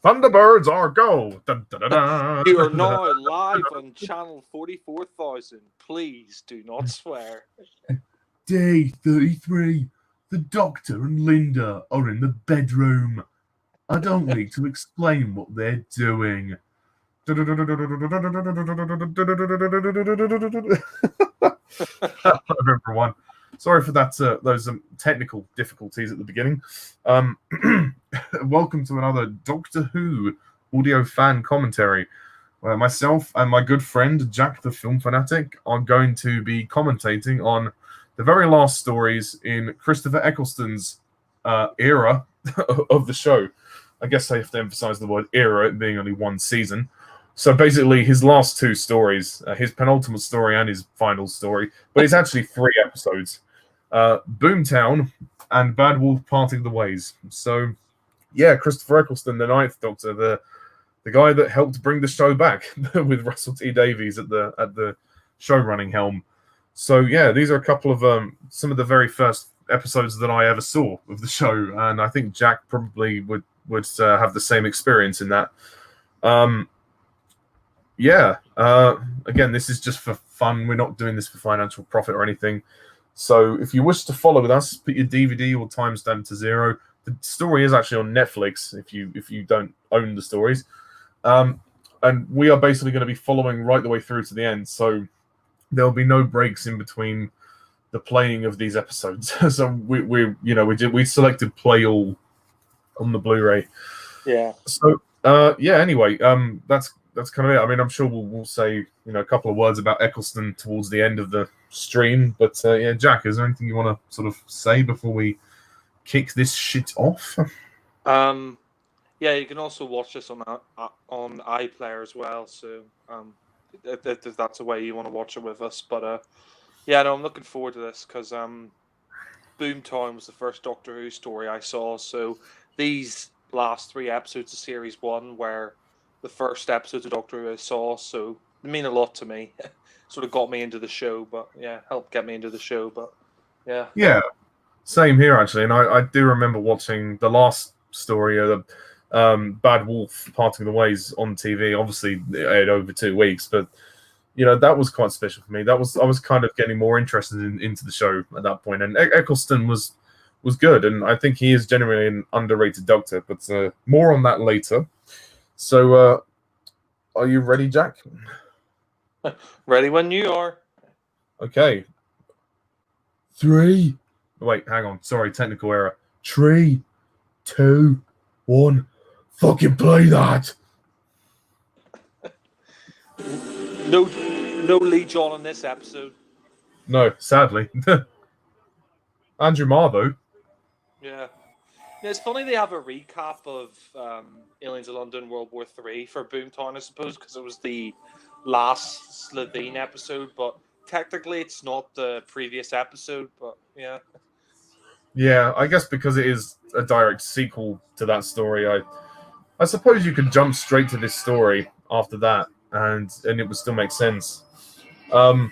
Thunderbirds are go. Dun, dun, dun, dun. You are now live on channel 44,000. Please do not swear. Day 33. The Doctor and Linda are in the bedroom. I don't need to explain what they're doing. Hello, everyone. Sorry for that. Those technical difficulties at the beginning. Welcome to another Doctor Who audio fan commentary, where myself and my good friend Jack the Film Fanatic are going to be commentating on the very last stories in Christopher Eccleston's era of the show. I guess I have to emphasize the word era, it being only one season. So basically, his last two stories, his penultimate story and his final story, but it's actually 3 episodes. Boomtown and Bad Wolf Parting the Ways. So, yeah, Christopher Eccleston, the Ninth Doctor, the guy that helped bring the show back with Russell T Davies at the show running helm. So, yeah, these are a couple of some of the very first episodes that I ever saw of the show, and I think Jack probably would have the same experience in that. Again, this is just for fun. We're not doing this for financial profit or anything. So if you wish to follow with us, put your DVD or timestamp to 0. The story is actually on Netflix if you don't own the stories. And we are basically going to be following right the way through to the end. So there'll be no breaks in between the playing of these episodes. So we selected play all on the Blu-ray. Yeah. So anyway, that's kind of it. I mean, I'm sure we'll say a couple of words about Eccleston towards the end of the stream. But Jack, is there anything you want to sort of say before we kick this shit off? You can also watch this on iPlayer as well. So if that's a way you want to watch it with us. But I'm looking forward to this because Boomtown was the first Doctor Who story I saw. So these last 3 episodes of Series 1 were the first episodes of Doctor Who I saw, so they mean a lot to me. Sort of got me into the show, helped get me into the show, Yeah, same here, actually. And I do remember watching the last story of the Bad Wolf Parting the Ways on TV. Obviously, it aired over 2 weeks, but, that was quite special for me. I was kind of getting more interested into the show at that point. And Eccleston was good, and I think he is genuinely an underrated Doctor, but more on that later. So, are you ready, Jack? Ready when you are. Okay. 3. Wait, hang on. Sorry, technical error. 3, 2, 1. Fucking play that. No Lee John in this episode. No, sadly. Andrew Marr, though. Yeah. It's funny they have a recap of Aliens of London World War III for Boomtown, I suppose, because it was the last Slovene episode, but technically it's not the previous episode, but yeah. Yeah, I guess because it is a direct sequel to that story, I suppose you could jump straight to this story after that, and it would still make sense. So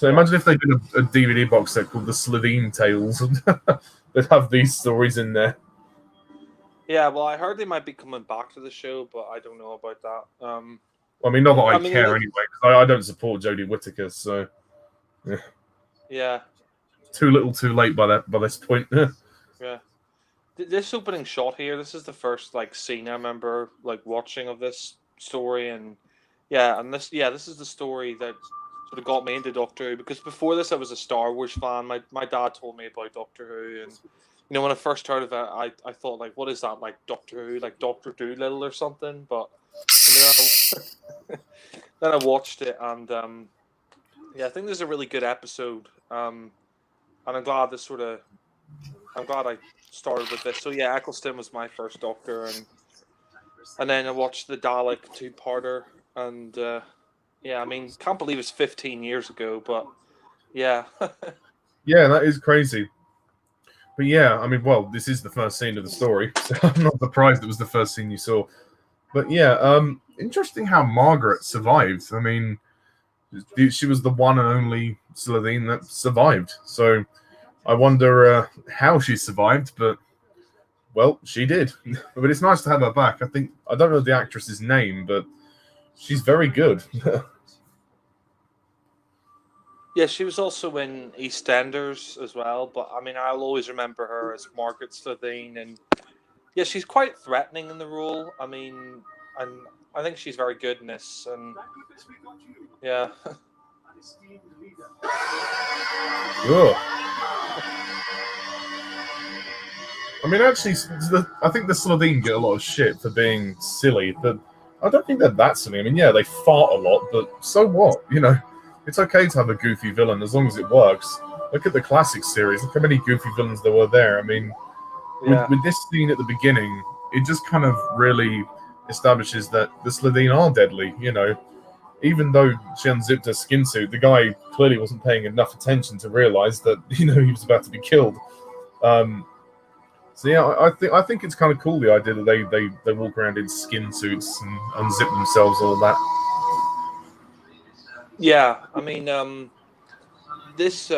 imagine if they did a DVD box set called The Slovene Tales, and they'd have these stories in there. Yeah, well, I heard they might be coming back to the show, but I don't know about that. I mean, not that I care anyway, because I don't support Jodie Whittaker, so yeah, too little, too late by this point. Yeah, this opening shot here. This is the first scene I remember watching of this story, and this is the story that sort of got me into Doctor Who, because before this I was a Star Wars fan. My dad told me about Doctor Who, and when I first heard of it, I thought, what is that, Doctor Who, Dr. Dolittle or something? But then I watched it, and I think this is a really good episode. And I'm glad I started with this. So yeah, Eccleston was my first Doctor, and then I watched the Dalek 2-parter, and can't believe it's 15 years ago, but yeah. Yeah, that is crazy. But yeah, I mean, well, this is the first scene of the story, so I'm not surprised it was the first scene you saw. But yeah, interesting how Margaret survived. I mean, she was the one and only Slovene that survived. So I wonder how she survived, but well, she did. But it's nice to have her back. I don't know the actress's name, but she's very good. Yeah, she was also in EastEnders as well, but I mean, I'll always remember her as Margaret Slitheen, and yeah, she's quite threatening in the role. I mean, and I think she's very good in this, and yeah, Ugh. I mean, actually, I think the Slitheen get a lot of shit for being silly, but I don't think they're that silly. I mean, yeah, they fart a lot, but so what? It's okay to have a goofy villain as long as it works. Look at the classic series. Look how many goofy villains there were there. I mean, yeah, with this scene at the beginning, it just kind of really establishes that the Slitheen are deadly. Even though she unzipped her skin suit, the guy clearly wasn't paying enough attention to realize that he was about to be killed. So yeah, I think it's kind of cool, the idea that they walk around in skin suits and unzip themselves, all that. yeah. I mean, this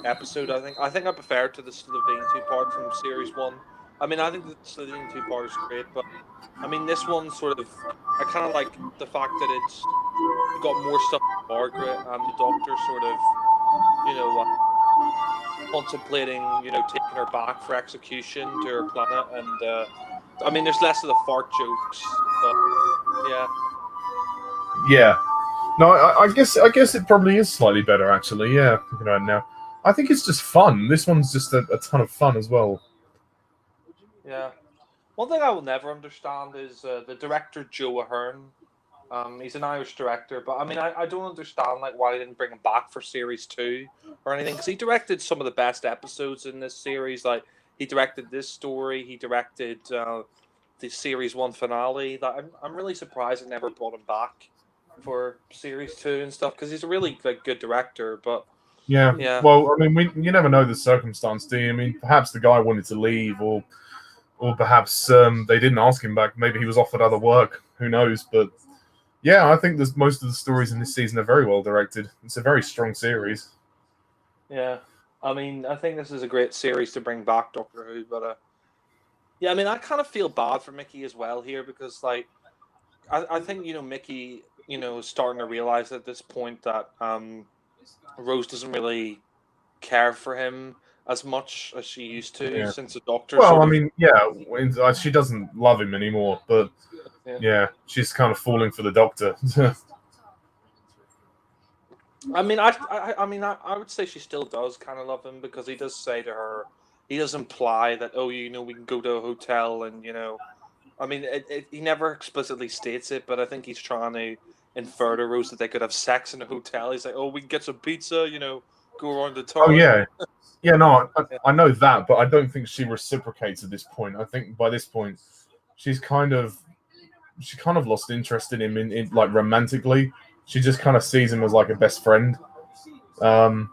episode, I think I prefer it to the Slovene two-part from series one. I mean, I think the Slovene two-part is great, but I mean, this one sort of, I kind of like the fact that it's got more stuff with Margaret and the Doctor sort of, you know, contemplating, taking her back for execution to her planet, and I mean, there's less of the fart jokes, but yeah, Yeah. No, I guess it probably is slightly better, actually. Yeah, thinking about it now. I think it's just fun. This one's just a ton of fun as well. yeah. One thing I will never understand is the director Joe Ahern. He's an Irish director, but I mean, I don't understand like why they didn't bring him back for series two or anything, because he directed some of the best episodes in this series. Like he directed this story, he directed the series one finale. That I'm really surprised they never brought him back for series two and stuff, because he's a really like good director. But Yeah. yeah, Well, I mean, you never know the circumstance, do you? I mean, perhaps the guy wanted to leave, or perhaps they didn't ask him back. Maybe he was offered other work. Who knows? But yeah, I think most of the stories in this season are very well directed. It's a very strong series. yeah. I mean, I think this is a great series to bring back Doctor Who, but yeah, I mean, I kind of feel bad for Mickey as well here, because like I think Mickey is starting to realize at this point that Rose doesn't really care for him as much as she used to Yeah. since the Doctor Well, sort I of. mean, yeah, she doesn't love him anymore, but Yeah. yeah, she's kind of falling for the Doctor. I mean, I would say she still does kind of love him, because he does say to her, he does imply that, oh, we can go to a hotel, and I mean, he never explicitly states it, but I think he's trying to infer to Rose that they could have sex in a hotel. He's like, oh, we can get some pizza, go around the Oh town. yeah, yeah. No, Yeah. I know that, but I don't think she reciprocates at this point. I think by this point, she's kind of lost interest in him in like romantically. She just kind of sees him as like a best friend. Um.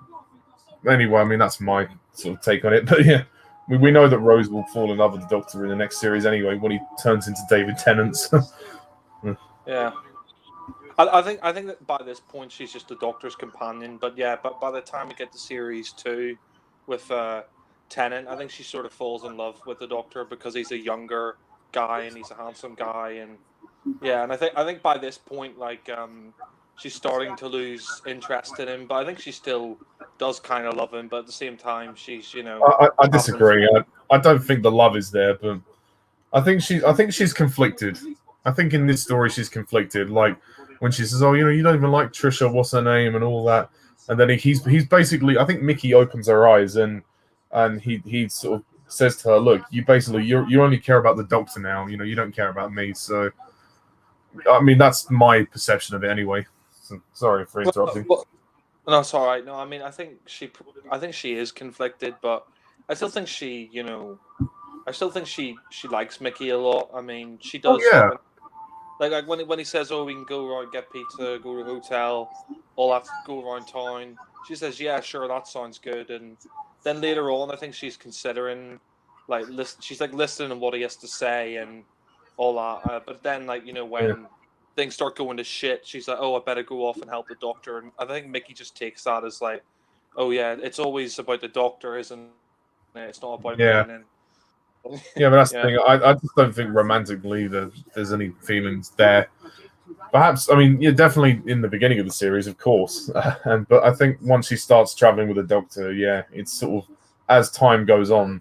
Anyway, I mean that's my sort of take on it. But yeah, we know that Rose will fall in love with the Doctor in the next series anyway when he turns into David Tennant. Yeah. I think that by this point she's just the Doctor's companion. But yeah, but by the time we get to series two with Tennant, I think she sort of falls in love with the Doctor, because he's a younger guy and he's a handsome guy, and yeah, and I think by this point, like she's starting to lose interest in him, but I think she still does kind of love him, but at the same time she's I traveling. disagree. I don't think the love is there, but I think she's conflicted. I think in this story she's conflicted. Like when she says, "Oh, you don't even like Trisha. What's her name?" and all that, and then he's basically. I think Mickey opens her eyes and he sort of says to her, "Look, you only care about the Doctor now. You don't care about me." So I mean that's my perception of it anyway. So, sorry for interrupting. Well, no, it's all right. No, I mean, I think she is conflicted, but I still think I still think she likes Mickey a lot. I mean, she Oh does yeah, like when he says, "Oh, we can go around, get pizza, go to a hotel, all that, go around town." She says, "Yeah, sure, that sounds good." And then later on, I think she's considering, like, she's like listening to what he has to say and all that. But then, like, yeah. when things start going to shit, she's like, "Oh, I better go off and help the Doctor." And I think Mickey just takes that as like, "Oh yeah, it's always about the Doctor, isn't it? It's not about me." Yeah. And then Yeah, but that's the Yeah, thing. I just don't think romantically there's any feelings there. Perhaps, I mean, yeah, definitely in the beginning of the series, of course. But I think once she starts traveling with the Doctor, yeah, it's sort of as time goes on.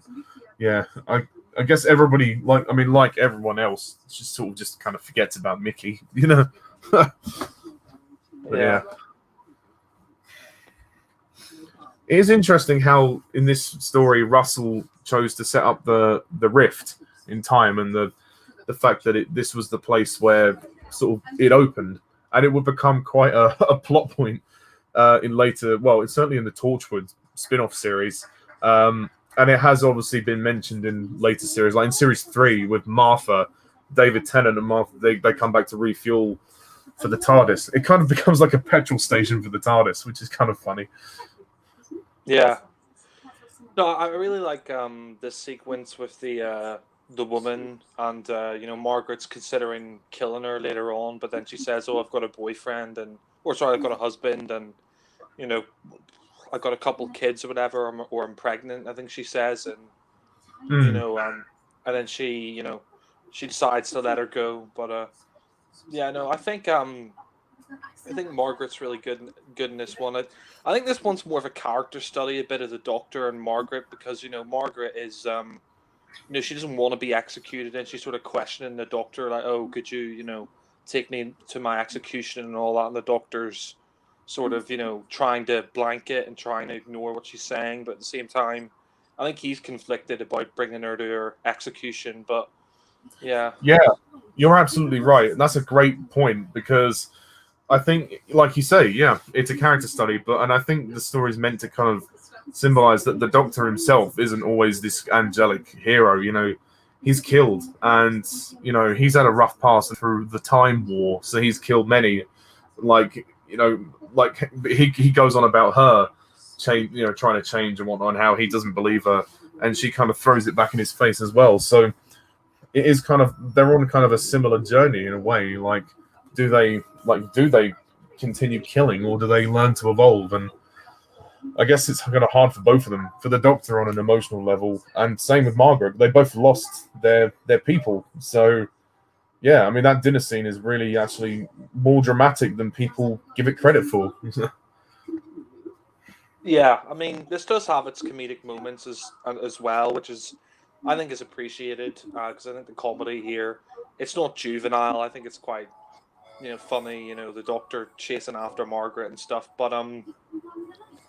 Yeah, I guess everybody like everyone else, just sort of just kind of forgets about Mickey, you know. But yeah, yeah, it is interesting how in this story Russell chose to set up the rift in time and the fact that this was the place where sort of it opened, and it would become quite a plot point in later. Well, it's certainly in the Torchwood spin-off series, and it has obviously been mentioned in later series, like in series 3 with Martha, David Tennant, and Martha. They come back to refuel for the TARDIS. It kind of becomes like a petrol station for the TARDIS, which is kind of funny. yeah. No, I really like this sequence with the woman and Margaret's considering killing her later on, but then she says, "Oh, I've got a boyfriend or sorry, I've got a husband and you know I've got a couple kids or whatever, or I'm pregnant." I think she says, and you Mm. know and then she decides to let her go, but yeah, no, I think Margaret's really good in this one. I think this one's more of a character study, a bit of the Doctor and Margaret, because Margaret is she doesn't want to be executed, and she's sort of questioning the Doctor, like, "Oh, could you take me to my execution and all that?" And the Doctor's sort of trying to blanket and trying to ignore what she's saying, but at the same time, I think he's conflicted about bringing her to her execution. But yeah, Yeah, you're absolutely right. That's a great point because I think, like you say, yeah, it's a character study, and I think the story is meant to kind of symbolize that the Doctor himself isn't always this angelic hero. He's killed, and he's had a rough pass through the Time War, so he's killed many. Like like he goes on about her change, trying to change and whatnot, and how he doesn't believe her, and she kind of throws it back in his face as well. So it is kind of they're on kind of a similar journey in a way. Like, do they continue killing, or do they learn to evolve? And I guess it's kind of hard for both of them. For the Doctor on an emotional level, and same with Margaret, they both lost their people. So yeah, I mean that dinner scene is really actually more dramatic than people give it credit for. yeah. I mean, this does have its comedic moments as well, which is I think is appreciated because I think the comedy here it's not juvenile. I think it's quite funny. The Doctor chasing after Margaret and stuff, but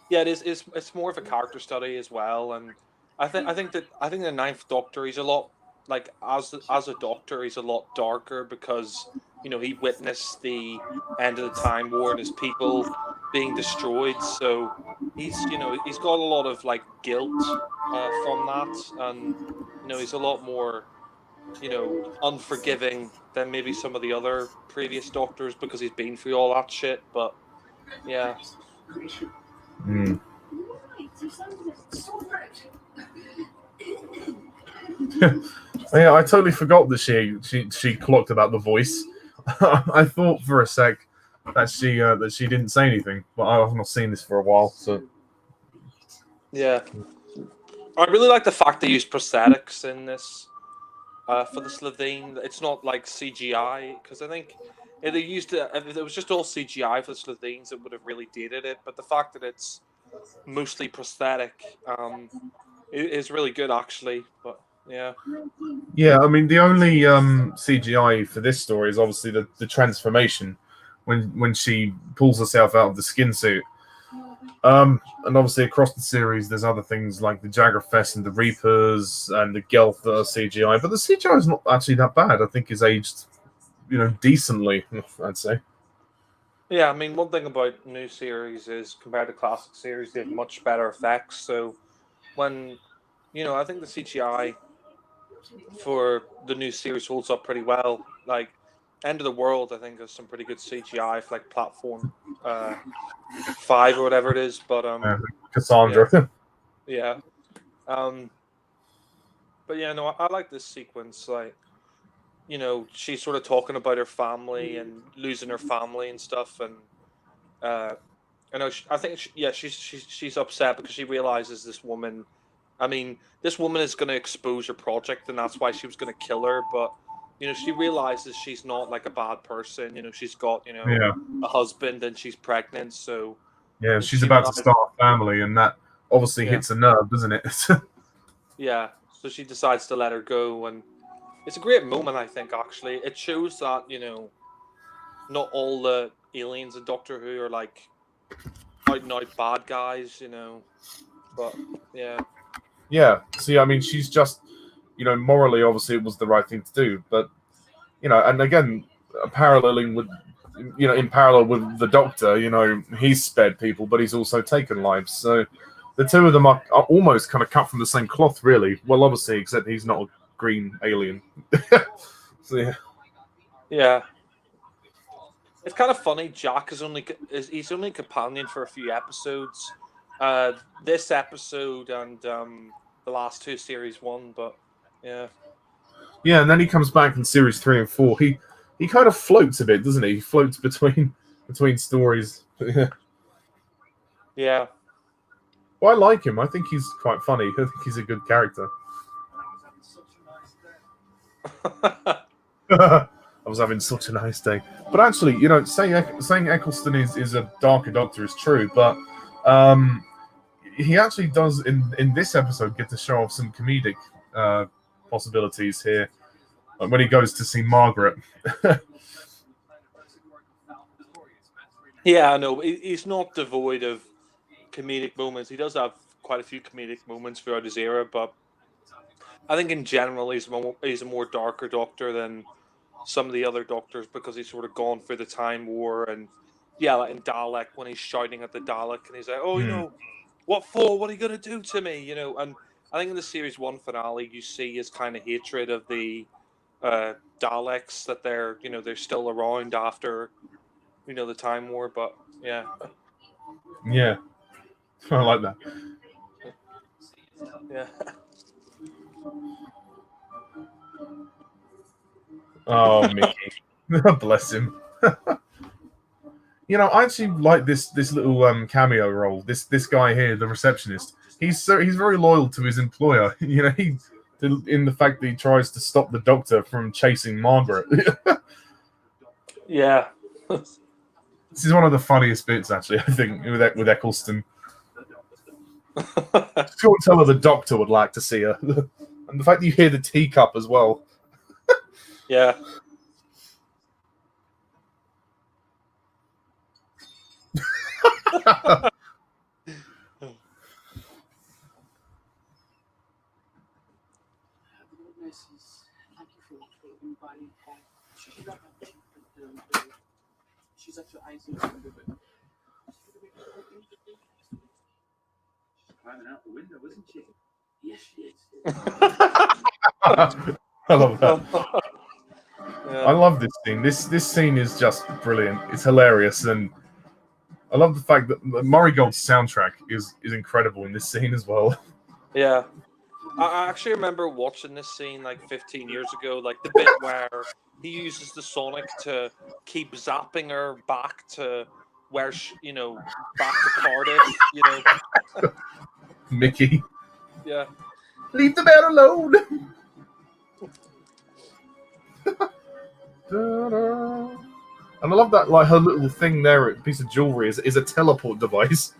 yeah, it is. It's more of a character study as well, and I think the Ninth Doctor he's a lot like as a Doctor he's a lot darker because he witnessed the end of the Time War and his people being destroyed, so he's got a lot of like guilt from that, and he's a lot more unforgiving than maybe some of the other previous Doctors because he's been through all that shit. But yeah, Mm. Yeah, I totally forgot that she clocked about the voice. I thought for a sec that she didn't say anything, but I've not seen this for a while. So yeah. I really like the fact they use prosthetics in this for the Slovene. It's not like CGI because I think if they used it, if it was just all CGI for the Slovenes, it would have really dated it. But the fact that it's mostly prosthetic is really good actually. But yeah, yeah, I mean the only CGI for this story is obviously the transformation when she pulls herself out of the skin suit. And obviously across the series, there's other things like the Jaggerfest and the Reapers and the Gelth that are CGI, but the CGI is not actually that bad. I think it's aged, decently. I'd say. yeah. I mean, one thing about new series is compared to classic series, they have much better effects. So when I think the CGI for the new series holds up pretty well. Like End of the World, I think has some pretty good CGI for like Platform 5 or whatever it is. But yeah, Cassandra. yeah. Um, but yeah, no, I like this sequence. Like she's sort of talking about her family and losing her family and stuff, and uh, I think yeah, she's upset because she realizes this woman I mean, this woman is going to expose her project, and that's why she was going to kill her. But she realizes she's not like a bad person. She's got Yeah, a husband, and she's pregnant. So yeah. She's she about to decides, start a family, and that obviously yeah, hits a nerve, doesn't it? yeah. So she decides to let her go, and it's a great moment. I think actually, it shows that not all the aliens in Doctor Who are like out and out bad guys. But yeah, Yeah. See, I mean, she's just, morally, obviously, it was the right thing to do, but and again, paralleling with, in parallel with the Doctor, he's spared people, but he's also taken lives. So the two of them are almost kind of cut from the same cloth, really. Well, obviously, except he's not a green alien. So yeah. yeah. It's kind of funny. Jack he's only a companion for a few episodes. This episode and the last two series one, but yeah, Yeah, and then he comes back in series 3 and 4. He kind of floats a bit, doesn't he? He floats between stories. Yeah. yeah, Well, I like him. I think he's quite funny. I think he's a good character. I was having such a nice day. But actually, saying Eccleston is a darker Doctor is true, but he actually does in this episode get to show off some comedic possibilities here, like when he goes to see Margaret. yeah. I know he's not devoid of comedic moments. He does have quite a few comedic moments throughout his era, but I think in general he's a more darker Doctor than some of the other Doctors because he's sort of gone through the Time War and yeah, like in Dalek when he's shouting at the Dalek and he's like, oh, Hmm. what for? What are you going to do to me? And I think in the series one finale, you see his kind of hatred of the Daleks that they're still around after the Time War. But yeah, Yeah, I like that. yeah, Oh, Mickey, bless him. I actually like this little cameo role. This guy here, the receptionist. He's very loyal to his employer. He in the fact that he tries to stop the Doctor from chasing Margaret. yeah, This is one of the funniest bits, actually. I think with Eccleston. Just can't tell her the Doctor would like to see her, and the fact that you hear the teacup as well. yeah. Climbing out the window, isn't she? Yes, she is. I love that. Yeah. I love this scene. This scene is just brilliant. It's hilarious, and I love the fact that Murray Gold's soundtrack is incredible in this scene as well. Yeah. I actually remember watching this scene like 15 years ago, like the bit where he uses the Sonic to keep zapping her back to where back to Cardiff. Mickey, Yeah, leave the man alone. And I love that, like her little thing there, a piece of jewelry, is a teleport device.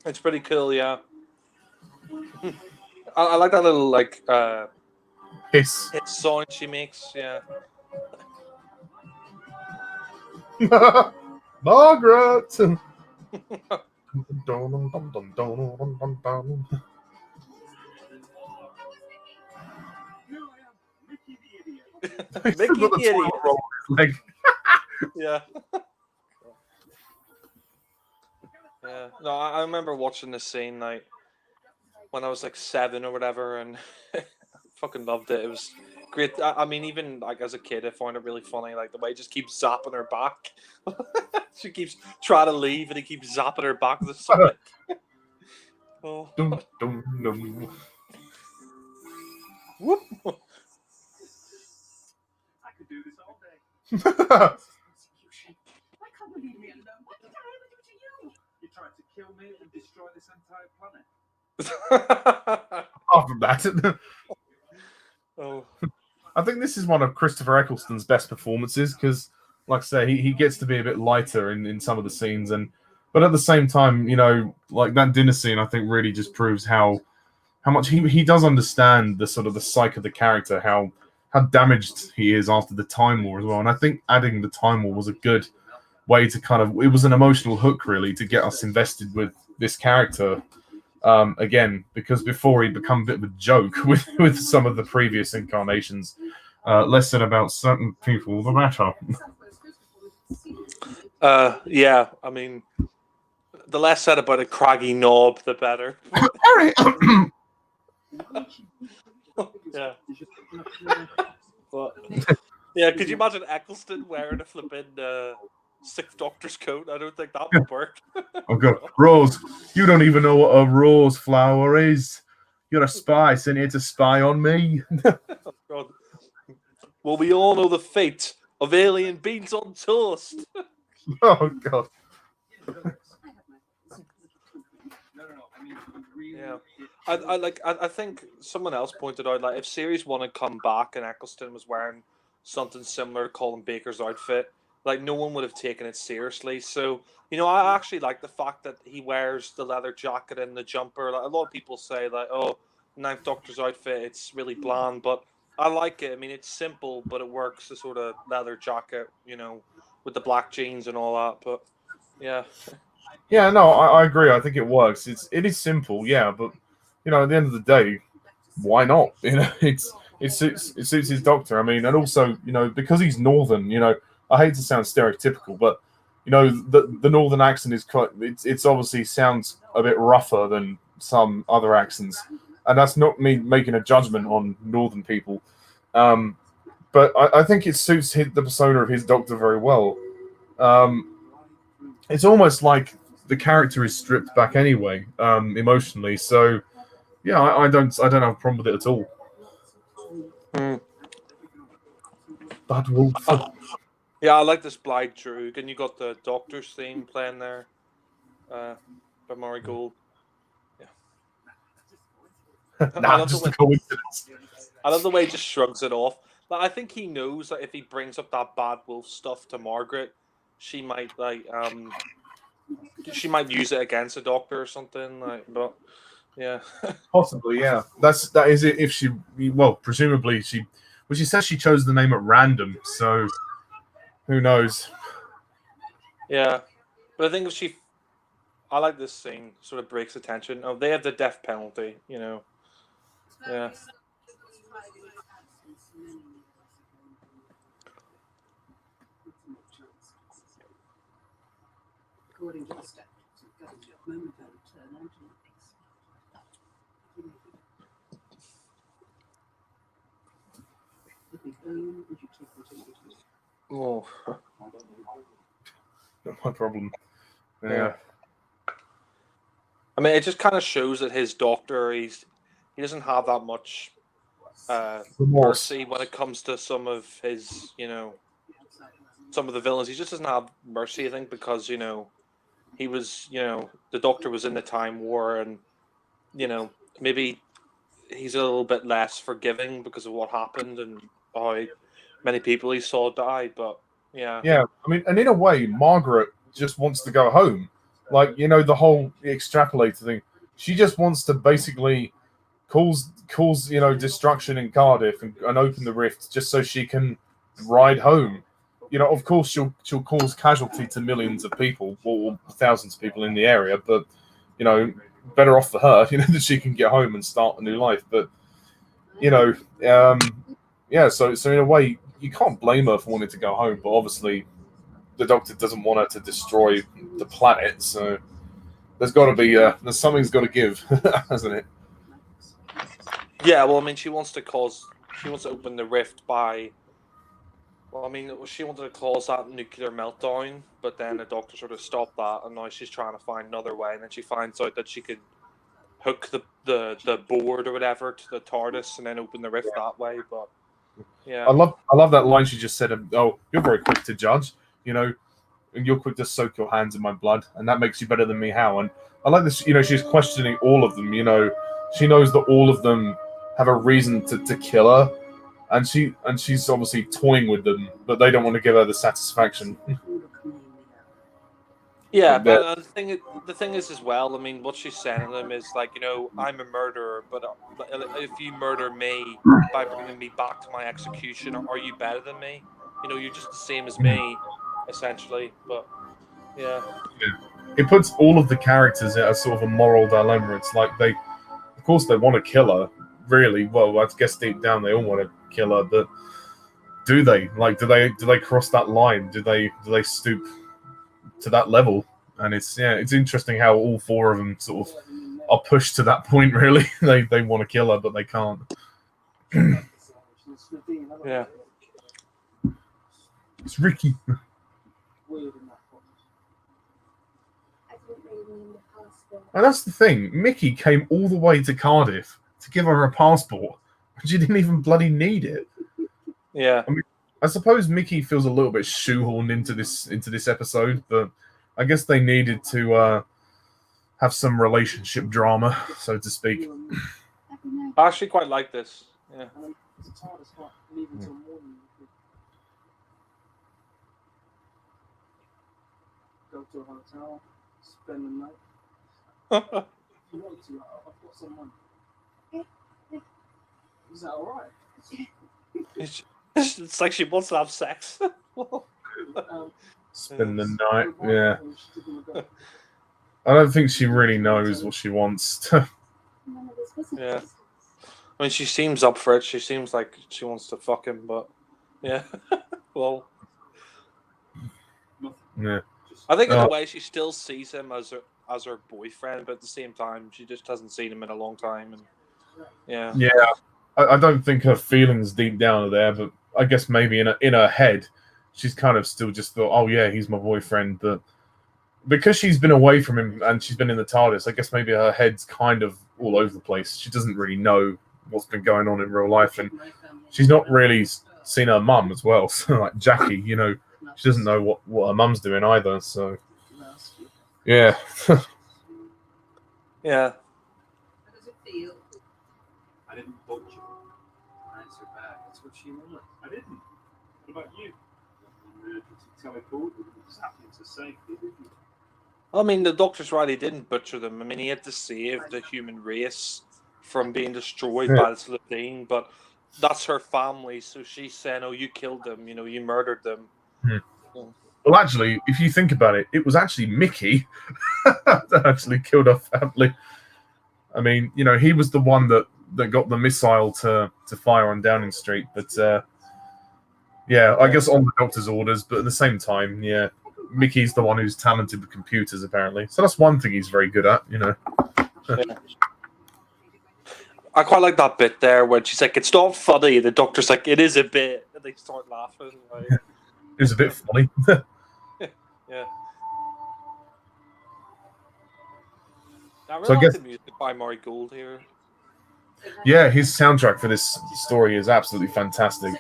it's pretty cool. Yeah, I like that little like Hiss. hit sound she makes. Yeah, Margaret. He's still Mickey got the the idiot. toilet roll on his leg. Yeah, yeah. No, I remember watching this scene like when I was like 7 or whatever, and fucking loved it. It was great. I mean, even like as a kid, I found it really funny. Like the way he just keeps zapping her back. She keeps trying to leave, and he keeps zapping her back with the Sonic. Oh. Dum, dum, dum. Whoop. I could do this all day. I can't believe me alone. What did I ever do to you? You tried to kill kill me and destroy this entire planet. Apart from that, Oh, I think this is one of Christopher Eccleston's best performances because, like I say, he gets to be a bit lighter in some of the scenes, but at the same time, like that dinner scene, I think really just proves how much he does understand the sort of the psyche of the character, how damaged he is after the Time War as well. And I think adding the Time War was a good way to it was an emotional hook really to get us invested with this character again, because before he'd become a bit of a joke with some of the previous incarnations. Less said about certain people, the better. yeah, I mean, the less said about a craggy knob, the better. Yeah. But, yeah, could you imagine Eccleston wearing a flipping Sixth Doctor's coat? I don't think that would work. Oh God, Rose, you don't even know what a rose flower is. You're a spy sent here to spy on me. Oh, God. Well, we all know the fate of alien beans on toast. Oh God. Yeah, I think someone else pointed out, like, if Series 1 had come back and Eccleston was wearing something similar to Colin Baker's outfit, like, no one would have taken it seriously. So, I actually like the fact that he wears the leather jacket and the jumper. Like, a lot of people say, like, oh, Ninth Doctor's outfit, it's really bland, but I like it. I mean, it's simple, but it works, the sort of leather jacket, with the black jeans and all that. But, yeah. Yeah, no, I agree. I think it works. It is simple, yeah, but at the end of the day, why not? It suits his Doctor. I mean, and also because he's Northern. I hate to sound stereotypical, but the Northern accent is quite. It's obviously sounds a bit rougher than some other accents, and that's not me making a judgment on Northern people. But I think it suits the persona of his Doctor very well. It's almost like the character is stripped back anyway, emotionally. So, yeah, I don't have a problem with it at all. Bad wolf. Yeah, I like this Blythe Droog, and you got the Doctor's theme playing there, by Murray Gould. Yeah. Just a coincidence. I love the way he just shrugs it off. But I think he knows that if he brings up that bad wolf stuff to Margaret, she might use it against the Doctor or something. But yeah, possibly, yeah. That is it. If presumably she says she chose the name at random, so who knows? Yeah, but I think I like this scene. Sort of breaks the tension. Oh, they have the death penalty. Yeah. According to the statutes of government, momentary turn and to Oh, Not my problem. Yeah. I mean, it just kind of shows that his Doctor, he doesn't have that much mercy when it comes to some of his, some of the villains. He just doesn't have mercy, I think, because, he was, the Doctor was in the Time War, and, maybe he's a little bit less forgiving because of what happened and how many people he saw die, but yeah. Yeah, I mean, and in a way, Margaret just wants to go home. Like, the whole extrapolator thing. She just wants to basically cause destruction in Cardiff and open the rift just so she can ride home. Of course she'll cause casualty to millions of people or thousands of people in the area, but better off for her, that she can get home and start a new life. But yeah, so in a way you can't blame her for wanting to go home, but obviously the Doctor doesn't want her to destroy the planet, so there's got to be something's got to give, hasn't it? Yeah, well, I mean, she wants to open the rift by. Well, I mean, she wanted to cause that nuclear meltdown, but then the Doctor sort of stopped that, and now she's trying to find another way. And then she finds out that she could hook the board or whatever to the TARDIS and then open the rift that way. But yeah, I love that line she just said. Oh, you're very quick to judge. and you're quick to soak your hands in my blood, and that makes you better than me. How? And I like this. She's questioning all of them. She knows that all of them have a reason to kill her, and she's obviously toying with them, but they don't want to give her the satisfaction. Yeah, but the thing is as well. I mean, what she's saying to them is like, I'm a murderer, but if you murder me by bringing me back to my execution, are you better than me? You're just the same as me, essentially. But yeah, it puts all of the characters in a sort of a moral dilemma. It's like of course, they want to kill her. Really, well, I guess deep down they all want to kill her, but do they? Like, do they cross that line? Do they stoop to that level? And it's interesting how all four of them sort of are pushed to that point. Really, they want to kill her, but they can't. Yeah, it's Ricky. And that's the thing. Mickey came all the way to Cardiff to give her a passport, and she didn't even bloody need it. Yeah. I mean, I suppose Mickey feels a little bit shoehorned into this episode, but I guess they needed to have some relationship drama, so to speak. I actually quite like this. Yeah. Go to a hotel, spend the night. If you want to, I've got some money. Is that alright? It's like she wants to have sex. Spend the night, yeah. I don't think she really knows what she wants. Yeah. I mean, she seems up for it. She seems like she wants to fuck him, but yeah. Well. Yeah. I think in a way she still sees him as her boyfriend, but at the same time she just hasn't seen him in a long time, and yeah. Yeah. I don't think her feelings deep down are there, but I guess maybe in her head she's kind of still just thought, oh yeah, he's my boyfriend, but because she's been away from him and she's been in the TARDIS, I guess maybe her head's kind of all over the place. She doesn't really know what's been going on in real life, and she's not really seen her mum as well. So like Jackie, she doesn't know what her mum's doing either. So yeah. Yeah. How does it feel? I didn't butcher. Answer back. That's what she wanted. I didn't. What about you? Emergency teleport with something to say, didn't you? I mean, the Doctor's right, he didn't butcher them. I mean, he had to save the human race from being destroyed by the Slitheen, but that's her family, so she's saying, oh, you killed them, you murdered them. Well, actually, if you think about it, it was actually Mickey that actually killed her family. I mean, he was the one that got the missile to fire on Downing Street, but yeah, I guess on the Doctor's orders, but at the same time, yeah, Mickey's the one who's talented with computers, apparently. So that's one thing he's very good at, Yeah. I quite like that bit there when she's like, it's not funny. The Doctor's like, it is a bit. And they start laughing. Like... It was a bit funny. Yeah. I really So I like guess- the music by Murray Gould here. Yeah, his soundtrack for this story is absolutely fantastic.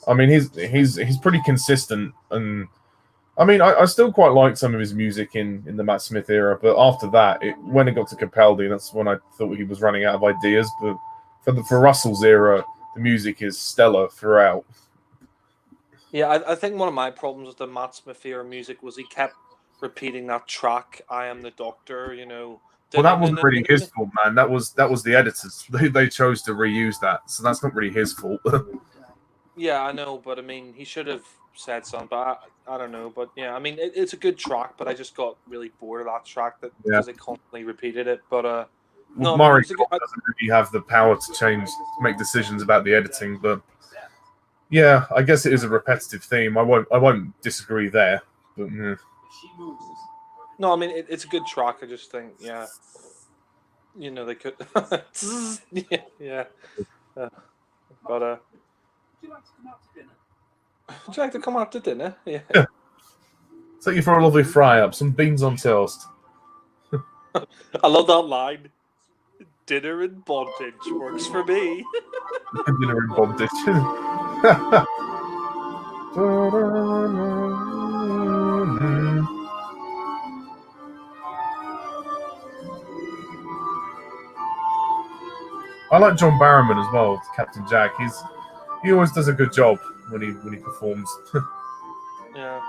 I mean, he's pretty consistent, and I mean, I still quite like some of his music in the Matt Smith era, but after that, when it got to Capaldi, that's when I thought he was running out of ideas. But for Russell's era, the music is stellar throughout. Yeah, I think one of my problems with the Matt Smith era music was he kept repeating that track, "I Am the Doctor," Well, that wasn't really his fault, man. That was the editors. They chose to reuse that, so that's not really his fault. Yeah, I know, but I mean, he should have said something. But I don't know. But yeah, I mean, it's a good track, but I just got really bored of that track because they constantly repeated it. But no, Murray doesn't really have the power to make decisions about the editing, but yeah, I guess it is a repetitive theme. I won't disagree there. But yeah. No, I mean it's a good track. I just think, yeah, they could, yeah. But would you like to come out to dinner? Yeah. Take you for a lovely fry up, some beans on toast. I love that line. Dinner in bondage works for me. Dinner in bondage. I like John Barrowman as well, Captain Jack. He always does a good job when he performs. Yeah.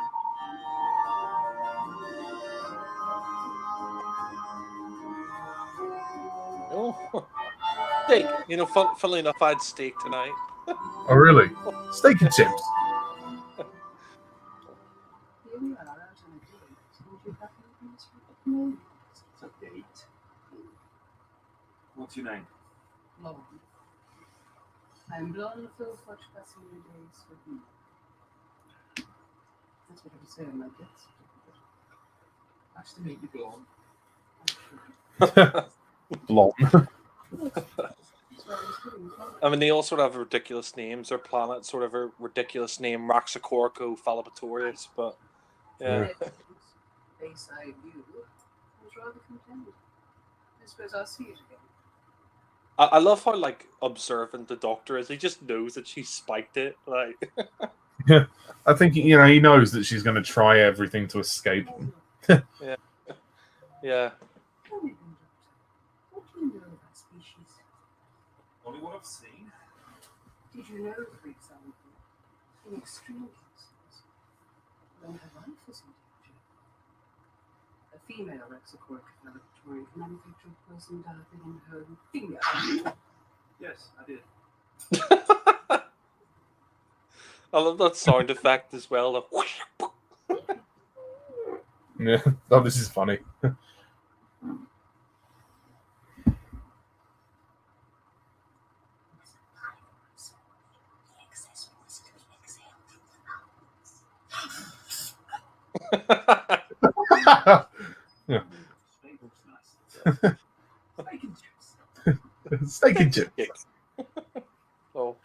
Oh, steak. You know, funnily enough, I had steak tonight. Oh, really? Steak and chips. Here we are out on a date. Would you have anything to with me? It's a date. What's your name? Lauren. I'm blonde, full much passing your days with me. That's what I was saying, like that. Nice to meet you, blonde. Blonde. That's what I was doing. I mean, they all sort of have ridiculous names. Their planet sort of a ridiculous name, Raxacorco Fallibatorius, but yeah. Bayside view. I was rather content. I suppose I'll see it again. I love how like observant the Doctor is. He just knows that she spiked it. Like, Yeah, I think he knows that she's going to try everything to escape. yeah. Tell me then, Doctor, what do you know about species? Only what I've seen. Did you know, for example, in extreme cases, when her life was in danger, a female Rexacorca Fallibatorius manufactured poison dart in her finger? Yes, I did. I love that sound effect as well. The whoosh. Yeah. Oh, this is funny. Yeah. Steak looks nice. Steak and chips. Steak and chips. Oh,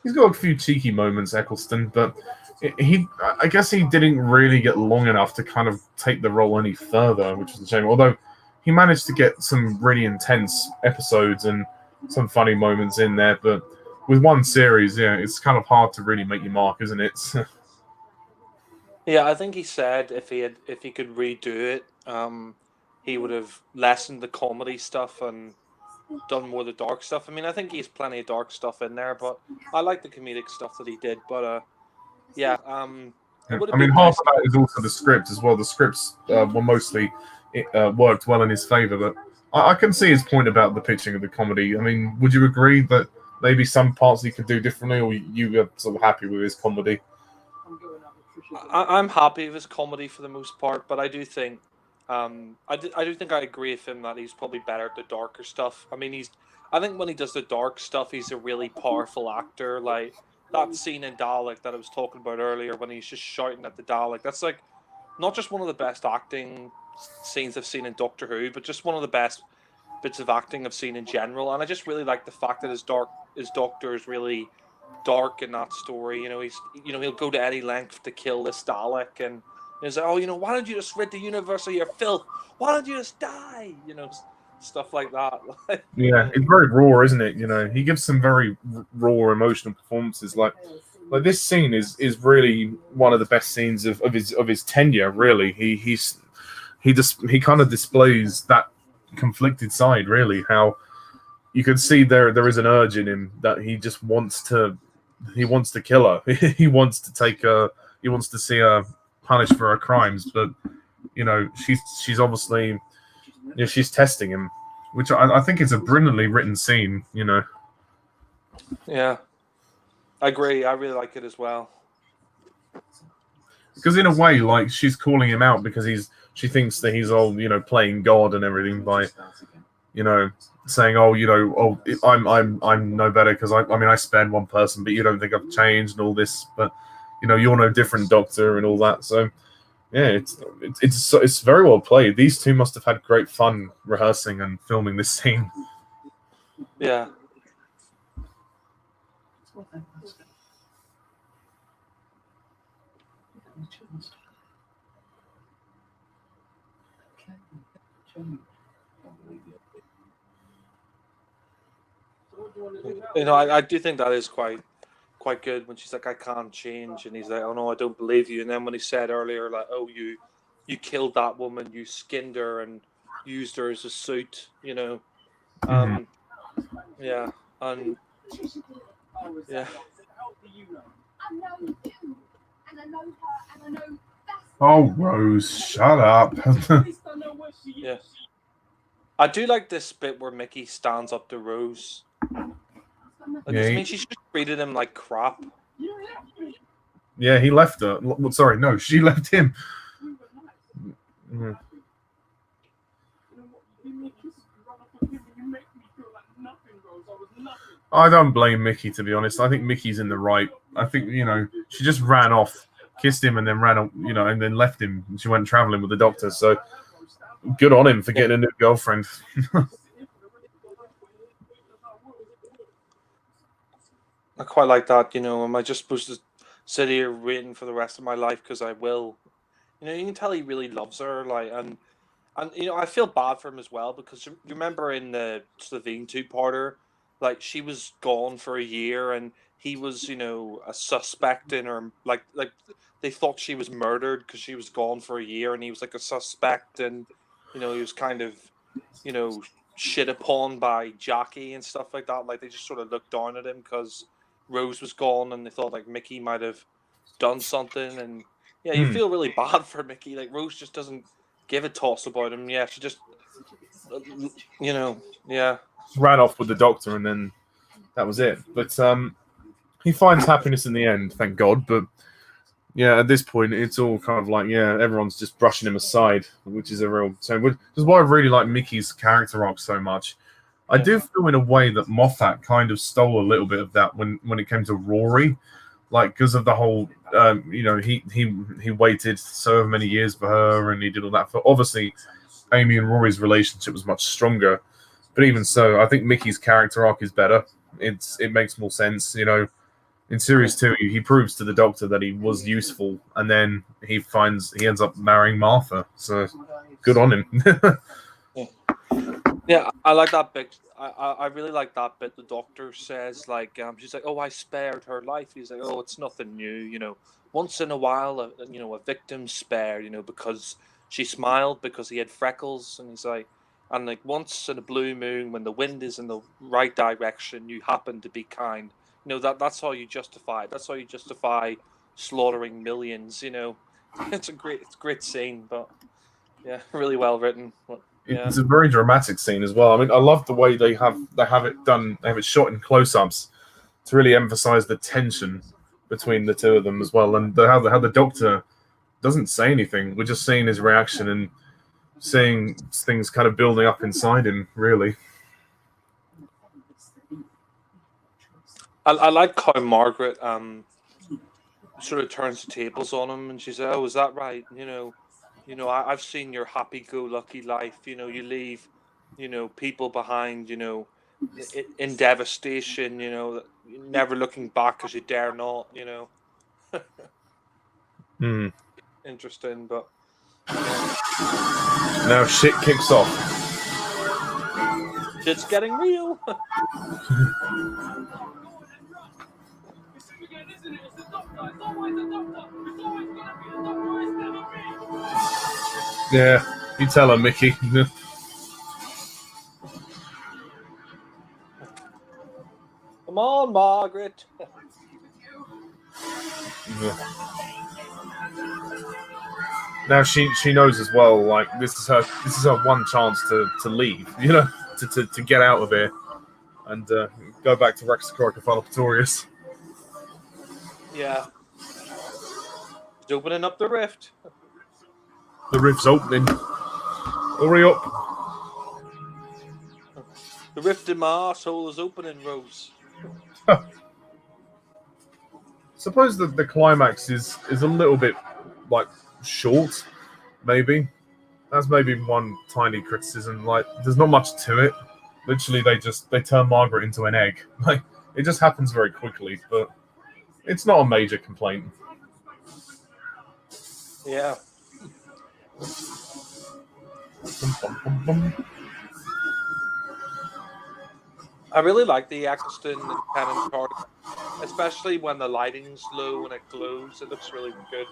He's got a few cheeky moments, Eccleston, but I guess he didn't really get long enough to kind of take the role any further, which is a shame. Although he managed to get some really intense episodes and some funny moments in there, but with one series, yeah, it's kind of hard to really make your mark, isn't it? yeah. I think he said if he could redo it, he would have lessened the comedy stuff and done more of the dark stuff. I mean, I think he has plenty of dark stuff in there, but I like the comedic stuff that he did. But yeah, it would have I mean, been half nice. of that is also the script as well. The scripts were mostly worked well in his favor, but I can see his point about the pitching of the comedy. I mean, would you agree that maybe some parts he could do differently, or you are sort of happy with his comedy? I'm happy with his comedy for the most part, but I do think, I do think I agree with him that he's probably better at the darker stuff. I mean, I think when he does the dark stuff, he's a really powerful actor. Like that scene in Dalek that I was talking about earlier, when he's just shouting at the Dalek. That's like not just one of the best acting scenes I've seen in Doctor Who, but just one of the best bits of acting I've seen in general. And I just really like the fact that his Doctor is really dark in that story. He'll go to any length to kill this Dalek, and he's like, oh, why don't you just rid the universe of your filth? Why don't you just die? Stuff like that. Yeah, it's very raw, isn't it? He gives some very raw emotional performances. Like this scene is really one of the best scenes of his tenure. Really, he kind of displays that conflicted side. Really, how you can see there is an urge in him that he just wants to kill her. He wants to see her punished for her crimes, but she's obviously she's testing him, which I think is a brilliantly written scene. Yeah, I agree. I really like it as well. Because in a way, like she's calling him out because she thinks that he's all playing God and everything by saying, I'm no better because I spared one person, but you don't think I've changed and all this, but you're no different, Doctor, and all that. So yeah, it's very well played. These two must have had great fun rehearsing and filming this scene. Yeah. I do think that is quite good when she's like, I can't change, and he's like, oh no, I don't believe you. And then when he said earlier, like, oh, you killed that woman, you skinned her and used her as a suit, Yeah, And Oh, is Yeah. that right? So how do you know? I know you, and I know her, and I know that's. Oh, Rose, shut up. At least I know where she is. Yeah. I do like this bit where Mickey stands up to Rose. Like, Yeah, I mean, she should have treated him like crap. You left me. Yeah, he left her. Well, sorry, no, she left him. You were nice. Mhm. You know what? You give me a kiss, you run off with him, and you make me feel like nothing, Rose. I was nothing. I don't blame Mickey, to be honest. I think Mickey's in the right. I think, she just ran off, kissed him, and then and then left him. She went traveling with the doctor. So good on him for getting a new girlfriend. I quite like that. Am I just supposed to sit here waiting for the rest of my life? Because I will. You can tell he really loves her. And I feel bad for him as well because you remember in the Slovene two-parter, like she was gone for a year and he was, a suspect in her. Like they thought she was murdered because she was gone for a year and he was like a suspect and, he was kind of, shit upon by Jackie and stuff like that. Like they just sort of looked down at him because Rose was gone and they thought like Mickey might have done something and yeah, you feel really bad for Mickey. Like Rose just doesn't give a toss about him. Yeah, she just, yeah. Ran off with the doctor, and then that was it. But he finds happiness in the end, thank God. But yeah, at this point, it's all kind of like, everyone's just brushing him aside, which is a real shame. Which is why I really like Mickey's character arc so much. I do feel in a way that Moffat kind of stole a little bit of that when it came to Rory, like because of the whole, he waited so many years for her and he did all that for. Obviously, Amy and Rory's relationship was much stronger, but even so, I think Mickey's character arc is better. It makes more sense, In series 2, he proves to the Doctor that he was useful, and then he ends up marrying Martha. So good on him. Yeah, I like that bit. I really like that bit. The Doctor says, like, she's like, "Oh, I spared her life." He's like, "Oh, it's nothing new, Once in a while, a victim spared, because she smiled because he had freckles." And he's like, "And like once in a blue moon, when the wind is in the right direction, you happen to be kind. That's how you justify it. That's how you justify slaughtering millions. It's a great scene, but yeah, really well written. But, yeah. It's a very dramatic scene as well. I mean, I love the way they have it done. They have it shot in close-ups to really emphasize the tension between the two of them as well, and how the Doctor doesn't say anything. We're just seeing his reaction and seeing things kind of building up inside him. Really, I like how Margaret sort of turns the tables on him, and she says, "Oh, is that right? I've seen your happy-go-lucky life. You leave, people behind. In devastation. Never looking back because you dare not. Interesting, but now shit kicks off. Shit's getting real." Yeah, you tell her, Mickey. Come on, Margaret. Now she knows as well. Like this is her one chance to leave. To get out of here and go back to Rex Pretorius. Yeah. He's opening up the rift. The rift's opening. Hurry up. The rift in my arsehole is opening, Rose. Suppose that the climax is a little bit like short, maybe. That's maybe one tiny criticism. Like there's not much to it. Literally they turn Margaret into an egg. Like it just happens very quickly, but it's not a major complaint. Yeah. I really like the Eccleston and Tennant card, especially when the lighting's low and it glows. It looks really good.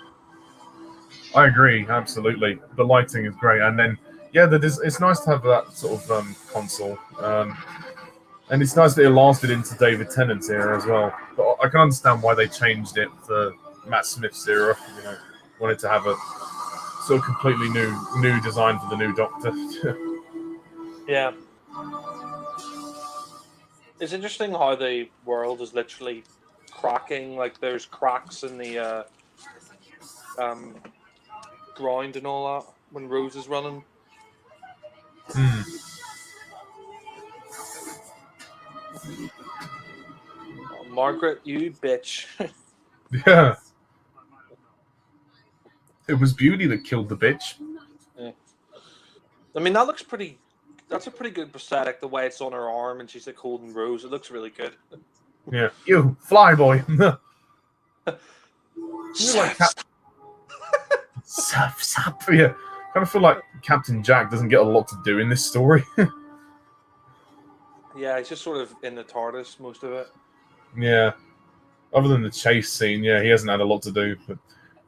I agree, absolutely. The lighting is great, and then it's nice to have that sort of console. And it's nice that it lasted into David Tennant's era as well. But I can understand why they changed it for Matt Smith's era. You know, wanted to have a sort of completely new design for the new Doctor. Yeah. It's interesting how the world is literally cracking. Like there's cracks in the ground and all that when Rose is running. Hmm. Oh, Margaret, you bitch. Yeah. It was Beauty that killed the bitch. Yeah. I mean, that looks pretty. That's a pretty good prosthetic. The way it's on her arm and she's like holding Rose, it looks really good. Yeah. You, fly boy. Sup. Yeah. Kind of feel like Captain Jack doesn't get a lot to do in this story. Yeah, he's just sort of in the TARDIS most of it. Yeah. Other than the chase scene, yeah, he hasn't had a lot to do. But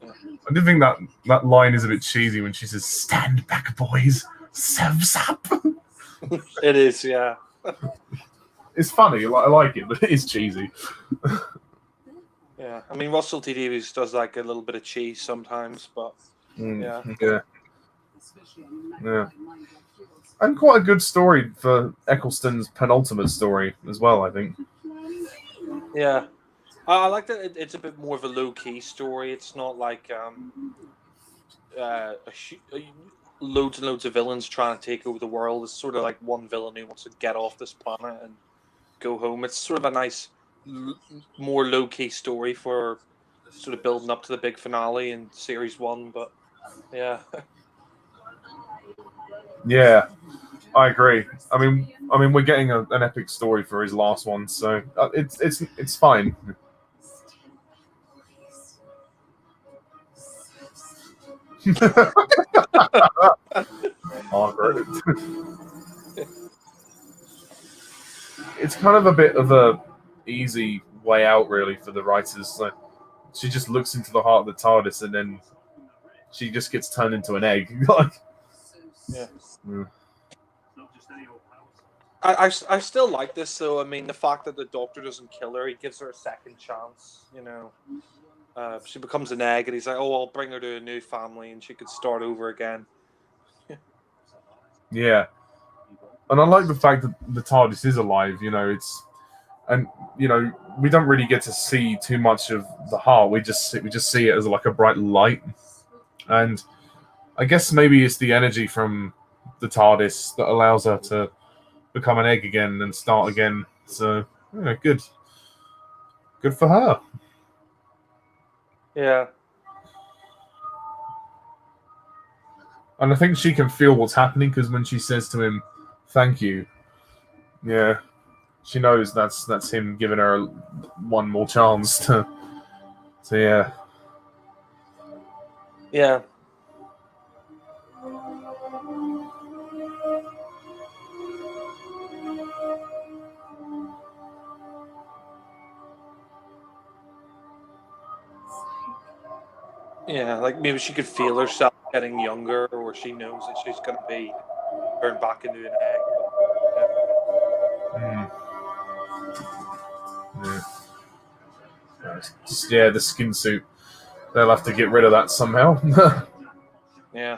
I do think that line is a bit cheesy when she says, "Stand back, boys. Sevs up." It is, yeah. It's funny. I like it, but it is cheesy. Yeah, I mean, Russell T Davies does like a little bit of cheese sometimes, but yeah. Yeah. And quite a good story for Eccleston's penultimate story as well, I think. Yeah. I like that it's a bit more of a low-key story. It's not like loads and loads of villains trying to take over the world. It's sort of like one villain who wants to get off this planet and go home. It's sort of a nice, more low-key story for sort of building up to the big finale in Series 1, but yeah. Yeah, I agree. I mean, we're getting an epic story for his last one, so it's fine. Margaret. It's kind of a bit of a easy way out, really, for the writers. Like, she just looks into the heart of the TARDIS, and then she just gets turned into an egg. Like, yeah. Mm. I still like this, though. I mean, the fact that the Doctor doesn't kill her, he gives her a second chance, you know. She becomes an egg, and he's like, "Oh, I'll bring her to a new family, and she could start over again." Yeah, and I like the fact that the TARDIS is alive. You know, we don't really get to see too much of the heart. We just see it as like a bright light, and I guess maybe it's the energy from the TARDIS that allows her to become an egg again and start again. So, yeah, good for her. Yeah. And I think she can feel what's happening because when she says to him, "Thank you," yeah, she knows that's him giving her one more chance to. So yeah. Yeah. Yeah, like maybe she could feel herself getting younger, or she knows that she's going to be turned back into an egg. Yeah, the skin suit. They'll have to get rid of that somehow. Yeah.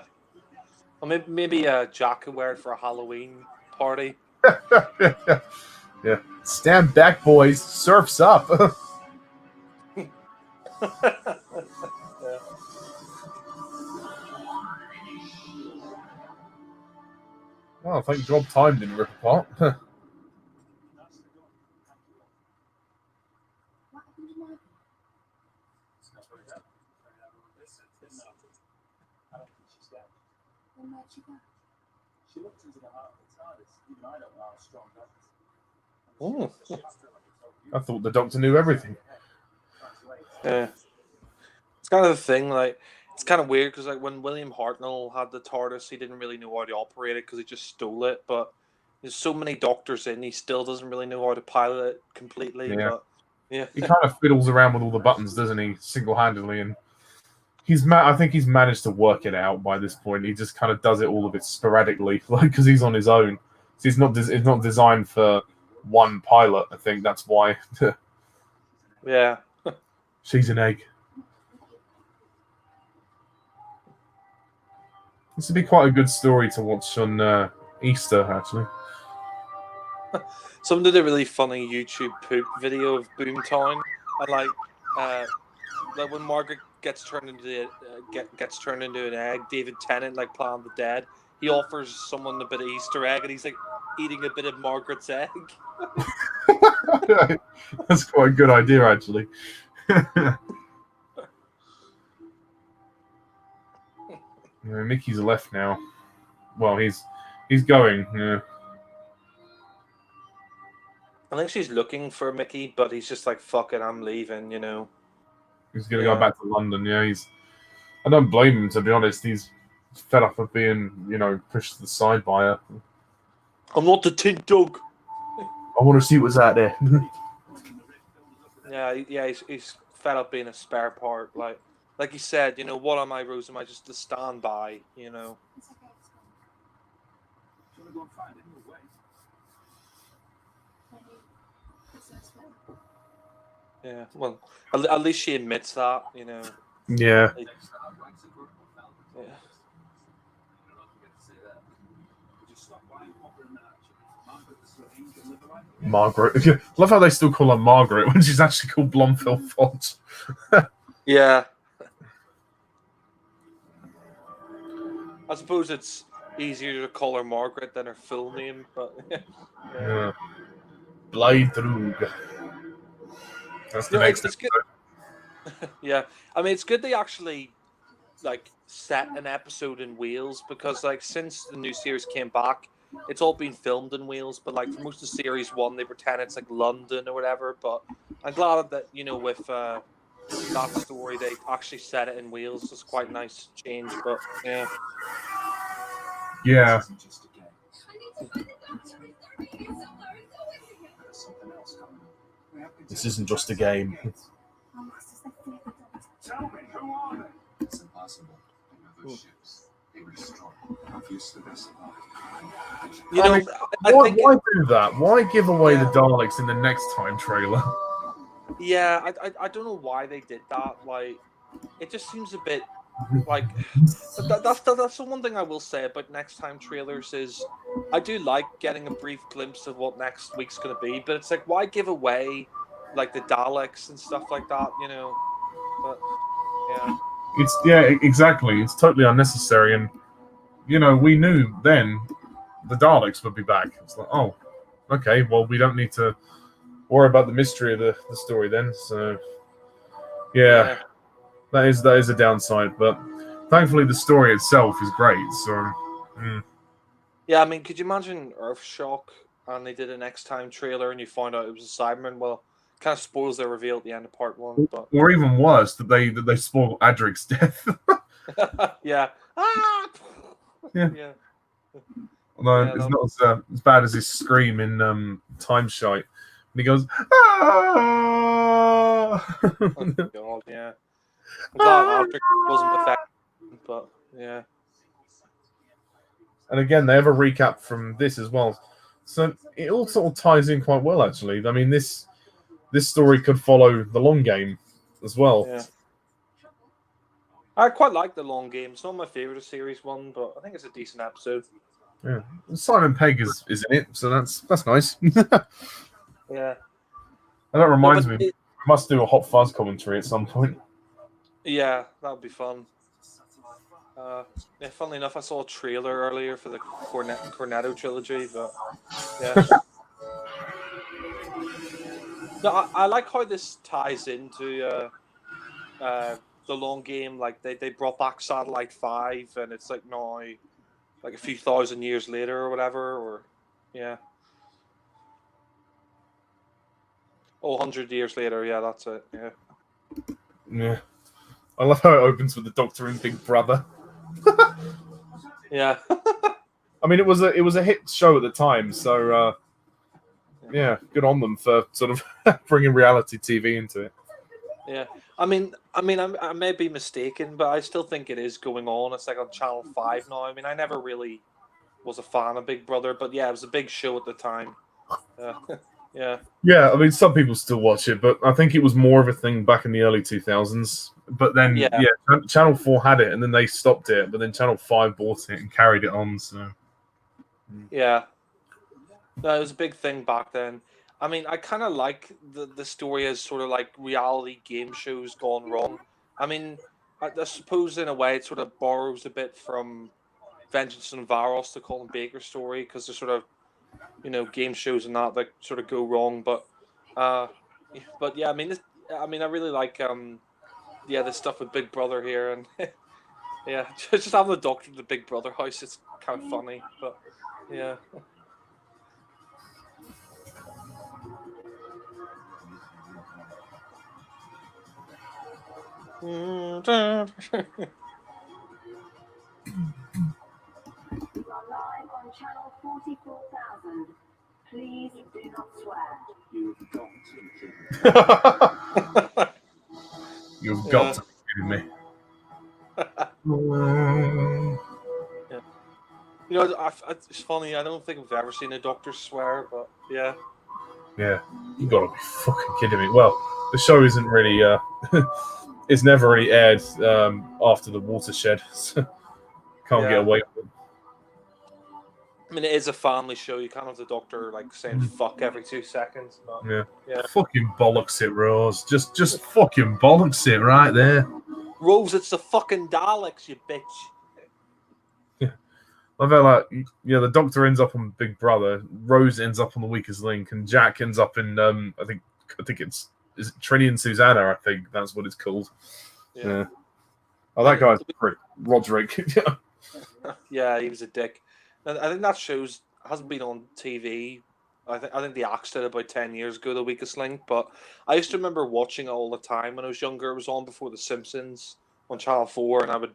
Well, maybe Jack could wear it for a Halloween party. Yeah. Stand back, boys. Surf's up. Oh, thank God time didn't rip apart. She looked into the heart of the TARDIS. Even I don't know how strong that is. I thought the Doctor knew everything. Yeah. It's kind of the thing, like, it's kind of weird because, like, when William Hartnell had the TARDIS, he didn't really know how to operate it because he just stole it. But there's so many Doctors in, he still doesn't really know how to pilot it completely. Yeah. But yeah, He kind of fiddles around with all the buttons, doesn't he, single-handedly? And I think he's managed to work it out by this point. He just kind of does it all a bit sporadically, like because he's on his own. So it's not designed for one pilot. I think that's why. Yeah. She's an egg. This would be quite a good story to watch on Easter, actually. Someone did a really funny YouTube poop video of Boomtown, and like when Margaret gets turned into gets turned into an egg, David Tennant, like Plan of the Dead, he offers someone a bit of Easter egg, and he's like eating a bit of Margaret's egg. That's quite a good idea, actually. Mickey's left now. Well, he's going. Yeah. I think she's looking for Mickey, but he's just like, "Fuck it, I'm leaving." You know. He's gonna go back to London. Yeah, I don't blame him, to be honest. He's fed up of being, pushed to the side by her. I'm not the Tint Dog. I want to see what's out there. Yeah. He's fed up being a spare part. Like he said, what am I, Rose? Am I just a standby? It's okay, it's fine. Do you want to go and find it in your way? Maybe it's less well. Yeah, well, at least she admits that, Yeah. Yeah. Margaret. Love how they still call her Margaret when she's actually called Blomfield Font. Yeah. I suppose it's easier to call her Margaret than her full name, but Yeah. Blythrug. That's the next it's good. Yeah, I mean, it's good they actually set an episode in Wales, because since the new series came back, it's all been filmed in Wales. But for most of series 1, they pretend it's London or whatever. But I'm glad that with that story they actually set it in Wales. It's quite a nice change. But yeah. Yeah. This isn't just a game. Tell me, who are they? It's impossible. They know those ships. They were destroyed. Obviously, they survived. Why do that? Why give away the Daleks in the next time trailer? Yeah, I don't know why they did that. It just seems a bit that's the one thing I will say about next time trailers is I do like getting a brief glimpse of what next week's going to be, but it's why give away the Daleks and stuff like that, But yeah. Exactly. It's totally unnecessary, and we knew then the Daleks would be back. It's oh, okay, well, we don't need to worry about the mystery of the story then. So yeah. That is a downside, but thankfully the story itself is great. So yeah, I mean, could you imagine Earthshock and they did a next time trailer and you find out it was a Cyberman? Well, kind of spoils their reveal at the end of part 1. But or even worse, that they spoil Adric's death. Yeah. Ah! Yeah. Although it's not as bad as his scream in Time Shite. And he goes, ah! Oh God, yeah. I'm glad Adric wasn't affected, but yeah. And again, they have a recap from this as well. So it all sort of ties in quite well, actually. I mean, this story could follow the long game as well. Yeah. I quite like the long game. It's not my favourite of series 1, but I think it's a decent episode. Yeah. Simon Pegg is in it, so that's nice. Yeah. And that reminds me, we must do a Hot Fuzz commentary at some point. Yeah, that would be fun. Funnily enough, I saw a trailer earlier for the Cornetto trilogy, but yeah. No, I like how this ties into the long game. They brought back Satellite 5, and it's now a few thousand years later or whatever, or yeah. 100 years later, yeah, that's it. Yeah. Yeah. I love how it opens with the Doctor and Big Brother. Yeah. I mean, it was a hit show at the time, so yeah, good on them for sort of bringing reality TV into it. Yeah, I mean, I may be mistaken, but I still think it is going on. It's on Channel 5 now. I mean, I never really was a fan of Big Brother, but yeah, it was a big show at the time. Yeah. Yeah, I mean, some people still watch it, but I think it was more of a thing back in the early 2000s. But then, Yeah. Channel 4 had it, and then they stopped it. But then Channel 5 bought it and carried it on. So, Yeah. No, it was a big thing back then. I mean, I kind of like the story as sort of like reality game shows gone wrong. I mean, I suppose in a way it sort of borrows a bit from Vengeance on Varos, the Colin Baker story, because there's sort of, game shows and that sort of go wrong. Uh, but yeah, I mean, I really like the stuff with Big Brother here, and yeah, just having the Doctor in the Big Brother house. It's kind of funny, but yeah. You are live on channel 44,000. Please do not swear. You've got to kill me. you've got to be kidding me. Yeah. It's funny. I don't think I've ever seen a Doctor swear, but yeah. Yeah, you gotta be fucking kidding me. Well, the show isn't really, it's never really aired after the watershed, so can't get away with it. I mean, it is a family show. You can't have the Doctor like saying "fuck" every 2 seconds. But, yeah. Fucking bollocks it, Rose. Just fucking bollocks it right there. Rose, it's the fucking Daleks, you bitch. I feel like, the Doctor ends up on Big Brother, Rose ends up on The Weakest Link, and Jack ends up in I think is it Trini and Susanna? I think that's what it's called. Yeah. Oh, that guy's pretty Roderick. Yeah, he was a dick. I think that hasn't been on TV. I think the Axe did about 10 years ago, The Weakest Link. But I used to remember watching it all the time when I was younger. It was on before The Simpsons on Channel 4, and I would,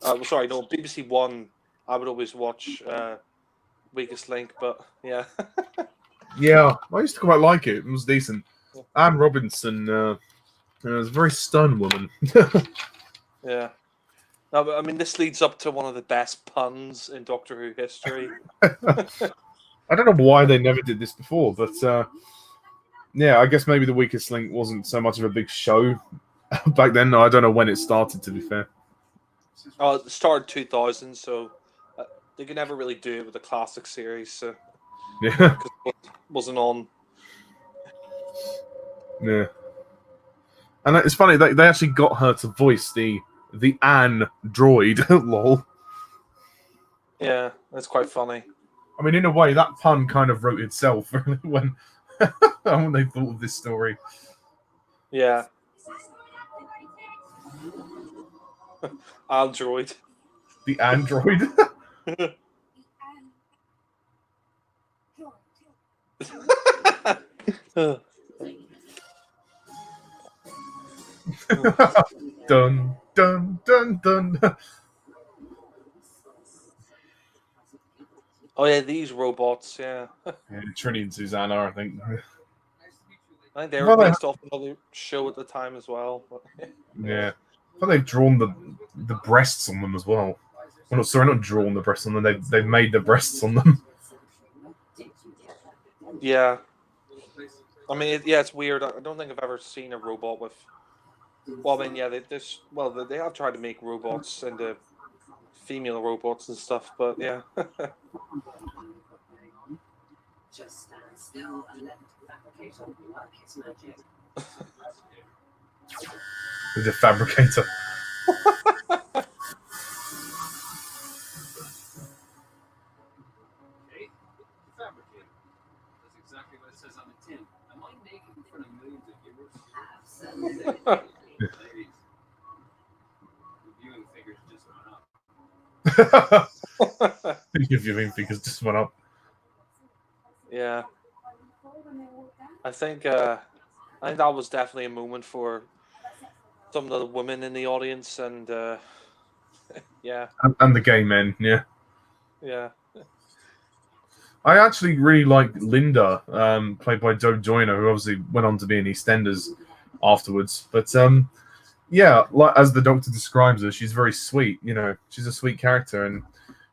BBC One. I would always watch Weakest Link, but yeah. Yeah, I used to quite like it. It was decent. Anne Robinson was a very stern woman. Yeah. No, but I mean, this leads up to one of the best puns in Doctor Who history. I don't know why they never did this before, but yeah, I guess maybe The Weakest Link wasn't so much of a big show back then. I don't know when it started, to be fair. Oh, it started 2000, so they could never really do it with a classic series, so Yeah. because it wasn't on. Yeah. And it's funny, they actually got her to voice the Anne droid. Lol. Yeah, that's quite funny. I mean, in a way, that pun kind of wrote itself when they thought of this story. Yeah. Android. The android. Dun dun dun dun. Oh yeah, these robots. Yeah, Yeah, Trini and Susanna, I think. I think they were based off another show at the time as well. But... Yeah, I thought they've drawn the breasts on them as well. Well, sorry, not drawn the breasts on them. They've made the breasts on them. Yeah, I mean, it's weird. I don't think I've ever seen a robot with. Well, I mean, yeah, they have tried to make robots into female robots and stuff, but yeah. Just stand still and let the fabricator work his magic. The fabricator. Okay, fabricator. That's exactly what it says on the tin. Am I naked in front of millions of viewers? Absolutely. Ladies, the viewing figures just went up. Your viewing figures just went up. Yeah, I think that was definitely a moment for some of the women in the audience, and yeah, And the gay men, yeah. yeah. I actually really like Linda, played by Joe Joyner, who obviously went on to be in EastEnders afterwards. But yeah, like as the Doctor describes her, she's very sweet. She's a sweet character, and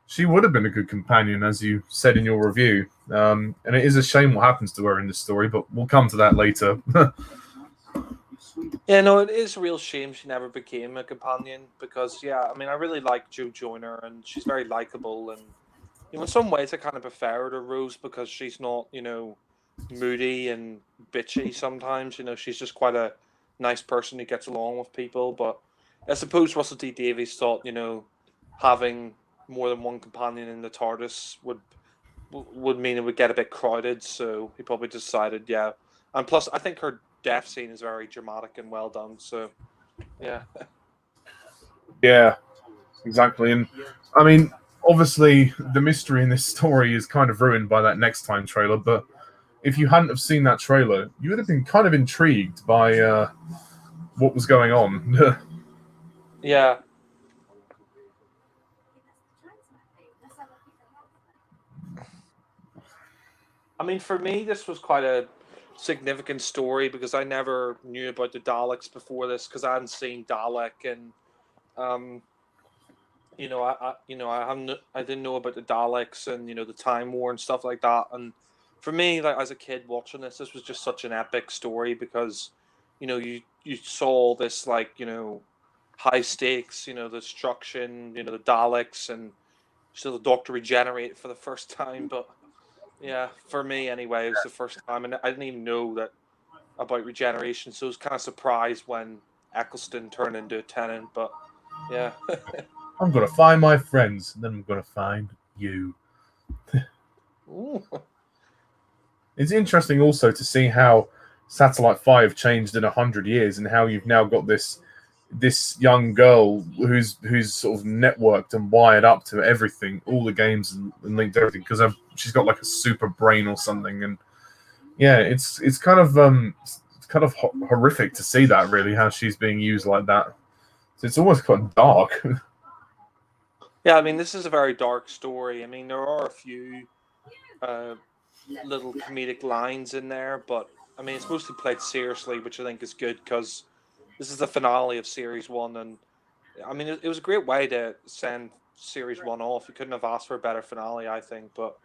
she would have been a good companion, as you said in your review. And it is a shame what happens to her in this story, but we'll come to that later. Yeah, no, it is a real shame she never became a companion because, yeah, I mean, I really like Joe Joyner and she's very likable. And, you know, in some ways I kind of prefer her to Rose because she's not, you know, moody and bitchy sometimes. You know, she's just quite a nice person who gets along with people. But I suppose Russell T Davies thought, you know, having more than one companion in the TARDIS would mean it would get a bit crowded. So he probably decided, yeah. And plus, I think her death scene is very dramatic and well done. So, yeah. Yeah, exactly. And I mean, obviously, the mystery in this story is kind of ruined by that Next Time trailer. But if you hadn't have seen that trailer, you would have been kind of intrigued by what was going on. Yeah. I mean, for me, this was quite a significant story because I never knew about the Daleks before this because I hadn't seen Dalek and you know, I didn't know about the Daleks and you know the Time War and stuff like that. And for me, like as a kid watching this was just such an epic story because you know you saw this like you know high stakes, you know the destruction, you know the Daleks and so the Doctor regenerate for the first time. But yeah, for me anyway, it was the first time, and I didn't even know that about regeneration, so I was kind of surprised when Eccleston turned into a tenant. But yeah. I'm going to find my friends, and then I'm going to find you. Ooh. It's interesting also to see how Satellite 5 changed in 100 years and how you've now got this young girl who's sort of networked and wired up to everything, all the games and linked to everything because she's got like a super brain or something. And yeah, it's kind of horrific to see that, really, how she's being used like that. So it's almost quite dark. Yeah, I mean, this is a very dark story. I mean, there are a few little comedic lines in there, but I mean, it's mostly played seriously, which I think is good because this is the finale of Series 1. And I mean, it was a great way to send Series 1 off. You couldn't have asked for a better finale, I think. But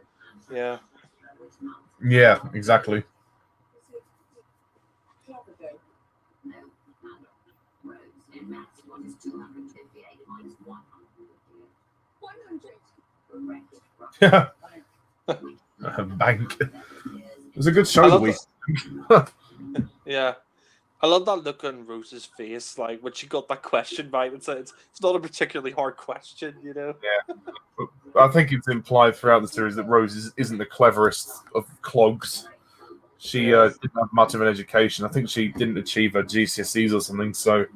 yeah. Yeah, exactly. Yeah. Bank. It was a good show the week. Yeah. I love that look on Rose's face, like when she got that question right. It's not a particularly hard question, you know. Yeah, I think it's implied throughout the series that Rose isn't the cleverest of clogs. She didn't have much of an education. I think she didn't achieve her GCSEs or something. So,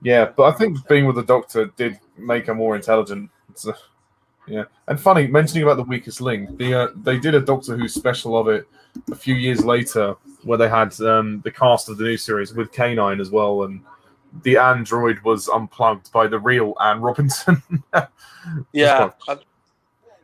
yeah, but I think being with the Doctor did make her more intelligent. Yeah, and funny mentioning about the weakest link. They did a Doctor Who special of it a few years later, where they had the cast of the new series with K9 as well, and the android was unplugged by the real Anne Robinson. Yeah,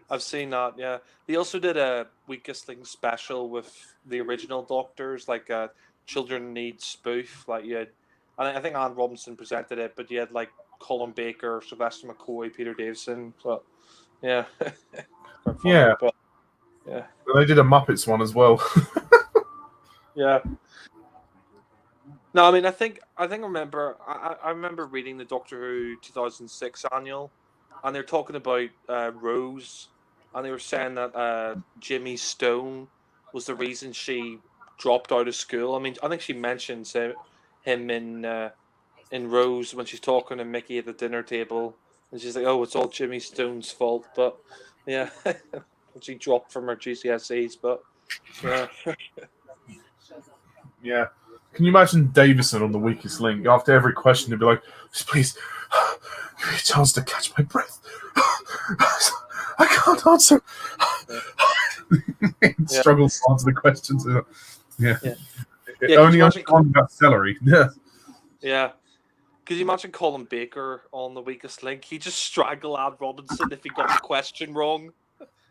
I've seen that. Yeah, they also did a weakest link special with the original Doctors, like a Children Need spoof. Like you had, I think Anne Robinson presented it, but you had like Colin Baker, Sylvester McCoy, Peter Davison. But yeah, quite funny, Yeah. but yeah. They did a Muppets one as well. Yeah. No, I mean, I remember I remember reading the Doctor Who 2006 annual, and they're talking about Rose, and they were saying that Jimmy Stone was the reason she dropped out of school. I mean, I think she mentions him in Rose when she's talking to Mickey at the dinner table, and she's like, "Oh, it's all Jimmy Stone's fault." But yeah, she dropped from her GCSEs. But yeah. Yeah. Can you imagine Davison on the weakest link? After every question, he'd be like, please, give me a chance to catch my breath. I can't answer. Struggles to answer the questions. Yeah. Only on about celery. Yeah. Yeah. Could you imagine Colin Baker on the weakest link? He just strangle Anne Robinson if he got the question wrong.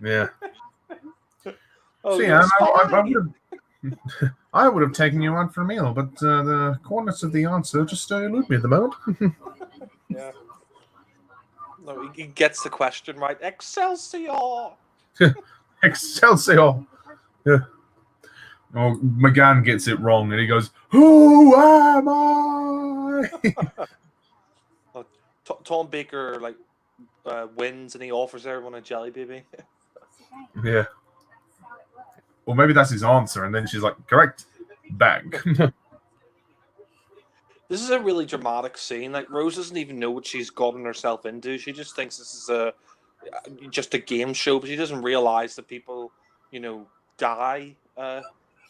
Yeah. Oh, See, I would have taken you on for a meal, but the coordinates of the answer just elude me at the moment. Yeah. No, he gets the question right. Excelsior! Excelsior! Yeah. Oh, McGann gets it wrong, and he goes, "Who am I?" Tom Baker wins, and he offers everyone a jelly baby. Yeah. Well, maybe that's his answer, and then she's like, "Correct, bag." This is a really dramatic scene. Like Rose doesn't even know what she's gotten herself into. She just thinks this is just a game show, but she doesn't realize that people, die.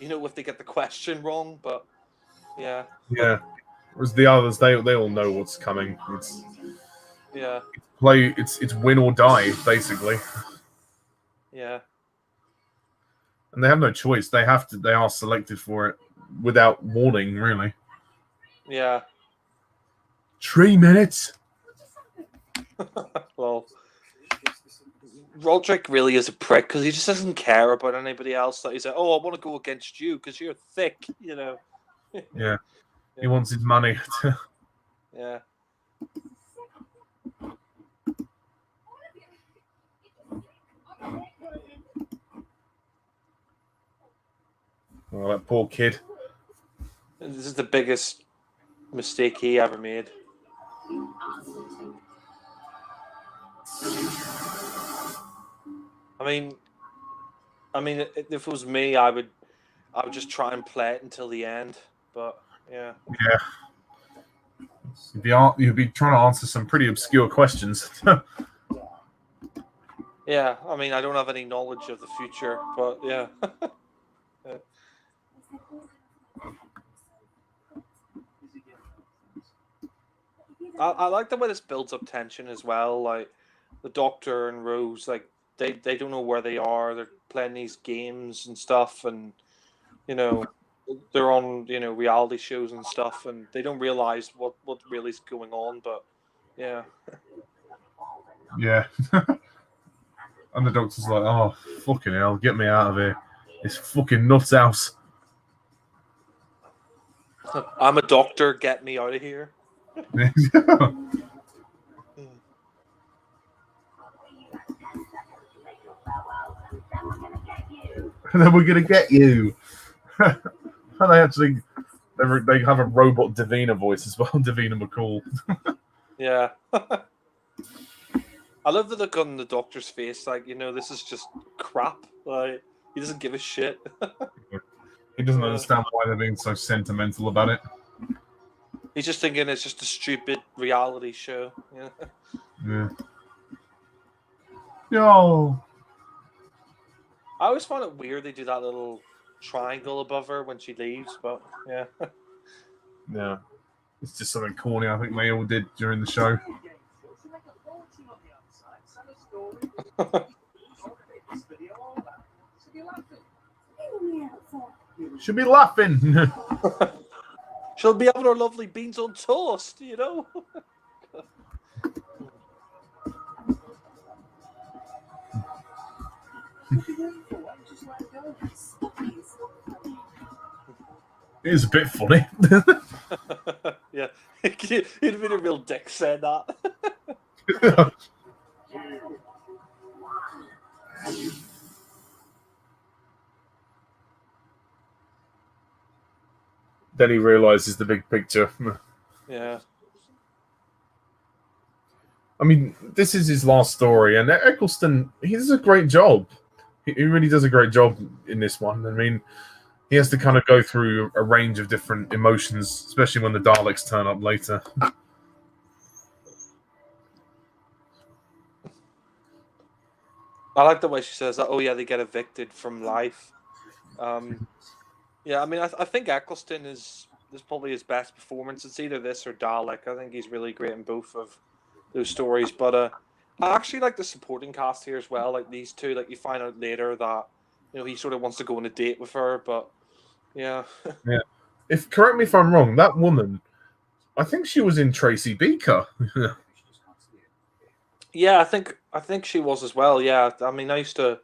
If they get the question wrong. But yeah, Yeah. Whereas the others, they all know what's coming. It's win or die, basically. Yeah. And they have no choice. They are selected for it without warning, really. Yeah. 3 minutes. Well, Roderick really is a prick because he just doesn't care about anybody else. That he's like, "Oh, I want to go against you because you're thick," Yeah. He wants his money. Yeah. Oh, that poor kid. This is the biggest mistake he ever made. I mean, if it was me, I would just try and play it until the end. But yeah. Yeah. You'd be trying to answer some pretty obscure questions. Yeah, I mean, I don't have any knowledge of the future, but yeah. Yeah. I like the way this builds up tension as well. Like the Doctor and Rose, like they don't know where they are. They're playing these games and stuff, and they're on reality shows and stuff, and they don't realize what really is going on. But yeah. Yeah. And the Doctor's like, "Oh, fucking hell, get me out of here. It's fucking nuts house." I'm a doctor, get me out of here. And then we're gonna get you. And they actually they have a robot Davina voice as well, Davina McCall. Yeah. I love the look on the Doctor's face, like, this is just crap. Like, he doesn't give a shit. He doesn't understand why they're being so sentimental about it. He's just thinking it's just a stupid reality show. Yeah. Yo. I always find it weird they do that little triangle above her when she leaves, but yeah. Yeah. It's just something corny I think they all did during the show. She'll be laughing. She'll be having her lovely beans on toast, It is a bit funny. Yeah, he'd have been a real dick saying that. Then he realizes the big picture. Yeah. I mean, this is his last story, and Eccleston, he does a great job. He really does a great job in this one. I mean, he has to kind of go through a range of different emotions, especially when the Daleks turn up later. I like the way she says that. Oh yeah, they get evicted from life. Yeah, I mean, I think Eccleston is probably his best performance. It's either this or Dalek. I think he's really great in both of those stories. But I actually like the supporting cast here as well. Like these two, like you find out later that he sort of wants to go on a date with her. But yeah, Yeah. Correct me if I'm wrong, that woman, I think she was in Tracy Beaker. yeah, I think she was as well. Yeah, I mean, I used to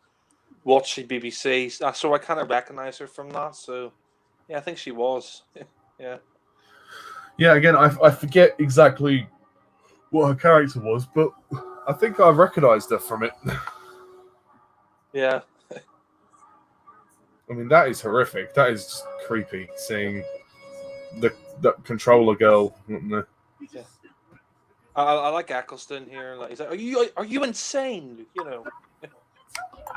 watch the BBC, so I kind of recognize her from that. So yeah, I think she was. Yeah. Yeah, again, I forget exactly what her character was, but I think I recognised her from it. Yeah. I mean, that is horrific. That is just creepy. Seeing the controller girl. Yeah. I like Eccleston here. Like, he's like, are you insane? You know. I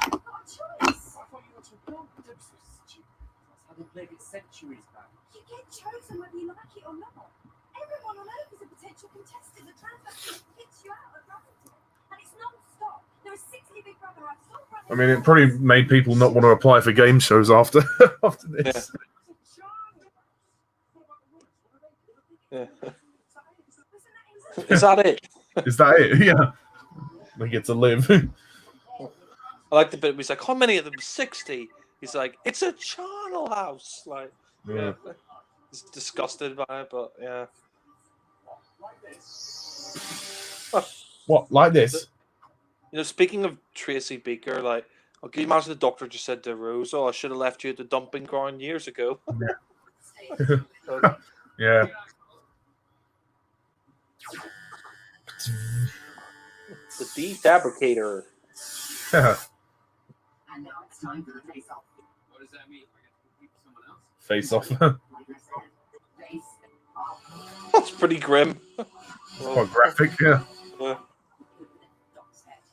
thought you were too young. Don't be so stupid. That's how they played it centuries back. You get chosen whether you like it or not. Everyone on Earth is a potential contestant. The transfer picks you out at random. And it's non-stop. There are 60 Big Brother houses. I mean, it probably made people not want to apply for game shows after this. Yeah. Is that it? Is that it? Yeah. They get to live. I like the bit where he's like, how many of them? 60. He's like, it's a charnel house. Like, yeah. He's disgusted by it, but yeah. What, like this? You know, speaking of Tracy Beaker, like, can you imagine the doctor just said to Rose, "Oh, I should have left you at the dumping ground years ago." Yeah. The defabricator. And now it's time for the face-off. What does that mean? I get to compete with someone else? Face off. Like I said, face-off. That's pretty grim. Quite graphic, yeah. Yeah. Doc's head.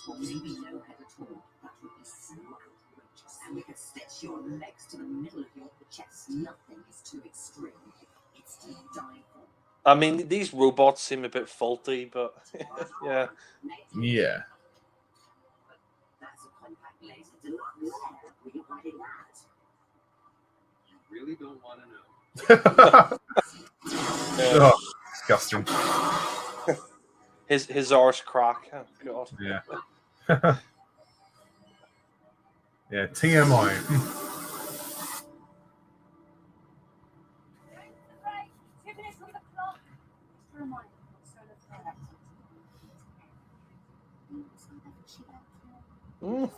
Or maybe no head at all. That would be so outrageous. And we could stitch your legs to the middle of your chest. Nothing is too extreme. It's to die for. I mean, these robots seem a bit faulty, but yeah. Yeah. That's a compact laser deluxe. Were you hiding that? You really don't want to know. Yeah. Oh, disgusting. His arse crack. Oh, God. Yeah. Yeah, TMI. Mm.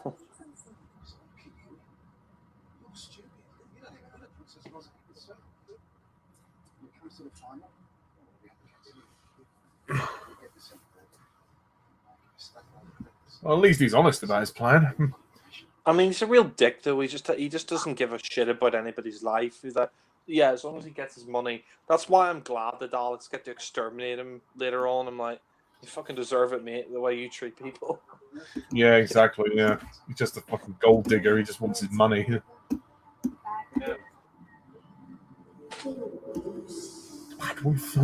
Well, at least he's honest about his plan. I mean, he's a real dick, though. He just doesn't give a shit about anybody's life. He's like, yeah, as long as he gets his money. That's why I'm glad the Daleks get to exterminate him later on. I'm like, you fucking deserve it, mate, the way you treat people. Yeah, exactly, yeah. He's just a fucking gold digger. He just wants his money. Yeah. Bad wolf.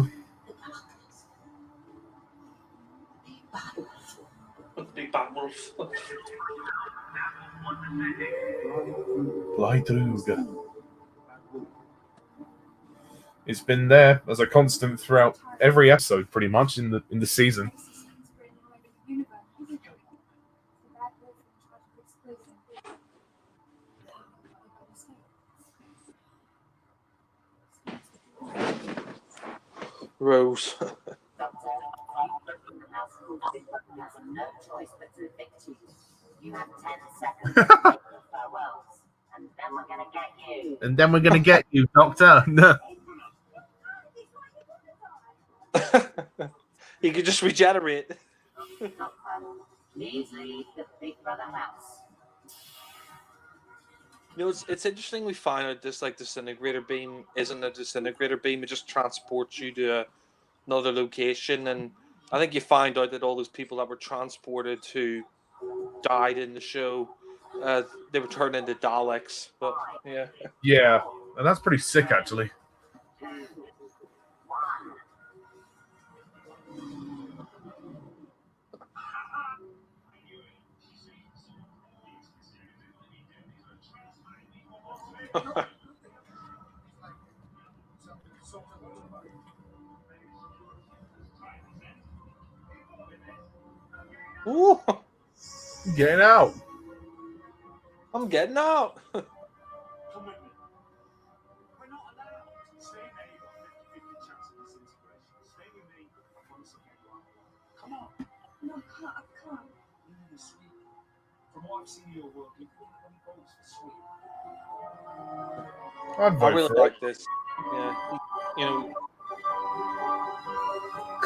Big bad wolf. Blythrug. It's been there as a constant throughout every episode, pretty much in the season. Rose. No choice but to evict you. You have 10 seconds to make your farewells, and then we're gonna get you. And then we're gonna get you, Doctor. No. He could just regenerate. Please leave the Big Brother house. You know, it's interesting we find out this like disintegrator beam isn't a disintegrator beam. It just transports you to another location, and I think you find out that all those people that were transported who died in the show, they were turned into Daleks. But yeah, Yeah, and that's pretty sick, actually. ooh, Getting out. I'm getting out. Come with me. We're not allowed. Stay there. You've got 50-50 chance of disintegration. Stay with me. I promise I'll get you out. Come on. No, I can't. Sweet. From what I've seen of your work, you can only votes for Sweet. I'd I vote really for it. like this. Yeah, you know,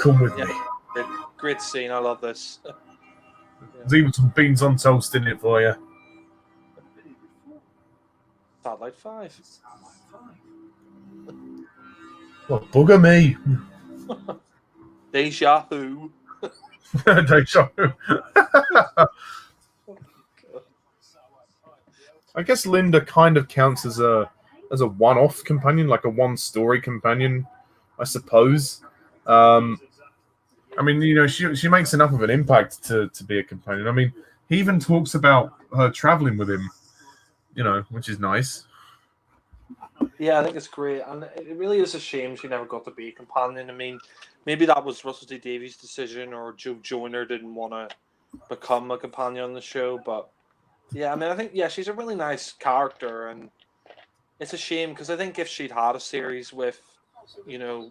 Come with Yeah. me. Great scene. I love this. There's even some beans on toast in it for you. Satellite 5. Well, bugger me. Deja vu. Deja vu. I guess Linda kind of counts as a one-off companion, like a one-story companion, I suppose. I mean, you know, she makes enough of an impact to be a companion. I mean, he even talks about her traveling with him, you know, which is nice. Yeah, I think it's great, and it really is a shame she never got to be a companion. I mean, maybe that was Russell T Davies' decision, or Joe Joyner didn't want to become a companion on the show. But yeah, I mean, I think she's a really nice character, and it's a shame because I think if she'd had a series with, you know,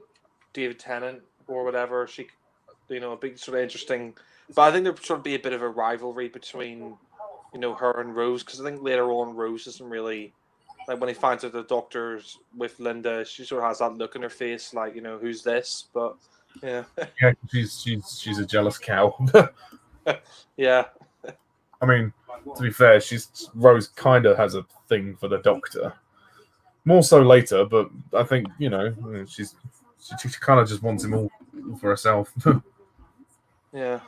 David Tennant or whatever, she, you know, a big sort of interesting. But I think there'd sort of be a bit of a rivalry between, you know, her and Rose, because I think later on Rose isn't really, like, when he finds out the doctor's with Linda, she sort of has that look in her face, like, you know, who's this? But yeah, Yeah, she's a jealous cow. yeah, I mean, to be fair, Rose kind of has a thing for the Doctor. More so later, but I think, you know, she kind of just wants him all for herself. yeah.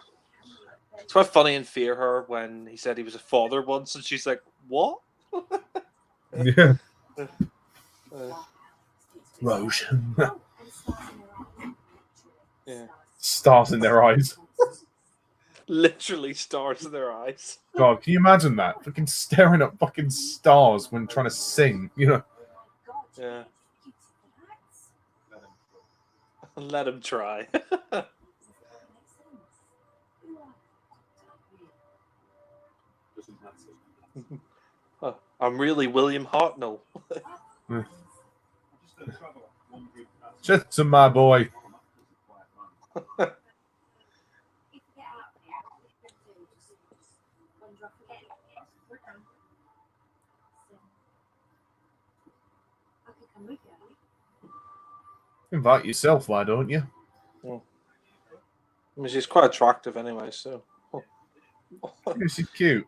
It's quite funny in Fear Her when he said he was a father once, and she's like, "What?" Yeah. Rose. Yeah. Stars in their eyes. Literally stars in their eyes. God, can you imagine that? Fucking staring at fucking stars when trying to sing, you know? Yeah. Let him try. I'm really William Hartnell. Shit to my boy. Invite yourself, why don't you? I mean, she's quite attractive anyway, so. Yeah, she's cute.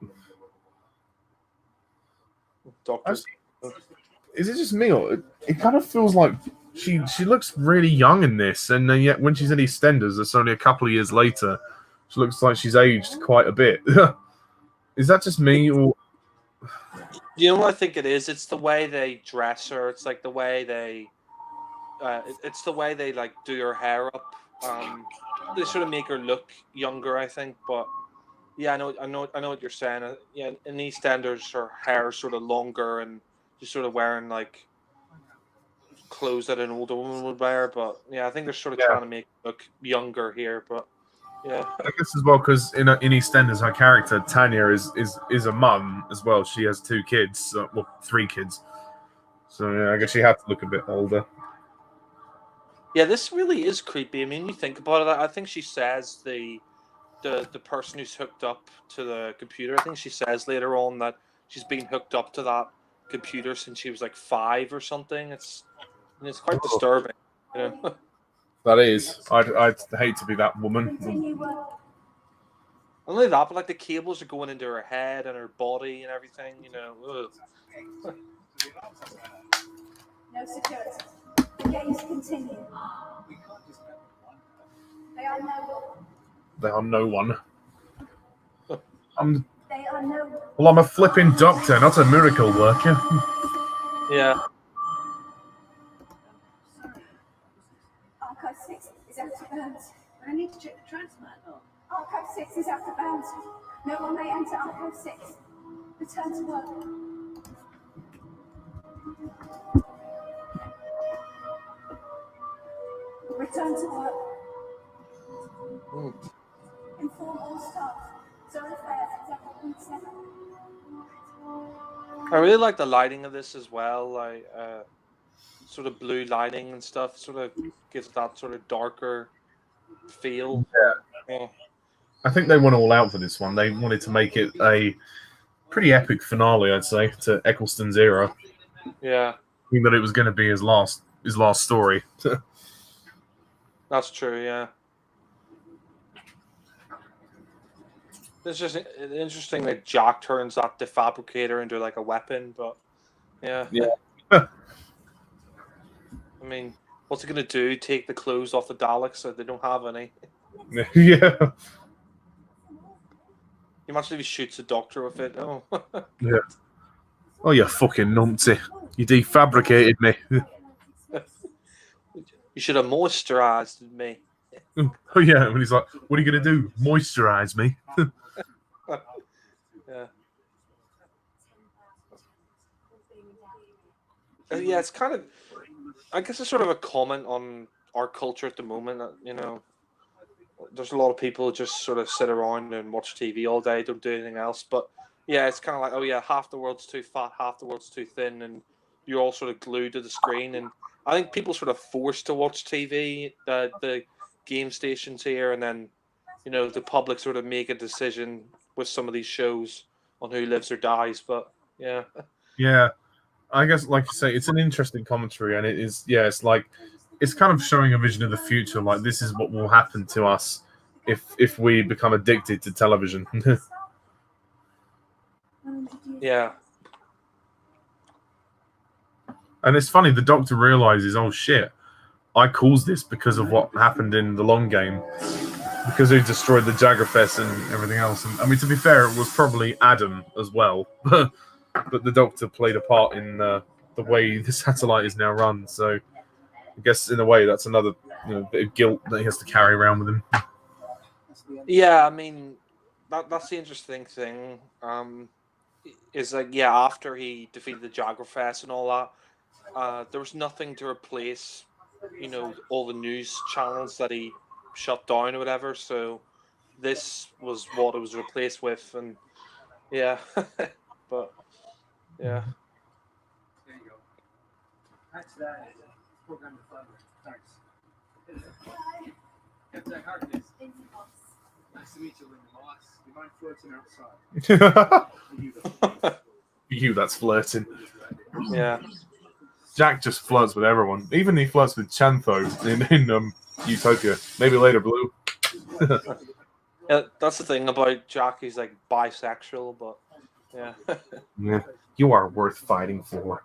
Doctor. Is it just me, or it kind of feels like she looks really young in this, and then yet when she's in EastEnders, it's only a couple of years later, she looks like she's aged quite a bit. Is that just me, or? You know what I think it is? It's the way they dress her. It's like the way they. It's the way they like do her hair up. They sort of make her look younger, I think. But yeah, I know what you're saying. Yeah, in EastEnders, her hair is sort of longer, and she's sort of wearing like clothes that an older woman would wear. But yeah, I think they're sort of trying to make her look younger here. But yeah, I guess as well because in EastEnders, her character Tanya is a mum as well. She has 2 kids, well, 3 kids. So yeah, I guess she had to look a bit older. yeah, this really is creepy. I mean, you think about it. I think she says the person who's hooked up to the computer. I think she says later on that she's been hooked up to that computer since she was like 5 or something. It's quite disturbing. You know? That is. I'd hate to be that woman. Not only that, but like the cables are going into her head and her body and everything. You know. Ugh. No security. The games continue. They are no one. They are no one. Well, I'm a flipping doctor, not a miracle worker. Yeah. Archive 6 is out of bounds. I need to check the transmat log. Archive 6 is out of bounds. No one may enter Archive 6. Return to work. Return to work. Inform all staff. Zone affairs executive 7. I really like the lighting of this as well. Like sort of blue lighting and stuff. Sort of gives that sort of darker feel. Yeah. I think they went all out for this one. They wanted to make it a pretty epic finale, I'd say, to Eccleston's era. Yeah. Thinking that it was going to be his last story. That's true, yeah. It's just interesting that Jack turns that defabricator into like a weapon, but yeah. Yeah. I mean, what's it gonna do? Take the clothes off the Daleks so they don't have any? Yeah. You imagine if he shoots a doctor with it? Oh, Yeah. Oh, you fucking numpty. You defabricated me. you should have moisturized me. Oh, yeah. When he's like, what are you going to do? Moisturize me? Yeah. Yeah, it's kind of. I guess it's sort of a comment on our culture at the moment. That, you know, there's a lot of people who just sort of sit around and watch TV all day, don't do anything else. But yeah, it's kind of like, oh yeah, half the world's too fat, half the world's too thin, and you're all sort of glued to the screen. And I think people sort of forced to watch TV, the game stations here, and then you know the public sort of make a decision with some of these shows on who lives or dies. But yeah, Yeah. I guess, like you say, it's an interesting commentary, and it is, yeah, it's like, it's kind of showing a vision of the future. Like, this is what will happen to us if we become addicted to television. yeah, And it's funny, the Doctor realizes, oh shit, I caused this because of what happened in the long game, because they destroyed the Jaggerfest and everything else. And I mean, to be fair, it was probably Adam as well, but the Doctor played a part in the way the satellite is now run. So I guess in a way, that's another bit of guilt that he has to carry around with him. yeah. I mean, that's the interesting thing. Is like yeah, after he defeated the Jaggerfest and all that, there was nothing to replace, you know, all the news channels that he shut down or whatever. So this was what it was replaced with, and yeah, but yeah, There you go. That's that. Program the fun. Thanks. Captain Harkness. Nice to meet you, Linda Moss. You mind flirting outside? You, that's flirting. yeah. Jack just flirts with everyone. Even he flirts with Chantho in Utopia. Maybe later, Blue. Yeah, that's the thing about Jack. He's like bisexual, but yeah. Yeah. You are worth fighting for.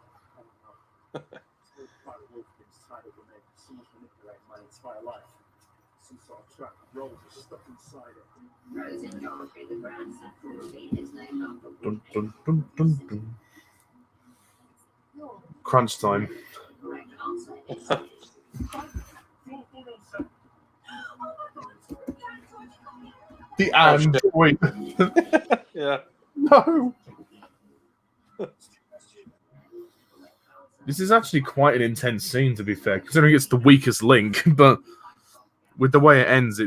Dun, dun, dun, dun, dun. Crunch time. The android. Yeah. No. This is actually quite an intense scene, to be fair, considering it's the weakest link. But with the way it ends,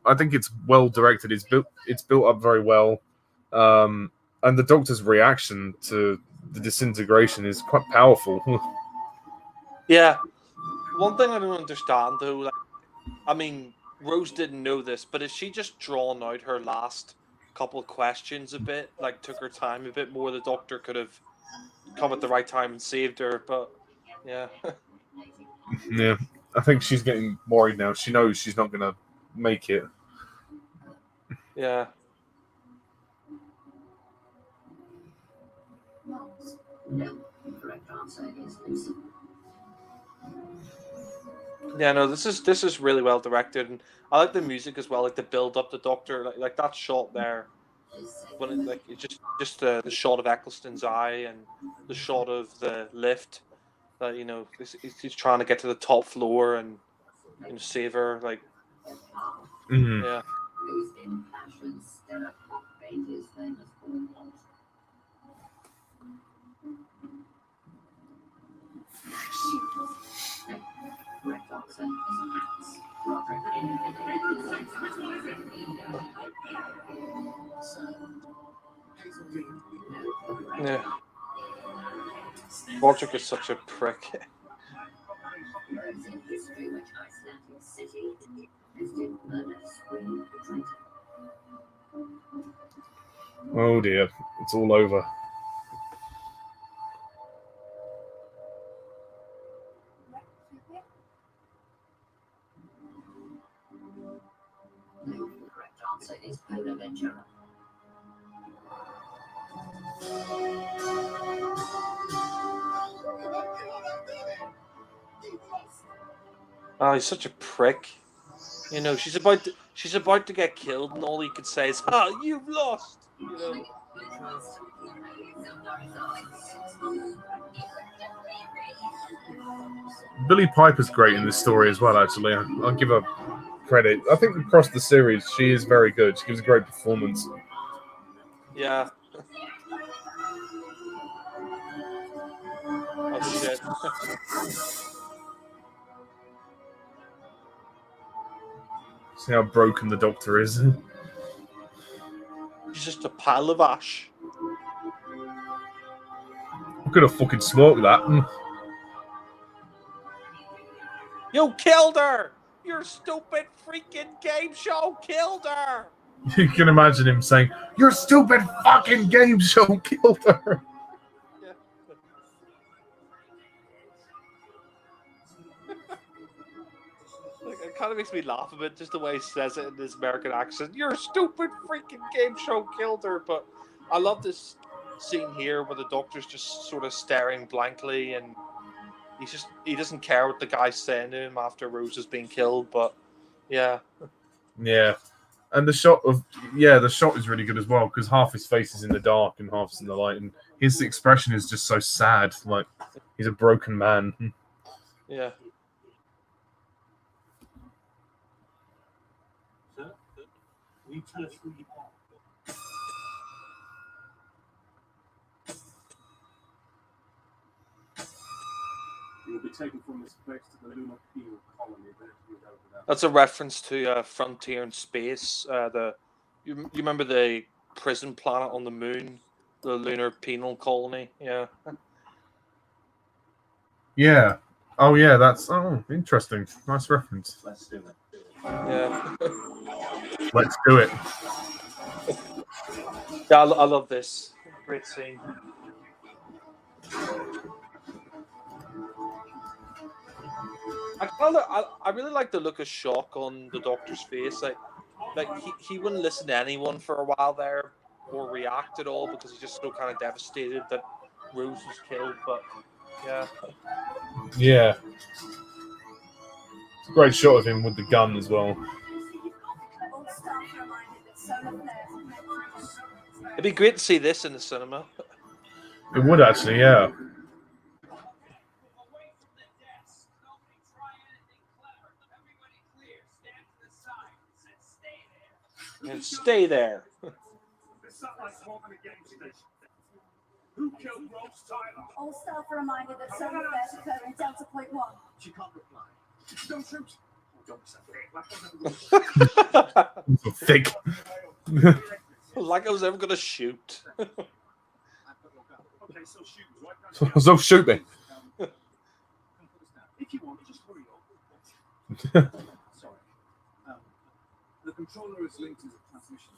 I think it's well directed. It's built up very well, and the Doctor's reaction to the disintegration is quite powerful. Yeah. One thing I don't understand though, like, I mean, Rose didn't know this, but is she just drawn out her last couple of questions a bit? Like, took her time a bit more. The Doctor could have come at the right time and saved her, but yeah. Yeah, I think she's getting worried now. She knows she's not gonna make it. Yeah. Yeah, no, this is really well directed, and I like the music as well, like the build up the Doctor, like that shot there when it like it's just the shot of Eccleston's eye and the shot of the lift that you know he's trying to get to the top floor and save her, like Mm. yeah. Yeah. Roderick is such a prick. Oh dear, it's all over. Oh, he's such a prick. You know, she's about to get killed, and all he could say is, "Ah, you've lost." You know. Billie Piper's great in this story as well. Actually, I'll give her credit. I think across the series, she is very good. She gives a great performance. Yeah. Oh shit. See how broken the Doctor is. He's just a pile of ash. I could have fucking smoked that. You killed her! Your stupid freaking game show killed her! You can imagine him saying, "Your stupid fucking game show killed her." Yeah. Like, it kind of makes me laugh a bit, just the way he says it in this American accent. Your stupid freaking game show killed her. But I love this scene here where the Doctor's just sort of staring blankly, and he doesn't care what the guy's saying to him after Rose has been killed. But yeah. Yeah. And the shot is really good as well, because half his face is in the dark and half's in the light, and his expression is just so sad, like he's a broken man. Yeah. Sir, will you tell us who you are? You'll be taken from this place to the lunar penal colony. That's a reference to Frontier in Space. You remember the prison planet on the moon, the lunar penal colony? Yeah. Yeah. Oh yeah, that's interesting. Nice reference. Let's do it. Yeah. Let's do it. Yeah, I love this. Great scene. I really like the look of shock on the Doctor's face. Like he wouldn't listen to anyone for a while there or react at all because he's just so kind of devastated that Rose was killed. But yeah. Yeah. It's a great shot of him with the gun as well. It'd be great to see this in the cinema. It would actually, yeah. And stay there. Who killed Rose Tyler? All staff are reminded that solar flares occur in Delta Point 1. She can't reply. Don't shoot. Oh, don't be so Thick. Like I was ever gonna shoot. Okay, so shoot. So shoot me. If you want, just hurry up. Sorry. The controller is linked to the transmission.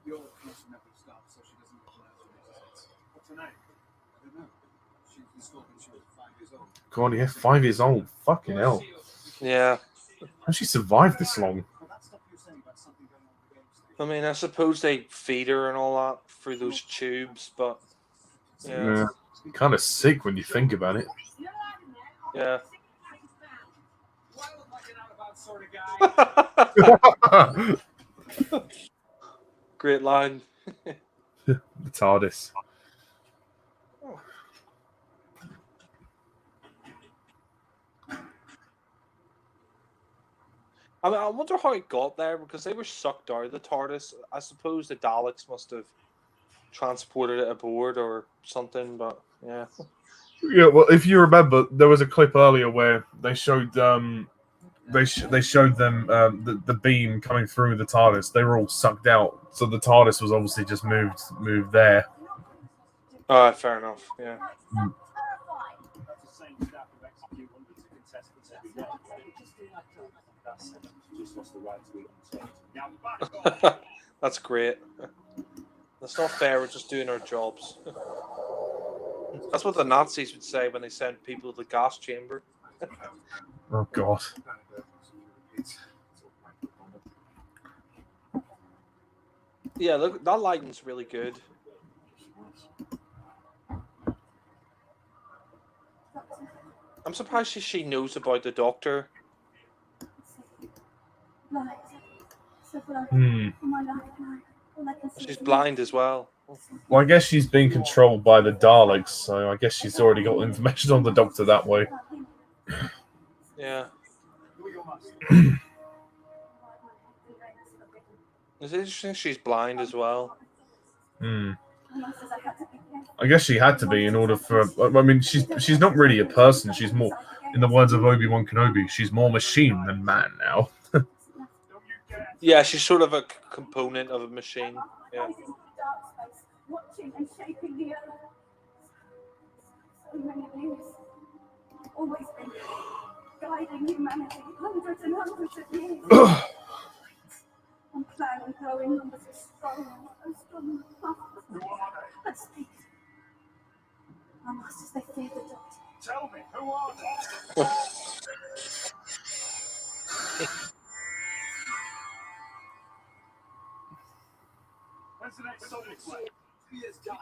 Your connection never stops, so she doesn't recognize your existence. What's her name? I don't know. She's installed when she was 5 years old. God, yeah, 5 years old. Fucking hell. Yeah. How'd she survive this long? Well, that stuff you're saying about something going on with the game station. I mean, I suppose they feed her and all that through those tubes, but Yeah. Kind of sick when you think about it. yeah. Sort of guy. Great line. The TARDIS. I mean, I wonder how it got there because they were sucked out of the TARDIS. I suppose the Daleks must have transported it aboard or something, but yeah. Yeah, well, if you remember, there was a clip earlier where they showed they showed them the beam coming through the TARDIS. They were all sucked out, so the TARDIS was obviously just moved there. All right, fair enough. Yeah. That's the same staff who execute hundreds of contestants every day. That's just lost the right to eat and now back off. That's great. That's not fair. We're just doing our jobs. That's what the Nazis would say when they sent people to the gas chamber. Oh God. Yeah, look, that lighting's really good. I'm surprised she knows about the Doctor. She's blind as well. Well, I guess she's being controlled by the Daleks, so I guess she's already got information on the Doctor that way. Yeah. It's interesting she's blind as well. Hmm. I guess she had to be in order for. I mean, she's not really a person. She's more, in the words of Obi-Wan Kenobi, she's more machine than man now. Yeah, she's sort of a component of a machine. Yeah. Watching and shaping the earth. So many years. Always been guiding humanity. Hundreds and hundreds of years. And planning growing numbers of strong and strong. But speak. Our masters, they fear the Doctor. Tell me, who are they? When's the next Sonic play? Not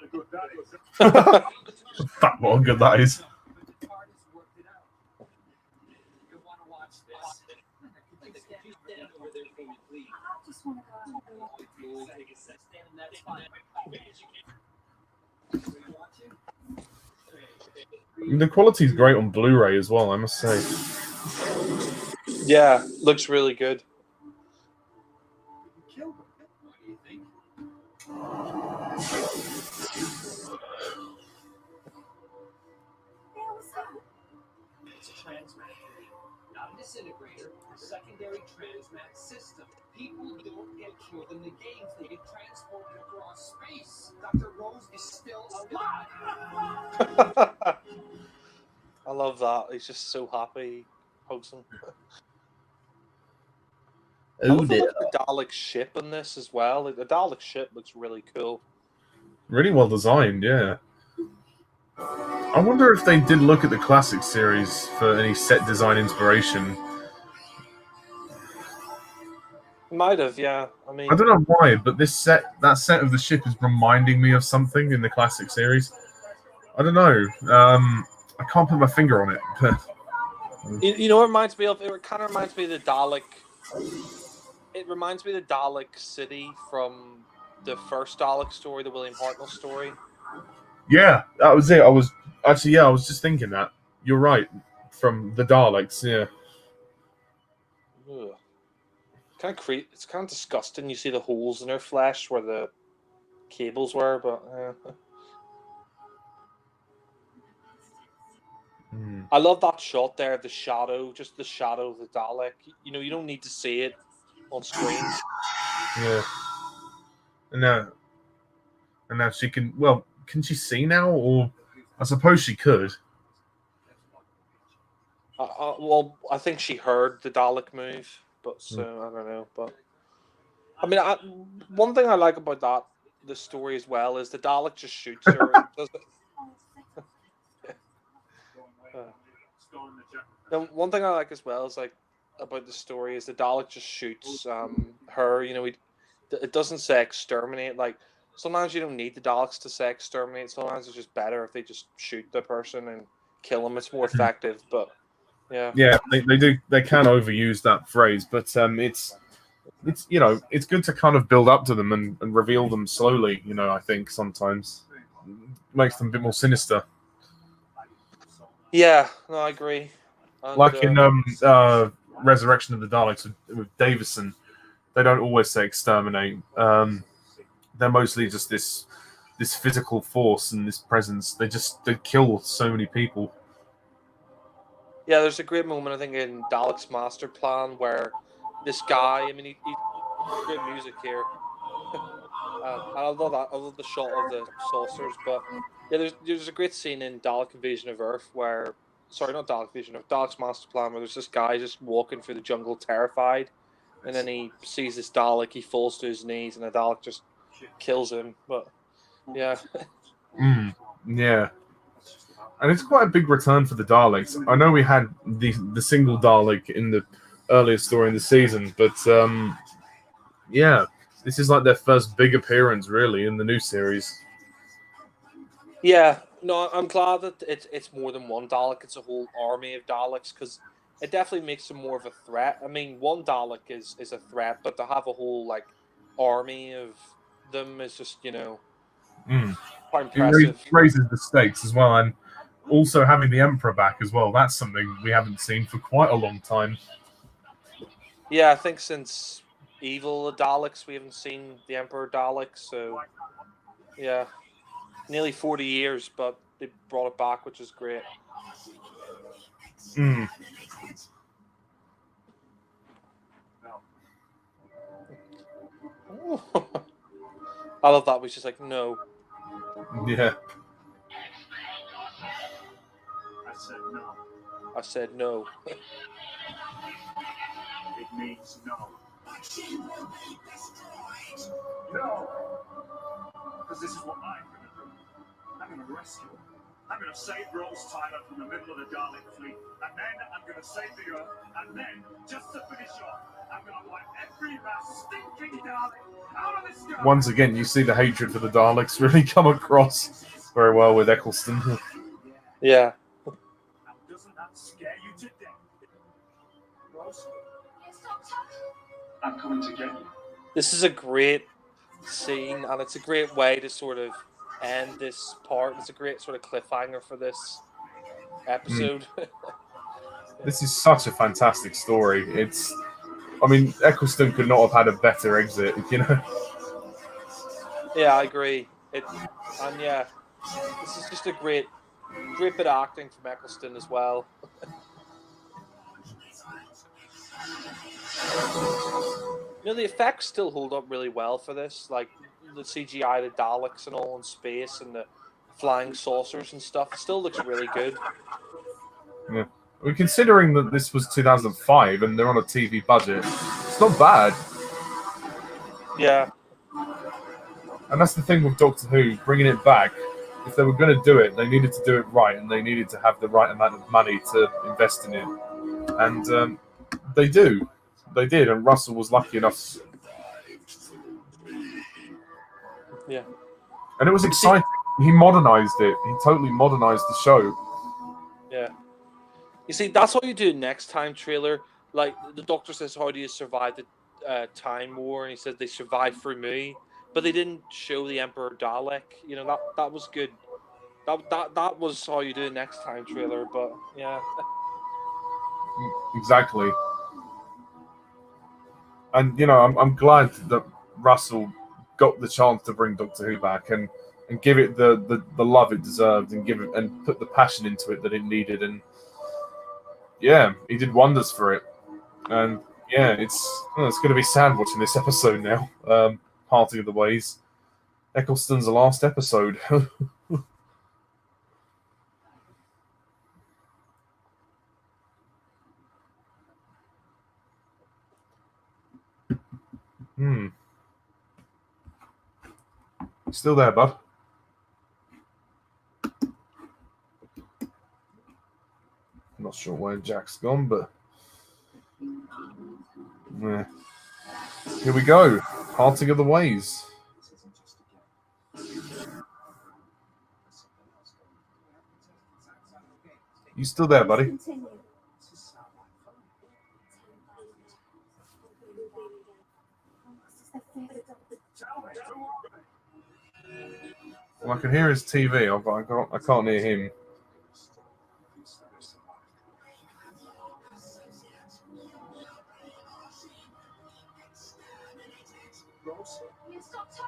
a good day. Fuck, what good that is. I just want to go The quality's great on Blu-ray as well, I must say. Yeah, looks really good. It's a transmat, not a disintegrator, a secondary transmat system. People don't get killed in the games, they get transported across space. Dr. Rose is still alive. I love that. He's just so happy. Hugs him. I love the Dalek ship in this as well. Like, the Dalek ship looks really cool. Really well designed, yeah. I wonder if they did look at the classic series for any set design inspiration. Might have, yeah. I mean, I don't know why, but that set of the ship is reminding me of something in the classic series. I don't know. I can't put my finger on it. But you know what it reminds me of? It kind of reminds me of the Dalek. It reminds me of the Dalek city from the first Dalek story, the William Hartnell story. yeah, that was it. I was just thinking that. You're right. From the Daleks, yeah. Ugh. It's kind of disgusting. You see the holes in her flesh where the cables were, but I love that shot there of the shadow, just the shadow of the Dalek. You know, you don't need to see it on screen. Yeah. And now she can. Well, can she see now? Or I suppose she could. Well, I think she heard the Dalek move, but so I don't know. But I mean, one thing I like about the story as well is the Dalek just shoots her. And does it. One thing I like as well is about the story is the Dalek just shoots her. You know, it doesn't say exterminate. Like sometimes you don't need the Daleks to say exterminate. Sometimes it's just better if they just shoot the person and kill them. It's more effective. But yeah, they do. They can overuse that phrase, but it's you know, it's good to kind of build up to them and reveal them slowly. You know, I think sometimes makes them a bit more sinister. Yeah, no, I agree. And, like in Resurrection of the Daleks with Davison, they don't always say exterminate. They're mostly just this physical force and this presence. They kill so many people. Yeah, there's a great moment I think in Dalek's master plan where this guy. I mean, he great music here. I love that. I love the shot of the saucers, but yeah, there's a great scene in Dalek Invasion of Earth where, sorry, not Dalek Invasion of Dalek's Master Plan, where there's this guy just walking through the jungle terrified, and then he sees this Dalek, he falls to his knees, and the Dalek just kills him. But yeah, yeah, and it's quite a big return for the Daleks. I know we had the single Dalek in the earlier story in the season, but yeah. This is like their first big appearance, really, in the new series. Yeah, No, I'm glad that it's more than one Dalek. It's a whole army of Daleks because it definitely makes them more of a threat. I mean, one Dalek is a threat, but to have a whole like army of them is just quite It impressive. raises the stakes as well, and also having the Emperor back as well. That's something we haven't seen for quite a long time. Yeah, I think since Evil the Daleks, we haven't seen the Emperor Dalek. So yeah, nearly 40 years, but they brought it back, which is great. Mm. I love that. Was just like no. Yeah. I said no. I said no. It means no. No! Because this is what I'm going to do. I'm going to rescue her. I'm going to save Rose Tyler from the middle of the Dalek fleet. And then I'm going to save the Earth. And then, just to finish off, I'm going to wipe every last stinking Dalek out of this sky. Once again, you see the hatred for the Daleks really come across very well with Eccleston. Yeah. Now, doesn't that scare you to death? Rose? Yes, Doctor? I'm coming to get you. This is a great scene, and it's a great way to sort of end this part. It's a great sort of cliffhanger for this episode. This is such a fantastic story. I mean, Eccleston could not have had a better exit, Yeah, I agree. And yeah, this is just a great bit of acting from Eccleston as well. The effects still hold up really well for this, like the CGI, the Daleks and all in space, and the flying saucers and stuff. It still looks really good. Yeah. Well, considering that this was 2005 and they're on a TV budget, it's not bad. Yeah. And that's the thing with Doctor Who, bringing it back. If they were going to do it, they needed to do it right, and they needed to have the right amount of money to invest in it. And they do. They did, and Russell was lucky enough. Yeah. And it was exciting. He modernized it. He totally modernized the show. Yeah. You see, that's what you do next time trailer. Like, the Doctor says, how do you survive the Time War? And he says they survived through me. But they didn't show the Emperor Dalek. That was good. That was how you do it next time trailer, but yeah. Exactly. And I'm glad that Russell got the chance to bring Doctor Who back and give it the love it deserved and put the passion into it that it needed, and yeah, he did wonders for it. And yeah, it's going to be sad watching this episode now. Parting of the Ways. Eccleston's the last episode. Still there, bud? I'm not sure where Jack's gone, but yeah. Here we go. Parting of the Ways. You still there, buddy? Continue. Well, I can hear his TV, but I can't hear him. Yes, Doctor?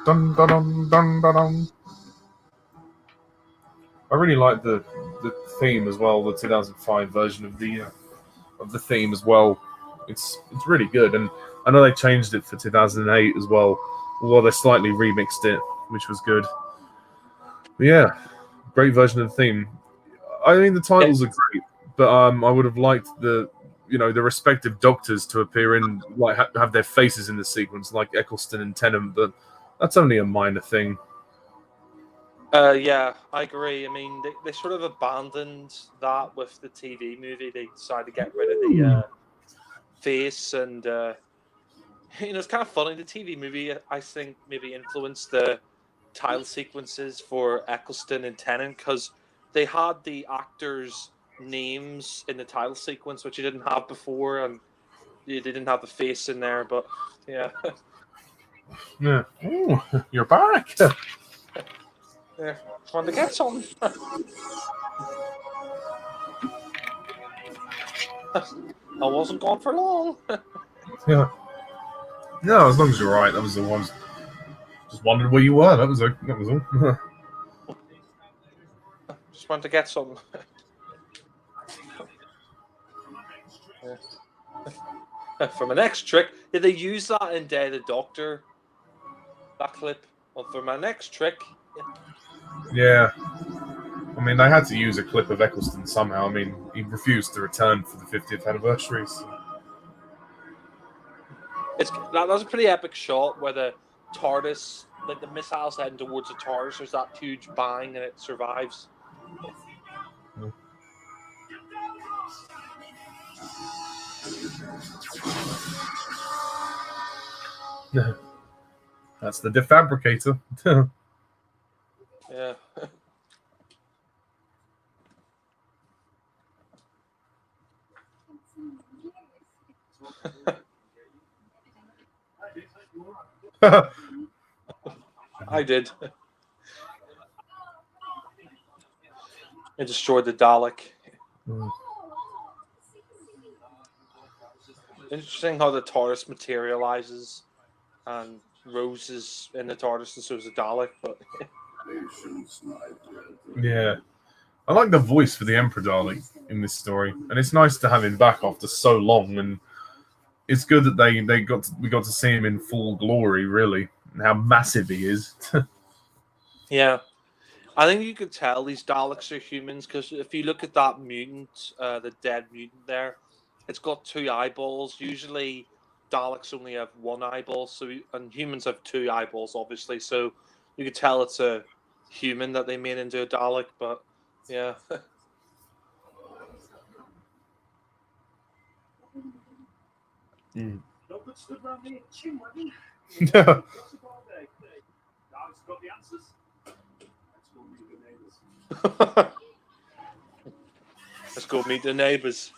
Dun, dun, dun, dun, dun, dun. I really like the theme as well, the 2005 version of the theme as well. It's really good, and I know they changed it for 2008 as well. Although they slightly remixed it, which was good. But yeah, great version of the theme. I mean, the titles are great, but I would have liked the respective Doctors to appear in, like, have their faces in the sequence, like Eccleston and Tennant. But that's only a minor thing. Yeah, I agree. I mean, they sort of abandoned that with the TV movie. They decided to get rid of the face and It's kind of funny. The TV movie, I think, maybe influenced the title sequences for Eccleston and Tennant because they had the actors' names in the title sequence, which you didn't have before, and they didn't have the face in there. But yeah, Yeah. Ooh, you're back. yeah, just wanted to get some. I wasn't gone for long. Yeah. No, as long as you're right. That was the ones. Just wondered where you were. That was all. Just wanted to get some. Yeah. For my next trick, did they use that in Day of the Doctor? That clip? Well, for my next trick, Yeah. I mean, they had to use a clip of Eccleston somehow. I mean, he refused to return for the 50th anniversary. So. that was a pretty epic shot where the TARDIS, like the missile's heading towards the TARDIS, there's that huge bang and it survives. That's the defabricator. Yeah. I did. It destroyed the Dalek. Interesting how the TARDIS materializes and Rose is in the TARDIS and so is the Dalek, but Yeah. I like the voice for the Emperor Dalek in this story, and it's nice to have him back after so long. And it's good that we got to see him in full glory, really, and how massive he is. yeah. I think you could tell these Daleks are humans because if you look at that mutant, the dead mutant there, it's got two eyeballs. Usually, Daleks only have one eyeball, and humans have two eyeballs, obviously. So you could tell it's a human that they made into a Dalek. But yeah, Mm. No good stood round me chin wagging. Yeah. Alex got the answers. Let's go meet the neighbours. let's go meet the neighbours.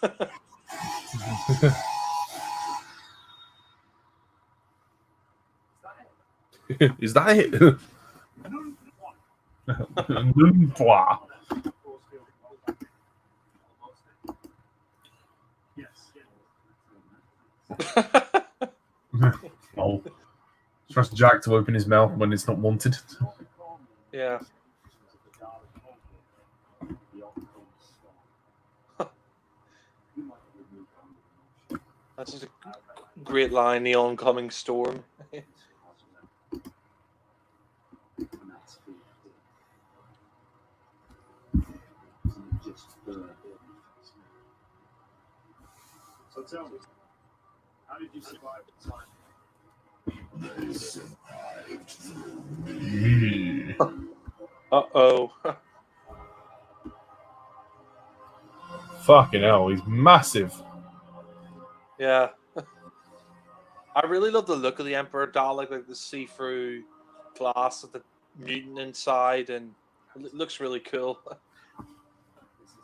Is that it? Wow. Oh. Trust Jack to open his mouth when it's not wanted. Yeah. That's just a great line, the oncoming storm. So tell me, how did you survive the time? Uh-oh. Fucking hell, he's massive. Yeah. I really love the look of the Emperor Dalek, like the see-through glass of the mutant inside, and it looks really cool.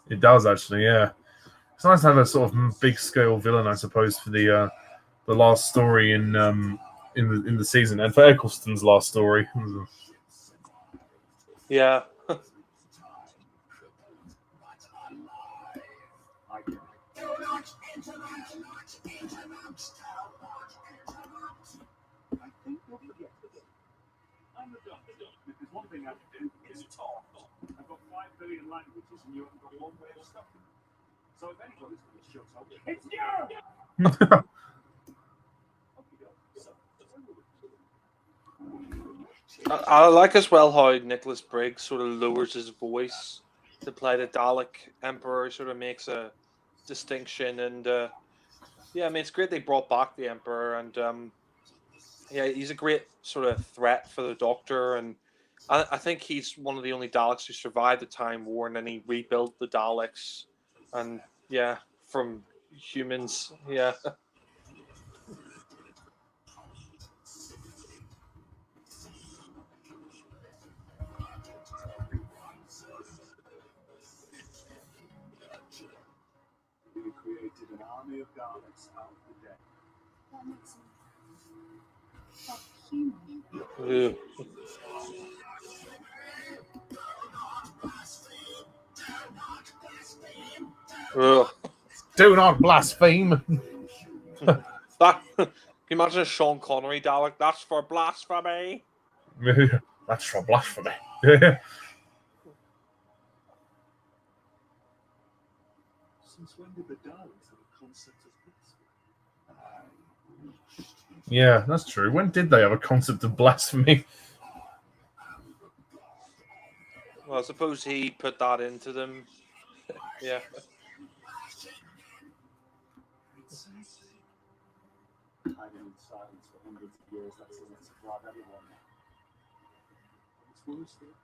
It does actually, yeah. It's nice to have a sort of big scale villain, I suppose, for the last story in the season, and for Eccleston's last story. Yeah. I think you'll forget. I'm the doctor. If there's one thing I can do, is talk. I've got 5 billion languages and you haven't got one way of stopping me. So if anybody's going to shut up, it's you! I like as well how Nicholas Briggs sort of lowers his voice to play the Dalek Emperor, sort of makes a distinction. And yeah, I mean, it's great they brought back the Emperor. And yeah, he's a great sort of threat for the Doctor. And I think he's one of the only Daleks who survived the Time War, and then he rebuilt the Daleks. And yeah, from humans, yeah. created an army of Daleks out of the dead. That makes him like human. Ugh. Ugh. Do not blaspheme. That, can you imagine a Sean Connery Dalek? That's for blasphemy. That's for blasphemy. Yeah. Since when did the Daleks have a concept of blasphemy? Yeah, that's true. When did they have a concept of blasphemy? Well, I suppose he put that into them. Yeah. Hiding in silence for hundreds of years, that's enough to drive everyone. It's worse though.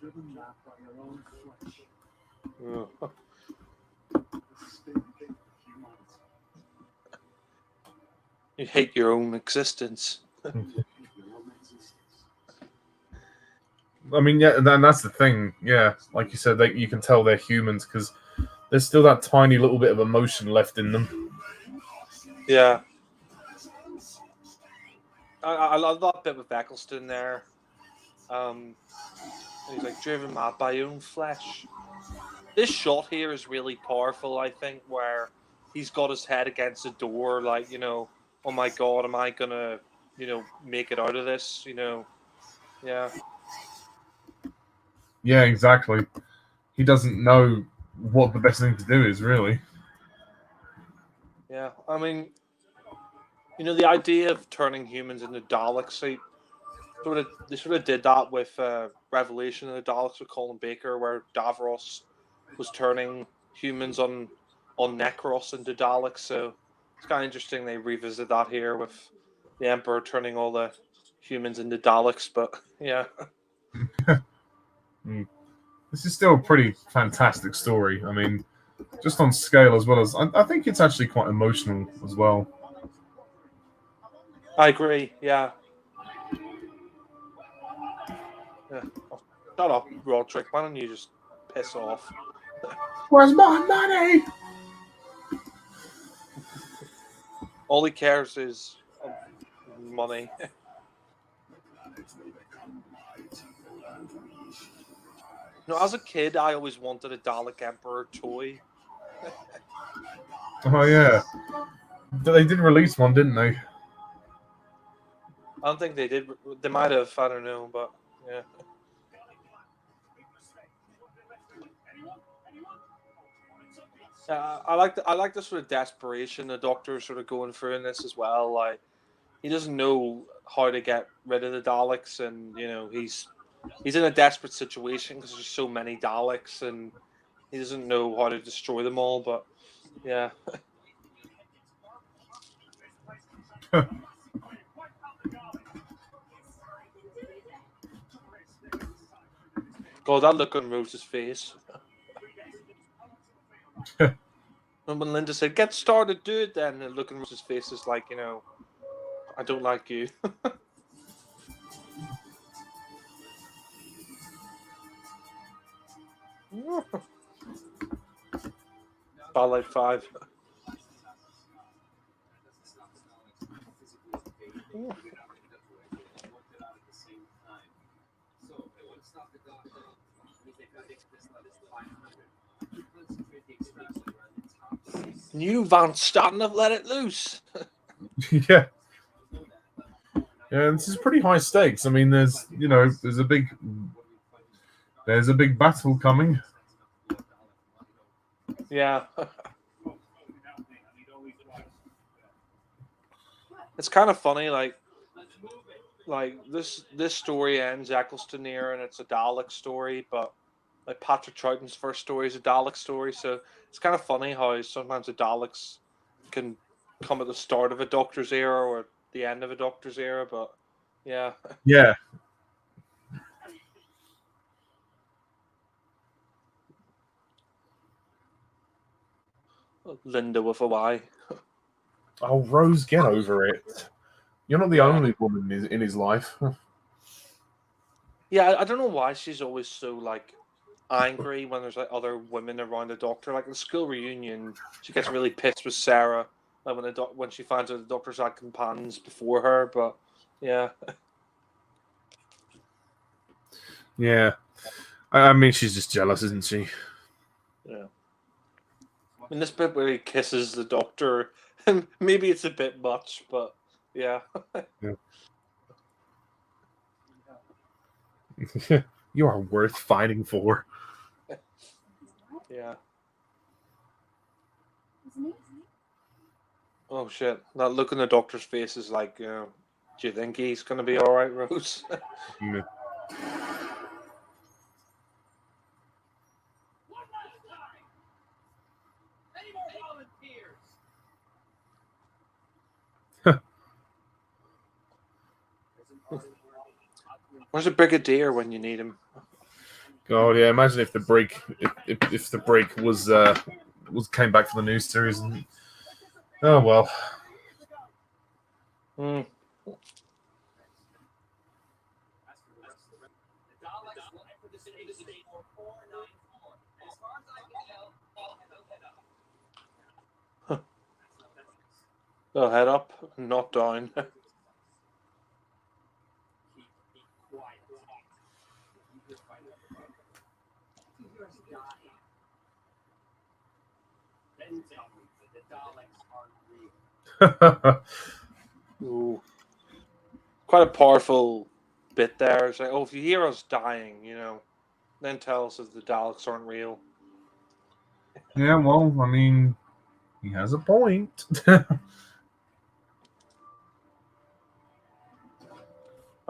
Driven mad by your own flesh. Ugh. This is big thing for humanity. You hate your own existence. Your own existence. I mean, yeah, and that's the thing. Yeah, like you said, you can tell they're humans because there's still that tiny little bit of emotion left in them. Yeah. I love that bit with Eccleston there. He's like driven mad by your own flesh. This shot here is really powerful, I think, where he's got his head against the door, like, you know, oh my god, am I gonna, you know, make it out of this? You know, yeah. Yeah, exactly. He doesn't know what the best thing to do is, really. Yeah, I mean, you know, the idea of turning humans into Daleks, they sort of did that with Revelation of the Daleks with Colin Baker, where Davros was turning humans on Necros into Daleks. So it's kind of interesting they revisit that here with the Emperor turning all the humans into Daleks. But yeah, This is still a pretty fantastic story. I mean, just on scale as well as I think it's actually quite emotional as well. I agree. Yeah. Yeah. Oh, shut up, Roderick. Why don't you just piss off? Where's my money? All he cares is money. You know, as a kid, I always wanted a Dalek Emperor toy. Oh yeah, they did release one, didn't they? I don't think they did. They might have. I don't know, but yeah. I like the sort of desperation the Doctor's sort of going through in this as well. Like, he doesn't know how to get rid of the Daleks, and you know he's in a desperate situation because there's so many Daleks, and he doesn't know how to destroy them all. But yeah. God, that look on Rose's face. And when Linda said, "Get started, do it," then the look on Rose's face is like, you know, I don't like you. Starlight 5. You Van Staten have let it loose. Yeah. Yeah, this is pretty high stakes. I mean, there's a big battle coming. Yeah. It's kind of funny, like this story ends Eccleston here, and it's a Dalek story, but like Patrick Troughton's first story is a Dalek story, so it's kind of funny how sometimes the Daleks can come at the start of a Doctor's era or the end of a Doctor's era, but yeah. Yeah. Linda with a Y. Oh, Rose, get over it. You're not the only woman in his life. Yeah, I don't know why she's always so like angry when there's like other women around the Doctor. Like in school reunion, she gets really pissed with Sarah like when she finds out the Doctor's had companions before her. But yeah, Yeah. I mean, she's just jealous, isn't she? yeah. I mean, this bit where he kisses the Doctor, maybe it's a bit much, but yeah. You are worth fighting for. Yeah. Isn't he? Oh shit! That look in the Doctor's face is like, do you think he's gonna be all right, Rose? Mm. Any more volunteers? Where's a Brigadier when you need him? God, yeah. Imagine if the break, if the break was came back for the new series. And, oh well. Hmm. The Daleks will enter the station for 494. As far as I can tell, they'll head up. Oh, head up, not down. Keep quiet. You just find out. You hear us die. Then tell me that the Daleks aren't real. Ooh. Quite a powerful bit there. It's like, oh, if you hear us dying, then tell us that the Daleks aren't real. Yeah, well, I mean, he has a point. I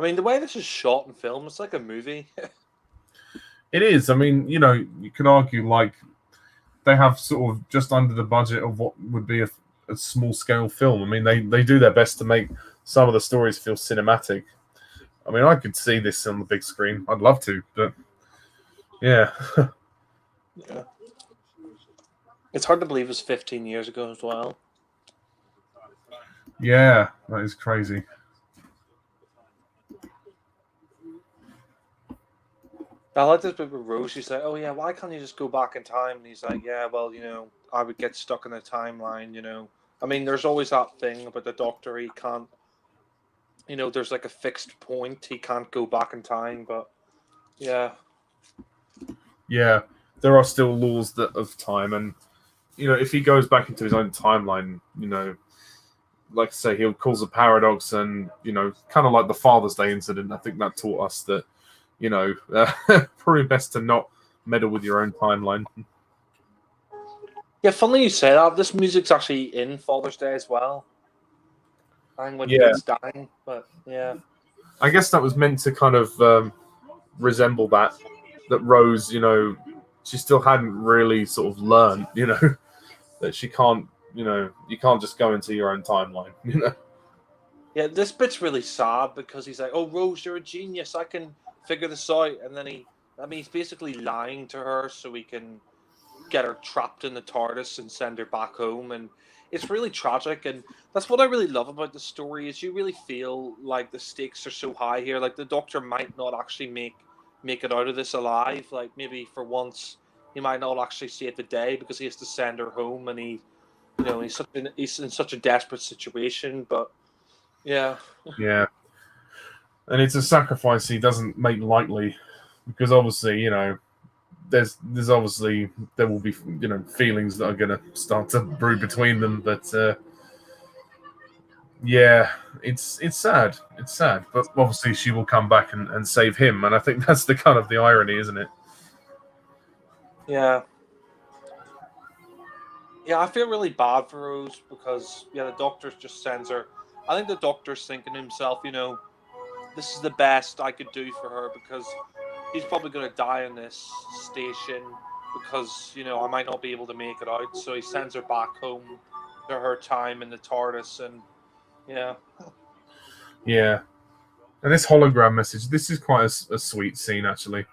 mean, the way this is shot and filmed, it's like a movie. It is. I mean, you could argue like they have sort of just under the budget of what would be a small scale film. I mean, they do their best to make some of the stories feel cinematic. I mean, I could see this on the big screen. I'd love to, but yeah. Yeah. It's hard to believe it was 15 years ago as well. Yeah, that is crazy. I like this bit with Rose. She's like, oh yeah, why can't you just go back in time? And he's like, yeah, well, I would get stuck in a timeline, I mean, there's always that thing about the Doctor. He can't, there's like a fixed point. He can't go back in time, but yeah. Yeah, there are still laws of time, and if he goes back into his own timeline, like I say, he'll cause a paradox, and kind of like the Father's Day incident. I think that taught us that, probably best to not meddle with your own timeline. Yeah, funny you say that. This music's actually in Father's Day as well. And when Kate's dying, but yeah. I guess that was meant to kind of resemble that Rose, she still hadn't really sort of learned, that she can't, you can't just go into your own timeline, Yeah, this bit's really sad because he's like, oh, Rose, you're a genius. I can figure this out. And then he's basically lying to her so he can get her trapped in the TARDIS and send her back home. And it's really tragic. And that's what I really love about the story is you really feel like the stakes are so high here. Like the Doctor might not actually make it out of this alive. Like maybe for once he might not actually save the day because he has to send her home and he's in such a desperate situation. But yeah. Yeah. And it's a sacrifice he doesn't make lightly, because obviously, there's obviously there will be feelings that are going to start to brew between them, but yeah, it's sad. It's sad, but obviously she will come back and save him, and I think that's the kind of the irony, isn't it? Yeah. Yeah, I feel really bad for Rose because the Doctor just sends her. I think the Doctor's thinking to himself, this is the best I could do for her because she's probably going to die in this station because I might not be able to make it out. So he sends her back home to her time in the TARDIS, and yeah. Yeah, and this hologram message. This is quite a sweet scene, actually.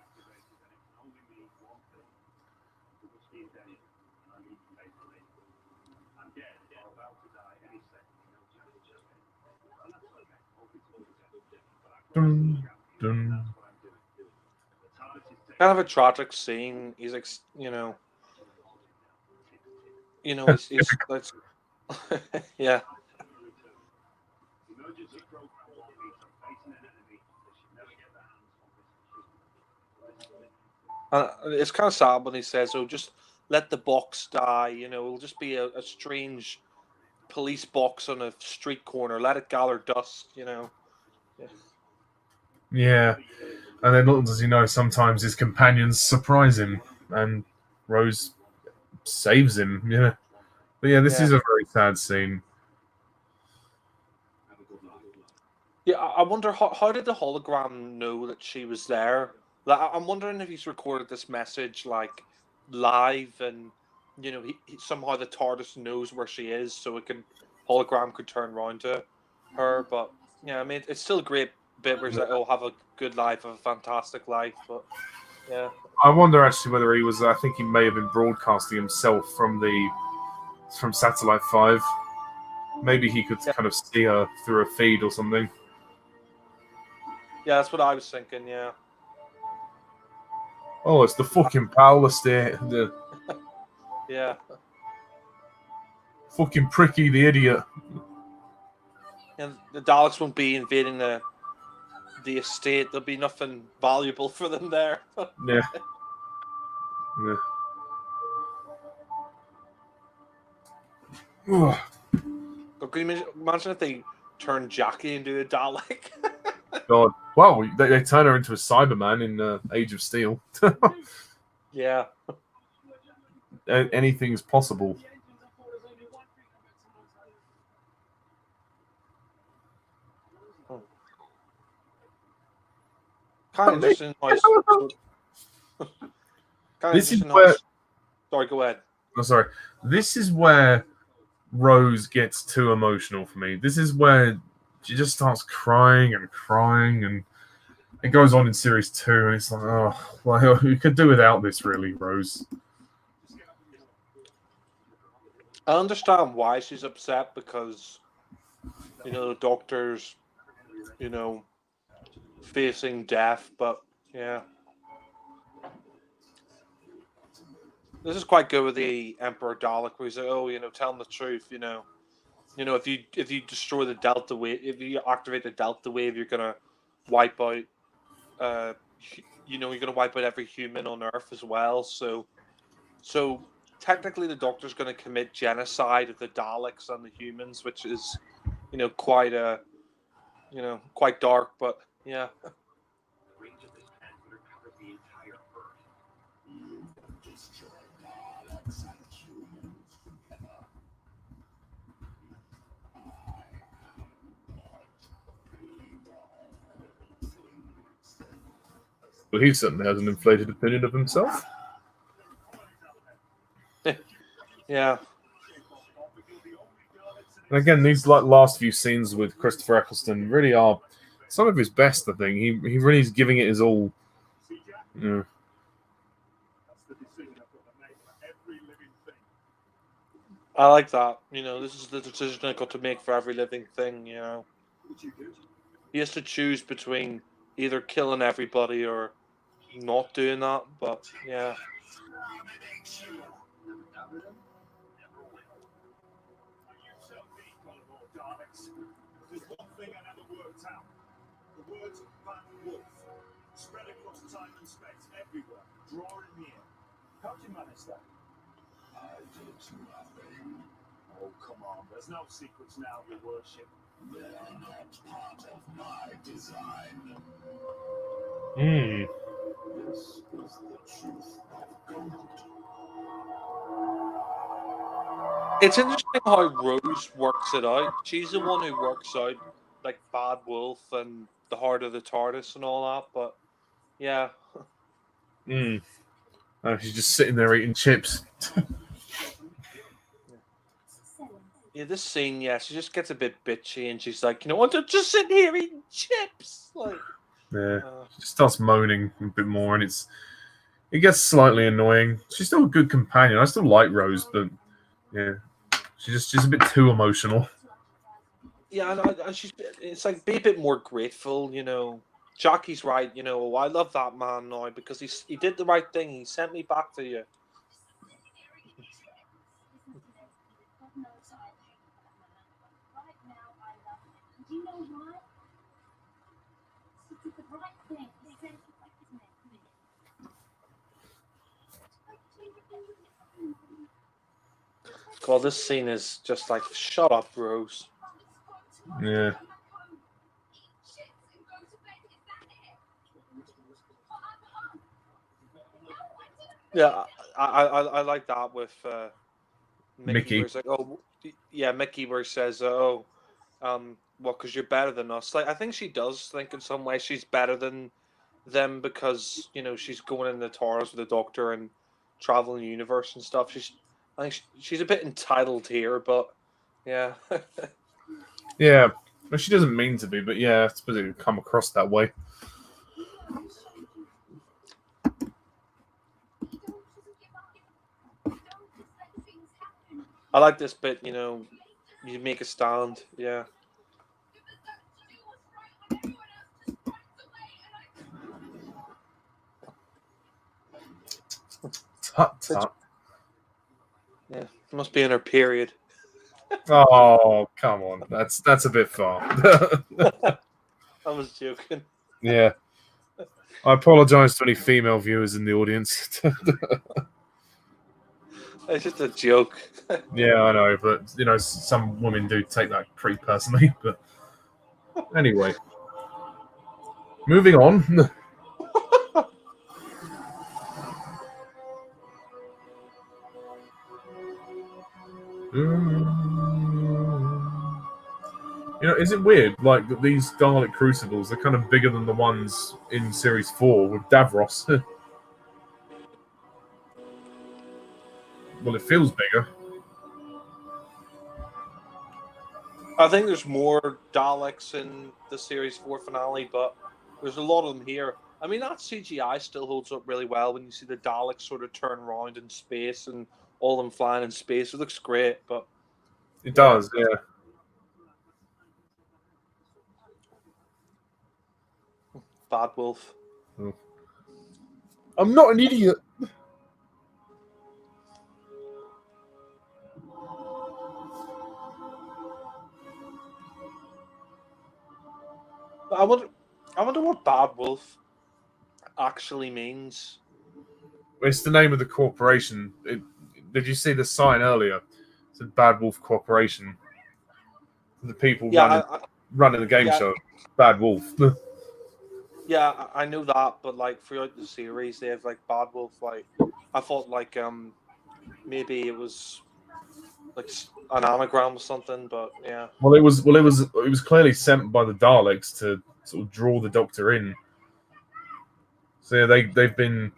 Dun, dun. kind of a tragic scene. He's like, he's that's yeah. Emergency program warning, facing an enemy. They should never get their hands on this. It's kind of sad when he says, "Oh, just let the box die." It'll just be a strange police box on a street corner. Let it gather dust. Yeah. Yeah. And then little does he know, sometimes his companions surprise him, and Rose saves him. Yeah. But yeah, this is a very sad scene. Yeah, I wonder how did the hologram know that she was there? Like, I'm wondering if he's recorded this message like live, and he somehow the TARDIS knows where she is, so hologram could turn around to her. But yeah, I mean, it's still a great bit where he's like, "Oh, have a good life, have a fantastic life." But yeah, I wonder actually whether he was. I think he may have been broadcasting himself from Satellite 5. Maybe he could kind of see her through a feed or something. Yeah, that's what I was thinking. Yeah. Oh, it's the fucking Paula State. The Yeah. fucking pricky, the idiot. And the Daleks won't be invading the estate. There'll be nothing valuable for them there. Yeah. Yeah. Ugh. Can you imagine if they turn Jackie into a Dalek? God. Wow, they turn her into a Cyberman in Age of Steel. Yeah. Anything's possible. Kind of interesting. This is where. Sorry, go ahead. Oh, sorry. This is where Rose gets too emotional for me. This is where she just starts crying, and it goes on in series 2, and it's like, oh, well, you could do without this, really, Rose. I understand why she's upset, because the doctor's facing death, but yeah, this is quite good with the Emperor Dalek, where he's like, "Oh, tell him the truth. If you destroy the Delta Wave, if you activate the Delta Wave, you're gonna wipe out, you're gonna wipe out every human on Earth as well. So technically, the Doctor's gonna commit genocide of the Daleks and the humans, which is, quite quite dark, but yeah." Well, he certainly has an inflated opinion of himself. Yeah. And again, these last few scenes with Christopher Eccleston really are some of his best. I think he really is giving it his all. Yeah. I like that. This is the decision I got to make for every living thing. He has to choose between either killing everybody or not doing that. But yeah. There's one thing I never worked out. The words of Van Wolf spread across time and space everywhere, drawing near. How'd you manage that? I did nothing. Oh, come on. There's no secrets now, your worship. They're not part of my design. This is the truth of gold. It's interesting how Rose works it out. She's the one who works out like Bad Wolf and the Heart of the TARDIS and all that. But yeah. She's just sitting there eating chips. Yeah, this scene, she just gets a bit bitchy, and she's like, I'm just sitting here eating chips. Like, yeah, she just starts moaning a bit more, and it gets slightly annoying. She's still a good companion. I still like Rose, but yeah, she's a bit too emotional. Yeah, and it's like, be a bit more grateful, Jackie's right. You know, I love that man now because he did the right thing. He sent me back to you. You know why? He did the right thing. He sent you back, isn't it? God, this scene is just like, shut up, Rose. Yeah. Yeah, I like that with Mickey. Where it's like, oh, yeah, Mickey, where he says, well, because you're better than us. Like, I think she does think in some way she's better than them because, you know, she's going in the TARDIS with the Doctor and traveling the universe and stuff. I think she's a bit entitled here, but yeah. Yeah. Well, she doesn't mean to be, but yeah, I suppose it would come across that way. I like this bit, you know, you make a stand, yeah. Tut tut. Yeah, must be in her period. Oh, come on. That's a bit far. I was joking. Yeah. I apologise to any female viewers in the audience. It's just a joke. Yeah, I know, but you know, some women do take that pretty personally. But anyway, moving on. You know, is it weird? Like that these Dalek crucibles are kind of bigger than the ones in Series 4 with Davros. Well, it feels bigger. I think there's more Daleks in the Series 4 finale, but there's a lot of them here. I mean, that CGI still holds up really well when you see the Daleks sort of turn around in space and all them flying in space. It looks great, but... It does, yeah. Bad Wolf. Oh. I'm not an idiot. I wonder what Bad Wolf actually means. It's the name of the corporation. Did you see the sign earlier? It's a Bad Wolf Corporation. The people running the game show. Bad Wolf. Yeah, I know that, but like throughout the series, they have like Bad Wolf. Like, I thought like maybe it was like an anagram or something, but yeah. Well, it was clearly sent by the Daleks to sort of draw the Doctor in. So yeah, they've been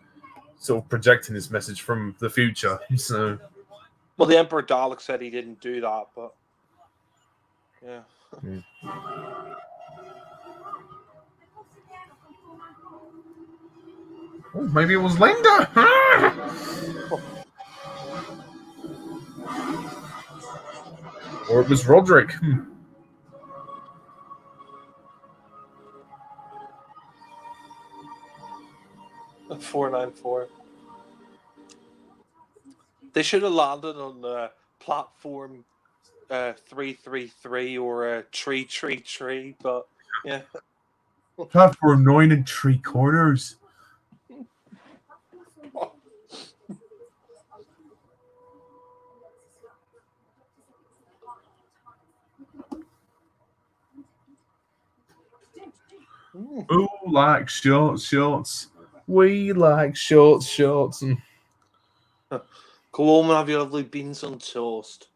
sort of projecting this message from the future. So, well, the Emperor Dalek said he didn't do that, but yeah. Oh, maybe it was Linda. Or it was Roderick. 494. They should have landed on the platform 333 or 333, but yeah. Platform 9 3/4. Ooh, like shorts. We like shorts. Go home and have your lovely beans on toast.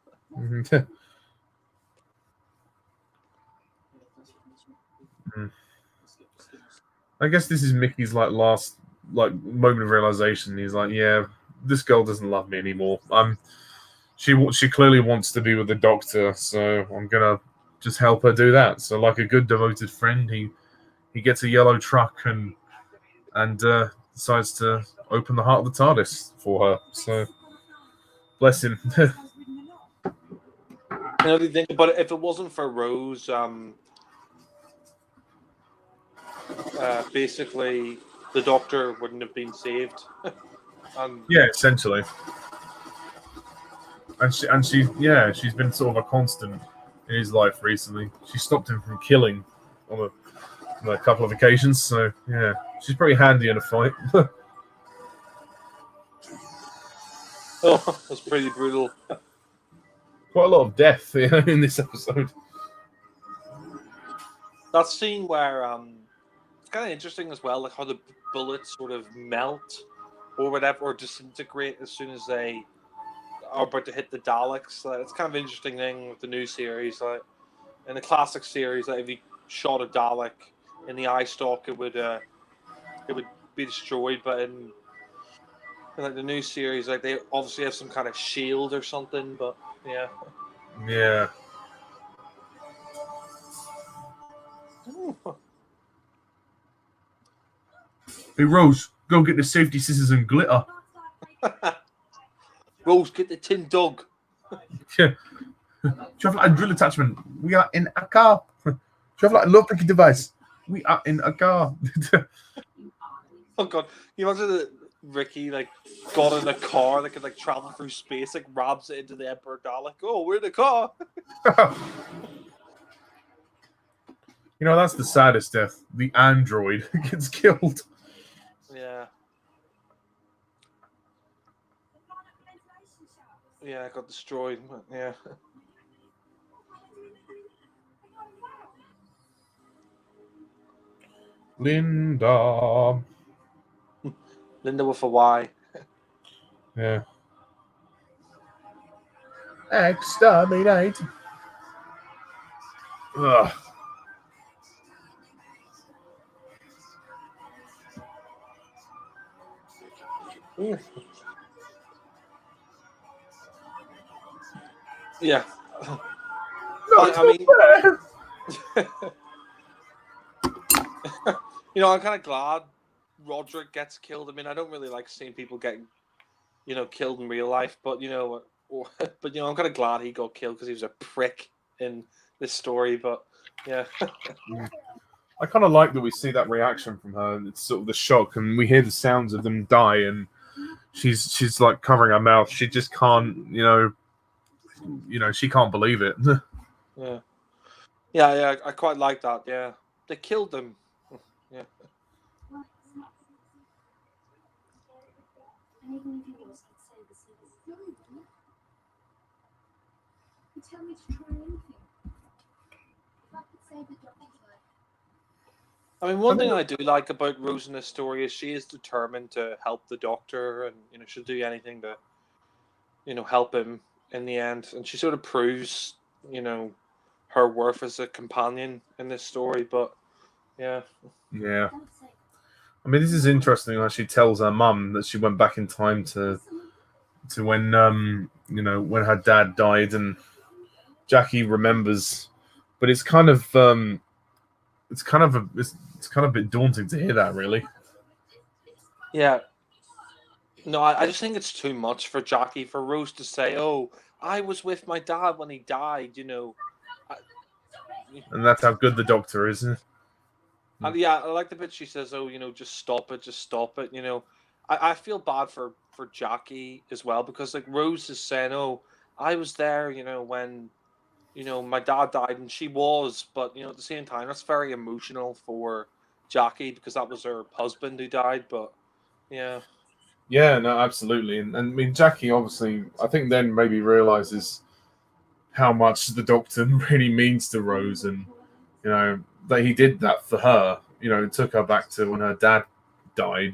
I guess this is Mickey's last moment of realization. He's like, yeah, this girl doesn't love me anymore. She clearly wants to be with the Doctor, so I'm gonna just help her do that. So, like a good devoted friend, he gets a yellow truck and decides to open the heart of the TARDIS for her. So, bless him. You know, if you think about it, if it wasn't for Rose, basically the Doctor wouldn't have been saved. Yeah, essentially. And she's been sort of a constant in his life recently. She stopped him from killing on a couple of occasions. So yeah, she's pretty handy in a fight. Oh, that's pretty brutal. Quite a lot of death, in this episode. That scene where it's kind of interesting as well, like how the bullets sort of melt or whatever, or disintegrate as soon as they are about to hit the Daleks. It's kind of an interesting thing with the new series. Like in the classic series, like if you shot a Dalek in the eye stalk, it would be destroyed. But in like the new series, like they obviously have some kind of shield or something. But yeah. Yeah. Hey Rose, go get the safety scissors and glitter. Rose, get the tin dog. Yeah. Do you have like a drill attachment? We are in a car. Do you have like a low picking device? We are in a car. Oh god, you imagine that Ricky like got in a car that could like travel through space, like rabs it into the Emperor Dalek. Oh, we're in the car. You know, that's the saddest death. The android gets killed. Yeah. Yeah, it got destroyed. Yeah. Linda. Linda with a Y. Yeah. Exterminate. Ugh. Yeah. No, I mean, I'm kind of glad Roderick gets killed. I mean, I don't really like seeing people getting, killed in real life, but I'm kind of glad he got killed because he was a prick in this story. But yeah. I kind of like that we see that reaction from her. It's sort of the shock, and we hear the sounds of them die, and she's like covering her mouth. She just can't, she can't believe it. Yeah. I quite like that. Yeah, they killed them. Yeah. Tell me to try anything. If I could save the doctor's life. I mean, one thing I do like about Rose in this story is she is determined to help the Doctor, and she'll do anything to, help him in the end. And she sort of proves, her worth as a companion in this story. But yeah. Yeah. I mean, this is interesting. How she tells her mum that she went back in time to when when her dad died, and Jackie remembers, but it's kind of a bit daunting to hear that, really. Yeah. No, I just think it's too much for Jackie, for Rose to say, "Oh, I was with my dad when he died," And that's how good the Doctor is. And yeah, I like the bit she says, "Oh, just stop it, just stop it." I feel bad for Jackie as well, because like Rose is saying, "Oh, I was there, when my dad died," and she was, but at the same time, that's very emotional for Jackie because that was her husband who died. But yeah. Yeah, no, absolutely. And I mean, Jackie obviously, I think then maybe realizes how much the Doctor really means to Rose, and that he did that for her. It took her back to when her dad died.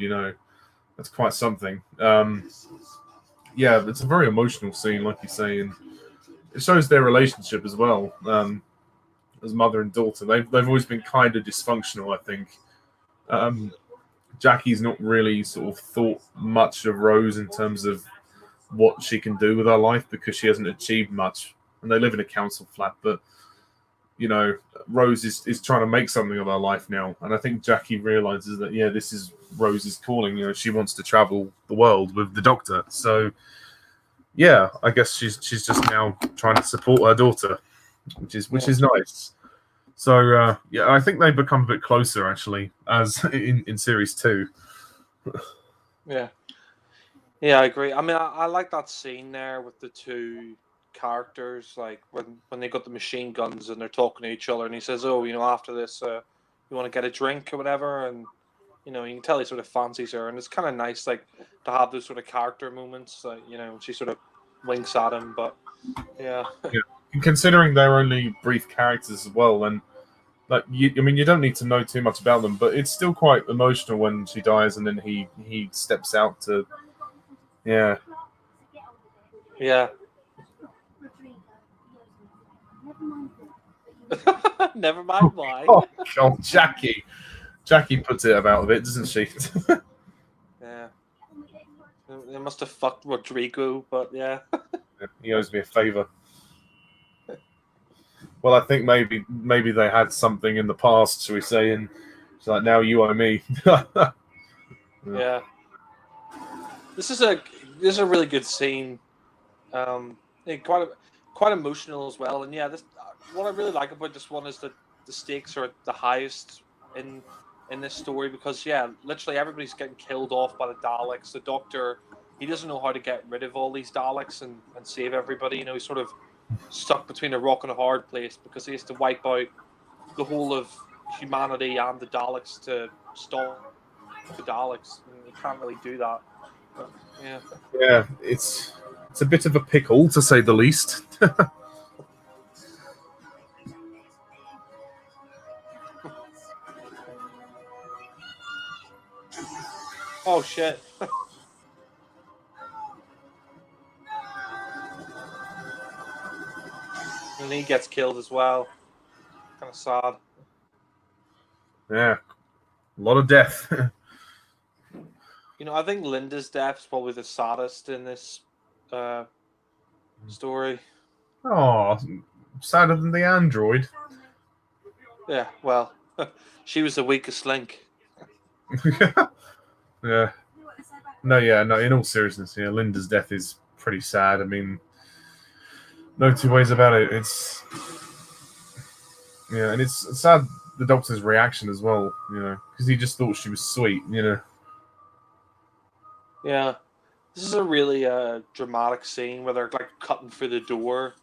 That's quite something. Yeah, it's a very emotional scene, like you say, and it shows their relationship as well, as mother and daughter. They've always been kind of dysfunctional, I think. Jackie's not really sort of thought much of Rose in terms of what she can do with her life because she hasn't achieved much. And they live in a council flat, but Rose is trying to make something of her life now. And I think Jackie realizes that, this is Rose's calling. She wants to travel the world with the Doctor. So, yeah, I guess she's just now trying to support her daughter, which is nice. So yeah, I think they become a bit closer actually, as in series 2. Yeah. Yeah, I agree. I mean, I like that scene there with the two characters, like when they got the machine guns and they're talking to each other, and he says, "Oh, after this, you want to get a drink or whatever," and you can tell he sort of fancies her, and it's kind of nice, like to have those sort of character moments, like she sort of winks at him, but yeah, Yeah. And considering they're only brief characters as well, and like I mean, you don't need to know too much about them, but it's still quite emotional when she dies, and then he steps out to, yeah, yeah. Never mind why. oh God, Jackie puts it about a bit, doesn't she? Yeah, they must have fucked Rodrigo, but yeah. He owes me a favor. Well, I think maybe they had something in the past, shall we say, and it's like, now you owe me. Yeah. This is a really good scene. Quite emotional as well. And yeah, this what I really like about this one is that the stakes are the highest in this story, because yeah, literally everybody's getting killed off by the Daleks. The Doctor, he doesn't know how to get rid of all these Daleks and save everybody. He's sort of stuck between a rock and a hard place, because he has to wipe out the whole of humanity and the Daleks to stop the Daleks. And he can't really do that. But, yeah. Yeah, it's a bit of a pickle, to say the least. Oh shit. And he gets killed as well. Kind of sad. Yeah, a lot of death. I think Linda's death is probably the saddest in this story. Oh, sadder than the android. Yeah, well, she was the weakest link. Yeah. No, in all seriousness, yeah, Linda's death is pretty sad. I mean, no two ways about it. And it's sad, the Doctor's reaction as well, because he just thought she was sweet, Yeah. This is a really dramatic scene where they're like cutting through the door,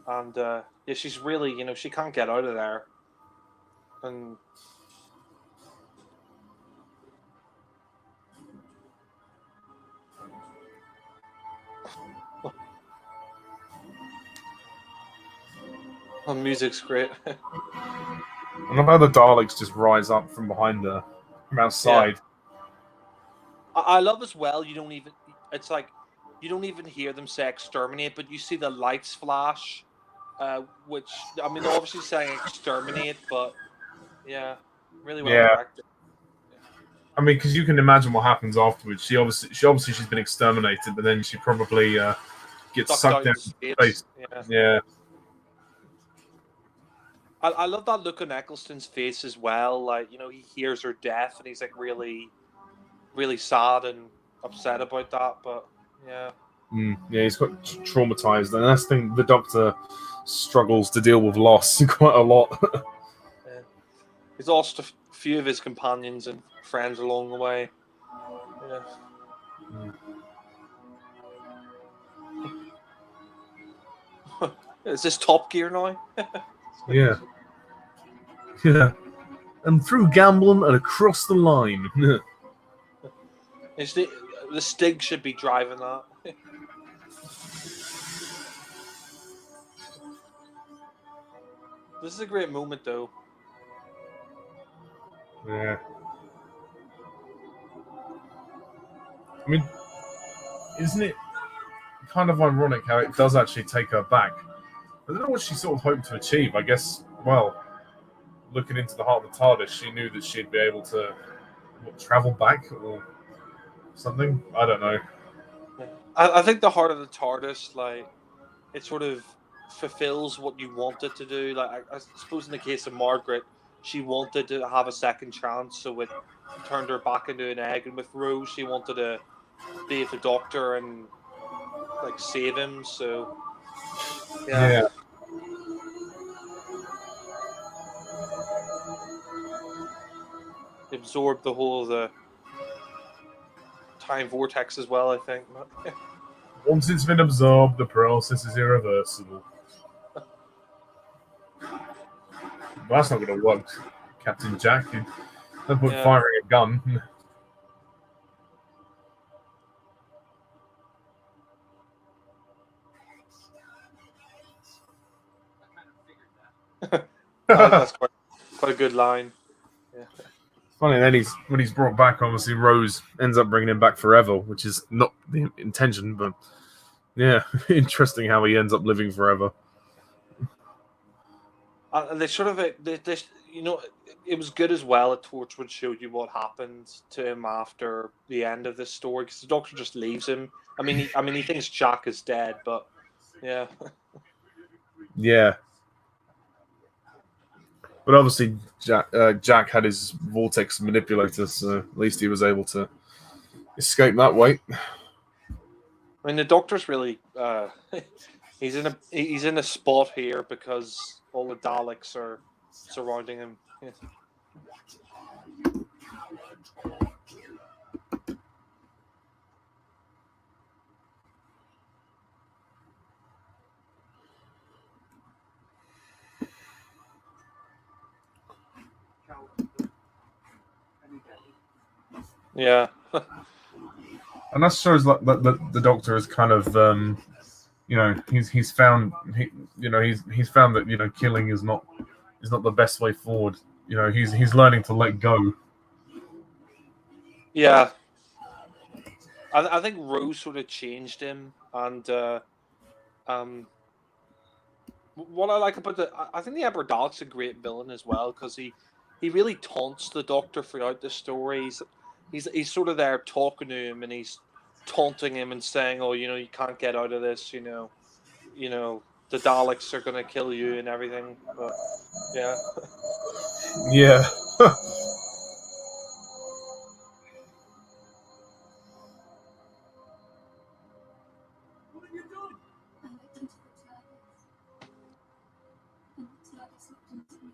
and yeah, she's really, she can't get out of there, and the music's great. I love how the Daleks just rise up from behind her, from outside. Yeah. I love as well. It's like you don't even hear them say exterminate, but you see the lights flash, which I mean, they're obviously saying exterminate, but yeah, really well directed. I mean, because you can imagine what happens afterwards. She obviously she's been exterminated, but then she probably gets sucked down in space. Yeah. I love that look on Eccleston's face as well. Like, he hears her death and he's like really, really sad and upset about that. But yeah. Yeah, he's got traumatized, and that's the thing. The Doctor struggles to deal with loss quite a lot. Yeah. He's lost a few of his companions and friends along the way. Yeah. Is this Top Gear now? Yeah. Yeah. And through gambling and across the line. The Stig should be driving that. This is a great moment, though. Yeah. I mean, isn't it kind of ironic how it does actually take her back? I don't know what she sort of hoped to achieve. I guess, well, looking into the heart of the TARDIS, she knew that she'd be able to travel back or something. I don't know. I think the heart of the TARDIS, like, it sort of fulfills what you want it to do. Like, I suppose in the case of Margaret, she wanted to have a second chance, so it turned her back into an egg. And with Rose, she wanted to be with the Doctor and like save him. So yeah. absorb the whole of the time vortex as well, I think. Once it's been absorbed, the process is irreversible. Well, that's not going to work, Captain Jack. Don't put Yeah. firing a gun. That's quite a good line. Yeah. Funny, then when he's brought back, obviously Rose ends up bringing him back forever, which is not the intention, but yeah, interesting how he ends up living forever. They sort of, you know, it was good as well. At Torchwood showed you what happened to him after the end of this story, because the Doctor just leaves him. I mean, he thinks Jack is dead, but yeah, Yeah. But obviously, Jack had his vortex manipulator, so at least he was able to escape that way. I mean, the Doctor's really he's in a spot here because all the Daleks are surrounding him. Yeah. Yeah. And that shows like the Doctor is kind of you know, he's found that killing is not the best way forward. You know, he's learning to let go. Yeah. I think Rose sort of changed him, and what I like about I think the Emperor Dalek's a great villain as well, because he really taunts the Doctor throughout the story. He's sort of there talking to him, and he's taunting him and saying, "Oh, you know, you can't get out of this. You know, the Daleks are gonna kill you and everything." But yeah, Yeah. What have you done? I looked into the TARDIS. And the TARDIS looked into me.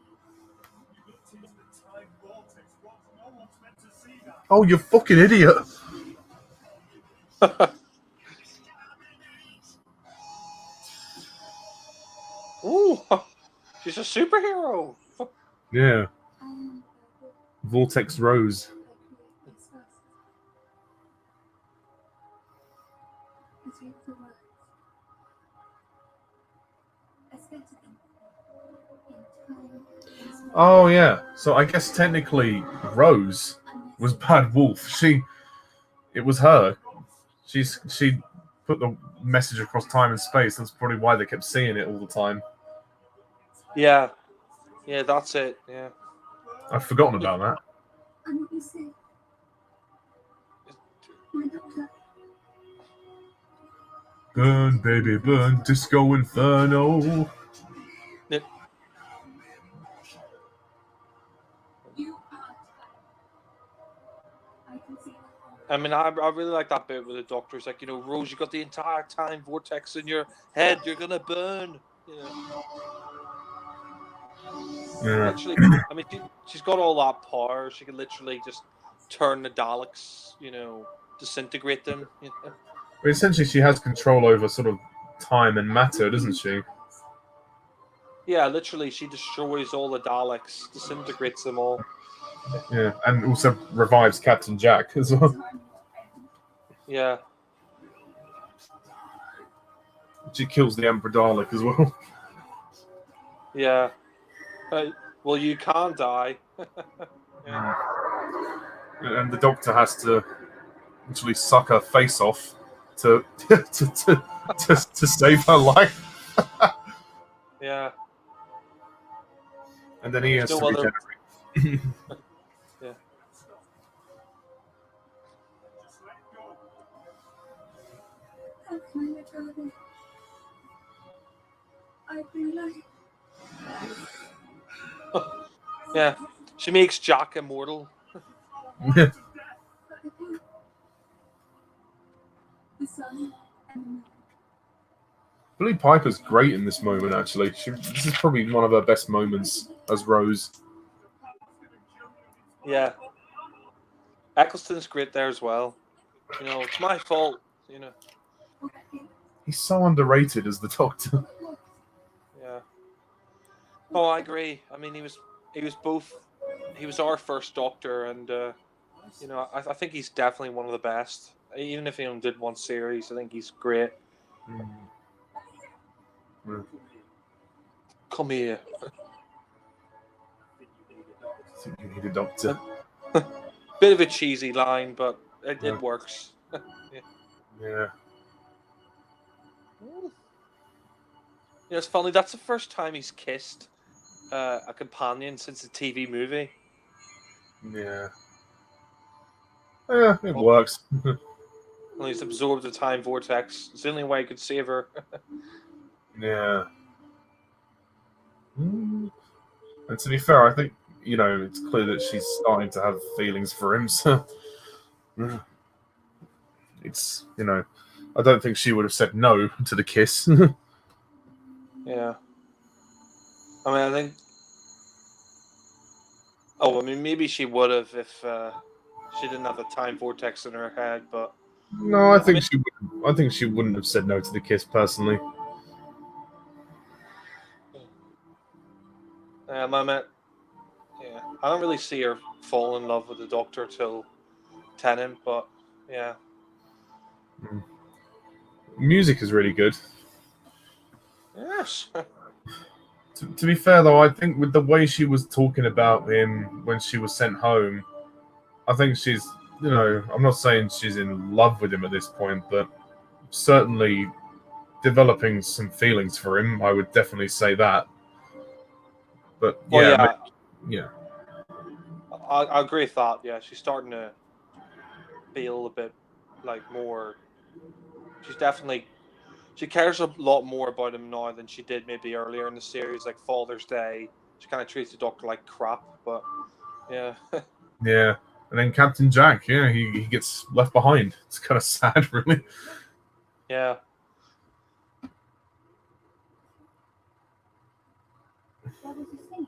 You looked into the time vortex. What? No one's meant to see that. Oh, you fucking idiot! ooh, she's a superhero. Yeah. I am the Vortex Rose. that create this earth. I take the words. I scatter them. In time and space. Oh yeah. So I guess technically Rose was Bad Wolf. It was her. She put the message across time and space. That's probably why they kept seeing it all the time. Yeah, that's it. Yeah. I've forgotten about that. And what you say? My Doctor. Burn, baby, burn, Disco Inferno. You are. I can see that. I mean, I really like that bit where the Doctor's like, Rose, you got the entire time vortex in your head. You're gonna burn. Yeah. Literally, I mean, she's got all that power. She can literally just turn the Daleks, disintegrate them. But essentially, she has control over sort of time and matter, doesn't she? Yeah, literally, she destroys all the Daleks, disintegrates them all. Yeah, and also revives Captain Jack as well. Yeah. She kills the Emperor Dalek as well. Yeah. Well, you can't die. Yeah. And the Doctor has to literally suck her face off to to save her life. Yeah. And then he has There's to no other- regenerate. Yeah. Just let go. How can I let go of it? I bring life. Yeah. She makes Jack immortal. Yeah. But the good. The sun and the moon. Billie Piper's great in this moment, actually. This is probably one of her best moments as Rose. Yeah. Eccleston's great there as well. You know, it's my fault. You know, He's so underrated as the Doctor. yeah. Oh, I agree. I mean, he was both. He was our first Doctor, and you know, I think he's definitely one of the best. Even if he only did one series, I think he's great. Mm. Come here. I think you need a doctor. Bit of a cheesy line, but it works. Yeah. You know, it's funny. That's the first time he's kissed a companion since the TV movie. Yeah. Yeah, it works. Well, he's absorbed the time vortex. It's the only way he could save her. Yeah. And to be fair, I think, you know, it's clear that she's starting to have feelings for him, so it's, you know, I don't think she would have said no to the kiss. Yeah. I mean, I think. Oh, I mean, maybe she would have if she didn't have a time vortex in her head, but. No, I think she wouldn't have said no to the kiss personally. I mean, yeah, I don't really see her fall in love with the Doctor till Tennant, but yeah. Music is really good. Yes. To be fair, though, I think with the way she was talking about him when she was sent home, I think she's, you know, I'm not saying she's in love with him at this point, but certainly developing some feelings for him. I would definitely say that. But yeah, Well, yeah, yeah, I agree with that. Yeah, she's starting to feel a bit like more. She's definitely. She cares a lot more about him now than she did maybe earlier in the series, like Father's Day. She kind of treats the Doctor like crap, but yeah. yeah. And then Captain Jack, yeah, he gets left behind. It's kind of sad, really. Yeah. What was he saying?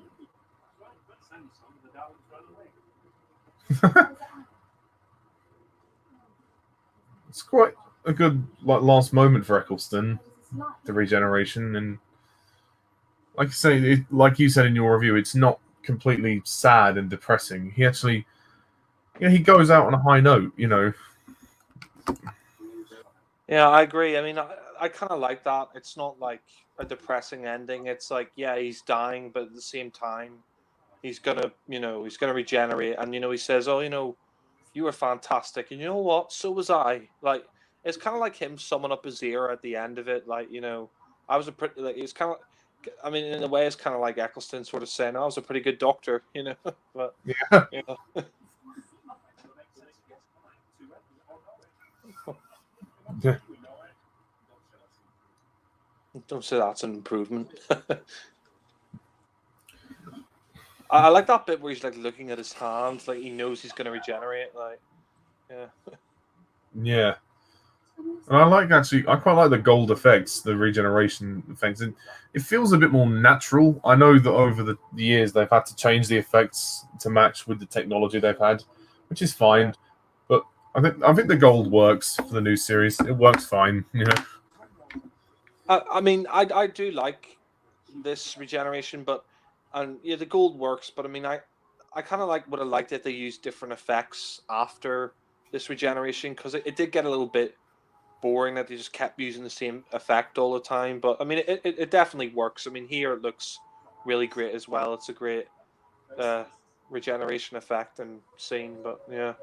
It's quite a good last moment for Eccleston, What was his life? the regeneration, and like you said in your review, it's not completely sad and depressing. He actually, he goes out on a high note. You know. Yeah, I agree. I mean, I kind of like that. It's not like a depressing ending. It's like, yeah, he's dying, but at the same time, he's gonna, he's gonna regenerate. And he says, "Oh, you were fantastic." And you know what? So was I. Like, it's kind of like him summing up his era at the end of it. Like, I was a pretty. Like, it's kind of. I mean, in a way, it's kind of like Eccleston sort of saying, "I was a pretty good doctor," But Yeah. Yeah. Don't say that's an improvement. I like that bit where he's like looking at his hands, like he knows he's going to regenerate. Like, yeah. Yeah. And I quite like the gold effects, the regeneration effects. And it feels a bit more natural. I know that over the years they've had to change the effects to match with the technology they've had, which is fine. Yeah. But I think the gold works for the new series. It works fine. I mean, I do like this regeneration, but the gold works. But I mean, I kind of would have liked it they used different effects after this regeneration because it did get a little bit boring that they just kept using the same effect all the time. But I mean, it definitely works. I mean, here it looks really great as well. It's a great regeneration effect and scene. But yeah.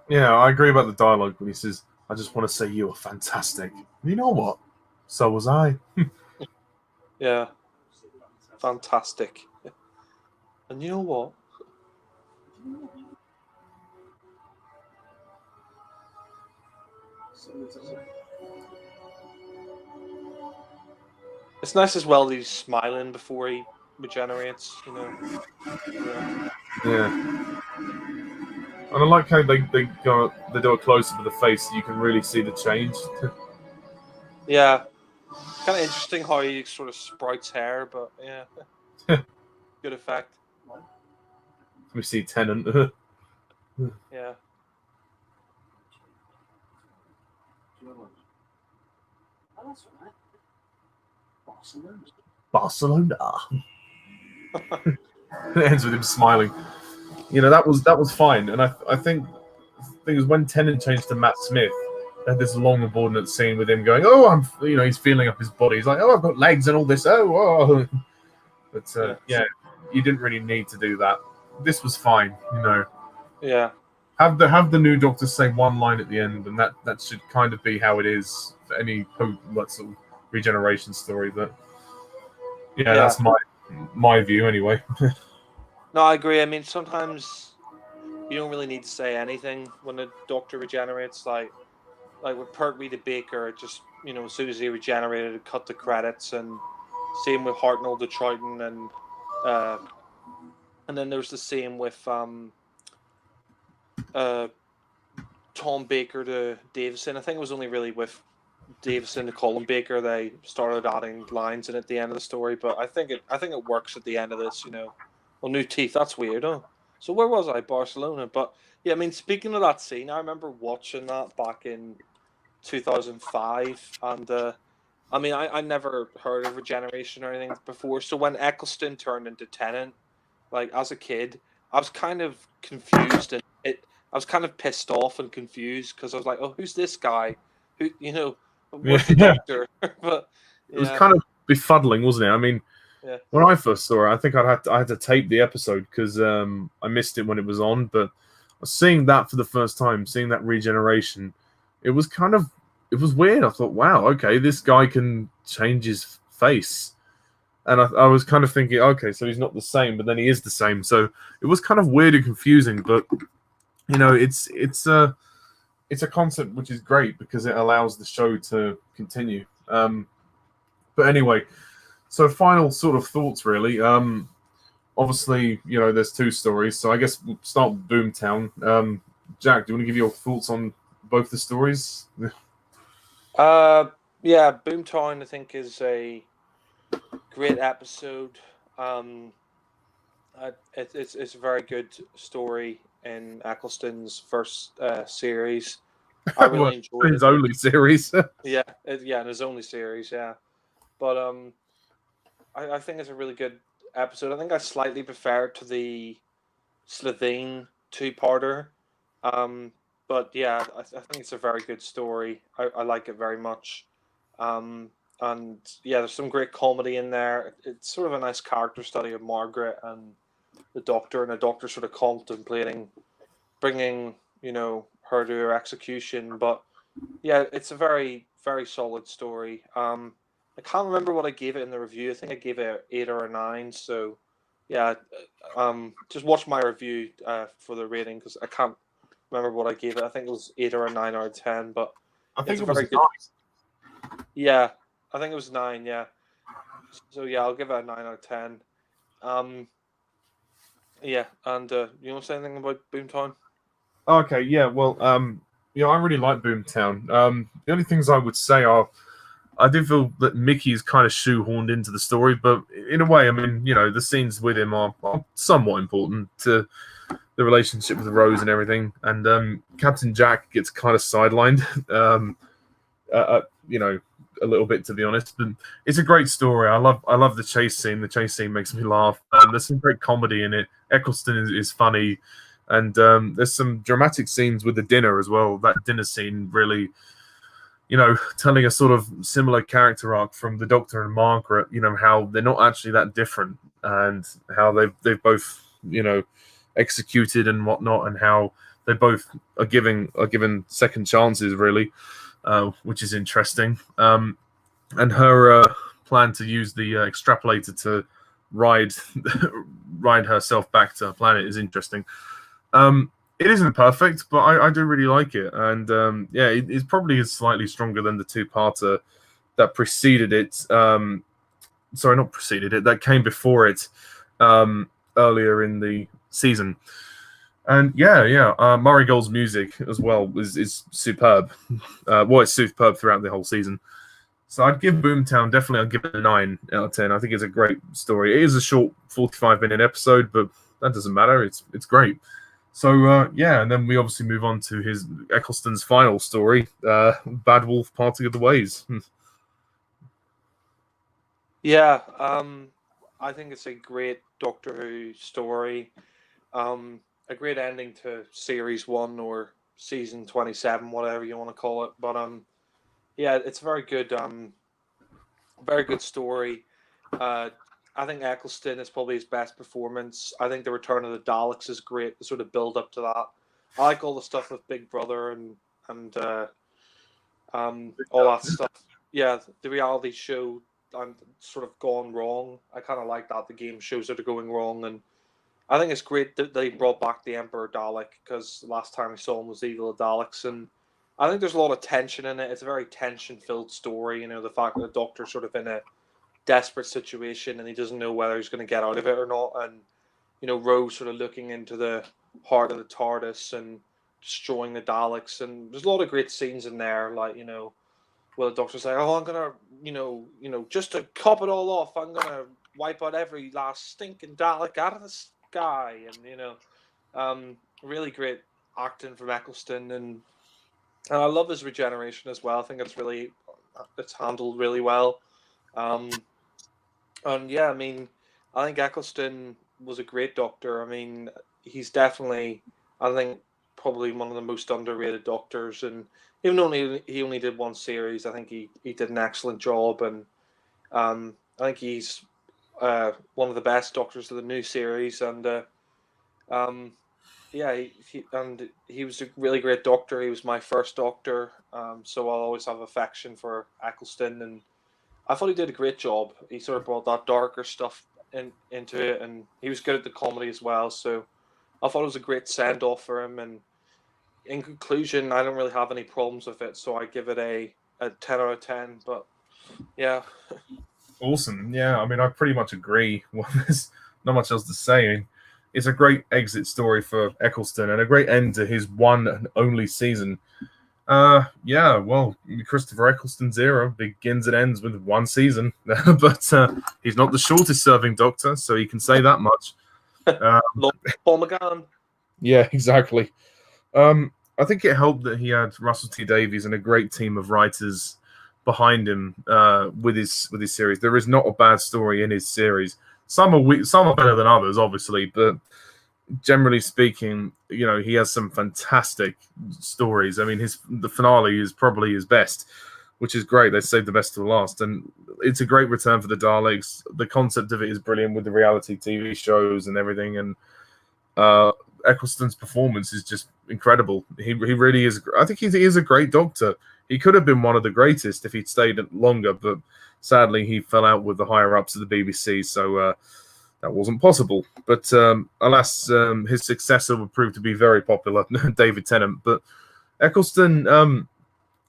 Yeah, I agree about the dialogue when he says, "I just want to say you were fantastic." You know what? So was I. Yeah. Fantastic. And you know what? It's nice as well that he's smiling before he regenerates, Yeah. Yeah. And I like how they do a close up of the face so you can really see the change. Yeah. Kind of interesting how he sort of sprouts hair, but yeah. Good effect. We see Tennant. Yeah. Oh, that's all right. Barcelona. It ends with him smiling. You know, that was fine, and I think it was when Tennant changed to Matt Smith. They had this long subordinate scene with him going, "Oh, he's feeling up his body. He's like, oh, I've got legs and all this. Oh. But yeah, you didn't really need to do that. This was fine, you know. Yeah. Have the new Doctor say one line at the end, and that should kind of be how it is for any sort of regeneration story. But yeah, that's my view anyway. No, I agree. I mean, sometimes you don't really need to say anything when a Doctor regenerates. Like with Pertwee the Baker, just as soon as he regenerated, it cut the credits, and same with Hartnell the Triton, and then there's the same with Tom Baker to Davison. I think it was only really with Davison to Colin Baker they started adding lines in at the end of the story. But I think it works at the end of this. Well, new teeth. That's weird, huh? So where was I? Barcelona. But yeah, I mean, speaking of that scene, I remember watching that back in 2005, and I mean, I never heard of regeneration or anything before. So when Eccleston turned into Tennant, like as a kid, I was kind of confused and I was kind of pissed off and confused because I was like, oh, who's this guy? Who, where's the Doctor? But it was kind of befuddling, wasn't it? I mean, when I first saw it, I think I had to tape the episode because I missed it when it was on. But seeing that for the first time, seeing that regeneration, it was weird. I thought, wow, okay, this guy can change his face. And I was kind of thinking, okay, so he's not the same, but then he is the same. So it was kind of weird and confusing, but it's a concept which is great because it allows the show to continue. But anyway, so final sort of thoughts, really. Obviously, there's two stories, so I guess we'll start with Boomtown. Jack, do you want to give your thoughts on both the stories? Yeah, Boomtown I think is a great episode. It's a very good story in Eccleston's first series. I really enjoyed his only series. in his only series, yeah. But I think it's a really good episode. I think I slightly prefer it to the Slitheen two-parter. But yeah, I think it's a very good story. I like it very much. And yeah, there's some great comedy in there. It's sort of a nice character study of Margaret and the Doctor, and the Doctor sort of contemplating bringing, her to her execution. But yeah, it's a very, very solid story. I can't remember what I gave it in the review. I think I gave it 8 or a 9. So yeah, just watch my review for the rating because I can't remember what I gave it. I think it was 8 or a 9 out of 10. But I think it's it was very good. Yeah, I think it was 9. Yeah. So yeah, I'll give it a 9 out of 10. Yeah, and you want to say anything about Boomtown? Okay, yeah, well, I really like Boomtown. The only things I would say are, I do feel that Mickey is kind of shoehorned into the story, but in a way, I mean, the scenes with him are somewhat important to the relationship with Rose and everything. And Captain Jack gets kind of sidelined, a little bit, to be honest. But it's a great story. I love the chase scene. The chase scene makes me laugh. There's some great comedy in it. Eccleston is funny. And there's some dramatic scenes with the dinner as well. That dinner scene really, telling a sort of similar character arc from the Doctor and Margaret, how they're not actually that different and how they've both, executed and whatnot, and how they both are given second chances, really, which is interesting. And her plan to use the extrapolator to ride herself back to her planet is interesting. It isn't perfect, but I do really like it. And it probably is slightly stronger than the two-parter that preceded it. Sorry, not preceded it, that came before it earlier in the season. And Murray Gold's music as well is superb. It's superb throughout the whole season. So I'd give Boomtown, definitely I'd give it a 9 out of 10. I think it's a great story. It is a short 45-minute episode, but that doesn't matter. It's great. So yeah, and then we obviously move on to his Eccleston's final story, Bad Wolf Parting of the Ways. Yeah, I think it's a great Doctor Who story. A great ending to series 1 or season 27, whatever you want to call it. But yeah, it's a very good story. I think Eccleston is probably his best performance. I think the return of the Daleks is great. The sort of build up to that. I like all the stuff with Big Brother and all that stuff. Yeah, the reality show sort of gone wrong. I kind of like that, the game shows that are going wrong, and I think it's great that they brought back the Emperor Dalek, because the last time we saw him was Evil of Daleks, and I think there's a lot of tension in it. It's a very tension-filled story. You know, the fact that the Doctor's sort of in a desperate situation and he doesn't know whether he's going to get out of it or not, and you know, Rose sort of looking into the heart of the TARDIS and destroying the Daleks, and there's a lot of great scenes in there, like, you know, where the Doctor's like, oh, I'm gonna, you know, just to cop it all off, I'm gonna wipe out every last stinking Dalek out of the sky, and you know, really great acting from Eccleston, and I love his regeneration as well. I think it's handled really well, and yeah, I mean, I think Eccleston was a great Doctor. I mean, he's definitely, I think, probably one of the most underrated Doctors, and even though he only did one series, I think he did an excellent job, and I think he's one of the best Doctors of the new series, and yeah, he was a really great Doctor. He was my first Doctor, so I'll always have affection for Eccleston, and I thought he did a great job. He sort of brought that darker stuff into it, and he was good at the comedy as well, so I thought it was a great send-off for him, and in conclusion, I don't really have any problems with it, so I give it a 10 out of 10, but yeah. Awesome. Yeah, I mean, I pretty much agree. Well, there's not much else to say. It's a great exit story for Eccleston and a great end to his one and only season. Yeah, well, Christopher Eccleston's era begins and ends with one season, but he's not the shortest serving Doctor, so you can say that much. Paul McGann. Yeah, exactly. I think it helped that he had Russell T Davies and a great team of writers behind him with his series. There is not a bad story in his series. Some are better than others, obviously, but generally speaking, you know, he has some fantastic stories. I mean, the finale is probably his best, which is great. They saved the best to the last, and it's a great return for the Daleks. The concept of it is brilliant with the reality TV shows and everything, and Eccleston's performance is just incredible. He really is. I think he is a great Doctor. He could have been one of the greatest if he'd stayed longer, but sadly he fell out with the higher ups of the BBC, so that wasn't possible. But alas, his successor would prove to be very popular, David Tennant. But Eccleston,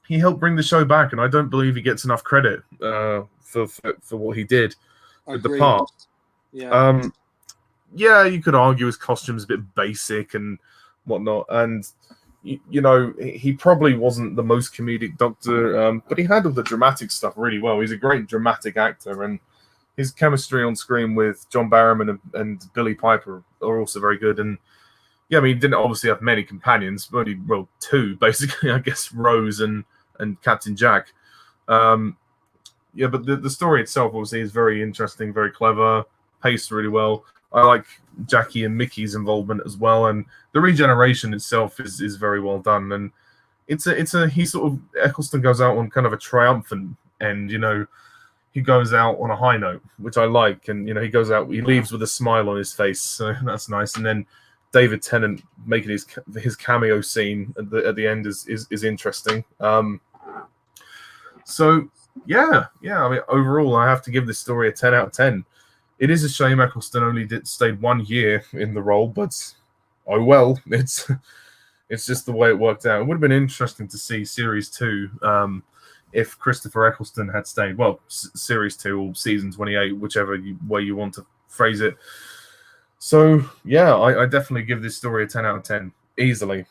he helped bring the show back, and I don't believe he gets enough credit for what he did with the part. Yeah. Yeah, you could argue his costume's a bit basic and whatnot, and you know, he probably wasn't the most comedic Doctor, but he handled the dramatic stuff really well. He's a great dramatic actor, and his chemistry on screen with John Barrowman and Billie Piper are also very good. And yeah, I mean, he didn't obviously have many companions, only, well, two, basically, I guess, Rose and Captain Jack. Yeah, but the story itself, obviously, is very interesting, very clever, paced really well. I like Jackie and Mickey's involvement as well, and the regeneration itself is very well done. And he sort of, Eccleston goes out on kind of a triumphant end, you know. He goes out on a high note, which I like, and you know, he leaves with a smile on his face, so that's nice. And then David Tennant making his cameo scene at the end is interesting. So yeah. I mean, overall, I have to give this story a 10 out of 10. It is a shame Eccleston only stayed 1 year in the role, but oh well, it's just the way it worked out. It would have been interesting to see Series 2 if Christopher Eccleston had stayed. Well, Series 2 or Season 28, whichever way you want to phrase it. So, yeah, I definitely give this story a 10 out of 10, easily.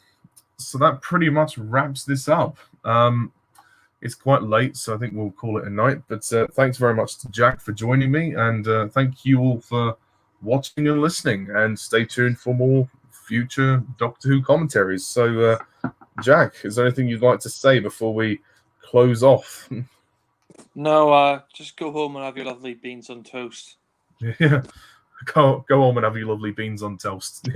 So that pretty much wraps this up. It's quite late, so I think we'll call it a night. But thanks very much to Jack for joining me, and thank you all for watching and listening, and stay tuned for more future Doctor Who commentaries. So, Jack, is there anything you'd like to say before we close off? No, just go home and have your lovely beans on toast. Yeah, go home and have your lovely beans on toast.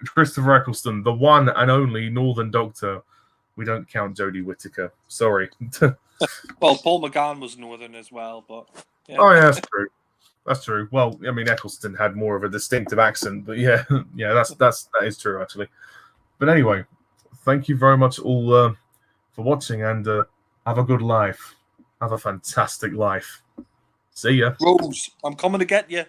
Christopher Eccleston, the one and only Northern Doctor. We don't count Jodie Whittaker. Sorry. Well, Paul McGann was Northern as well, but yeah. Oh yeah, that's true. That's true. Well, I mean, Eccleston had more of a distinctive accent, but yeah, that is true actually. But anyway, thank you very much all for watching, and have a good life. Have a fantastic life. See ya. Rose, I'm coming to get you.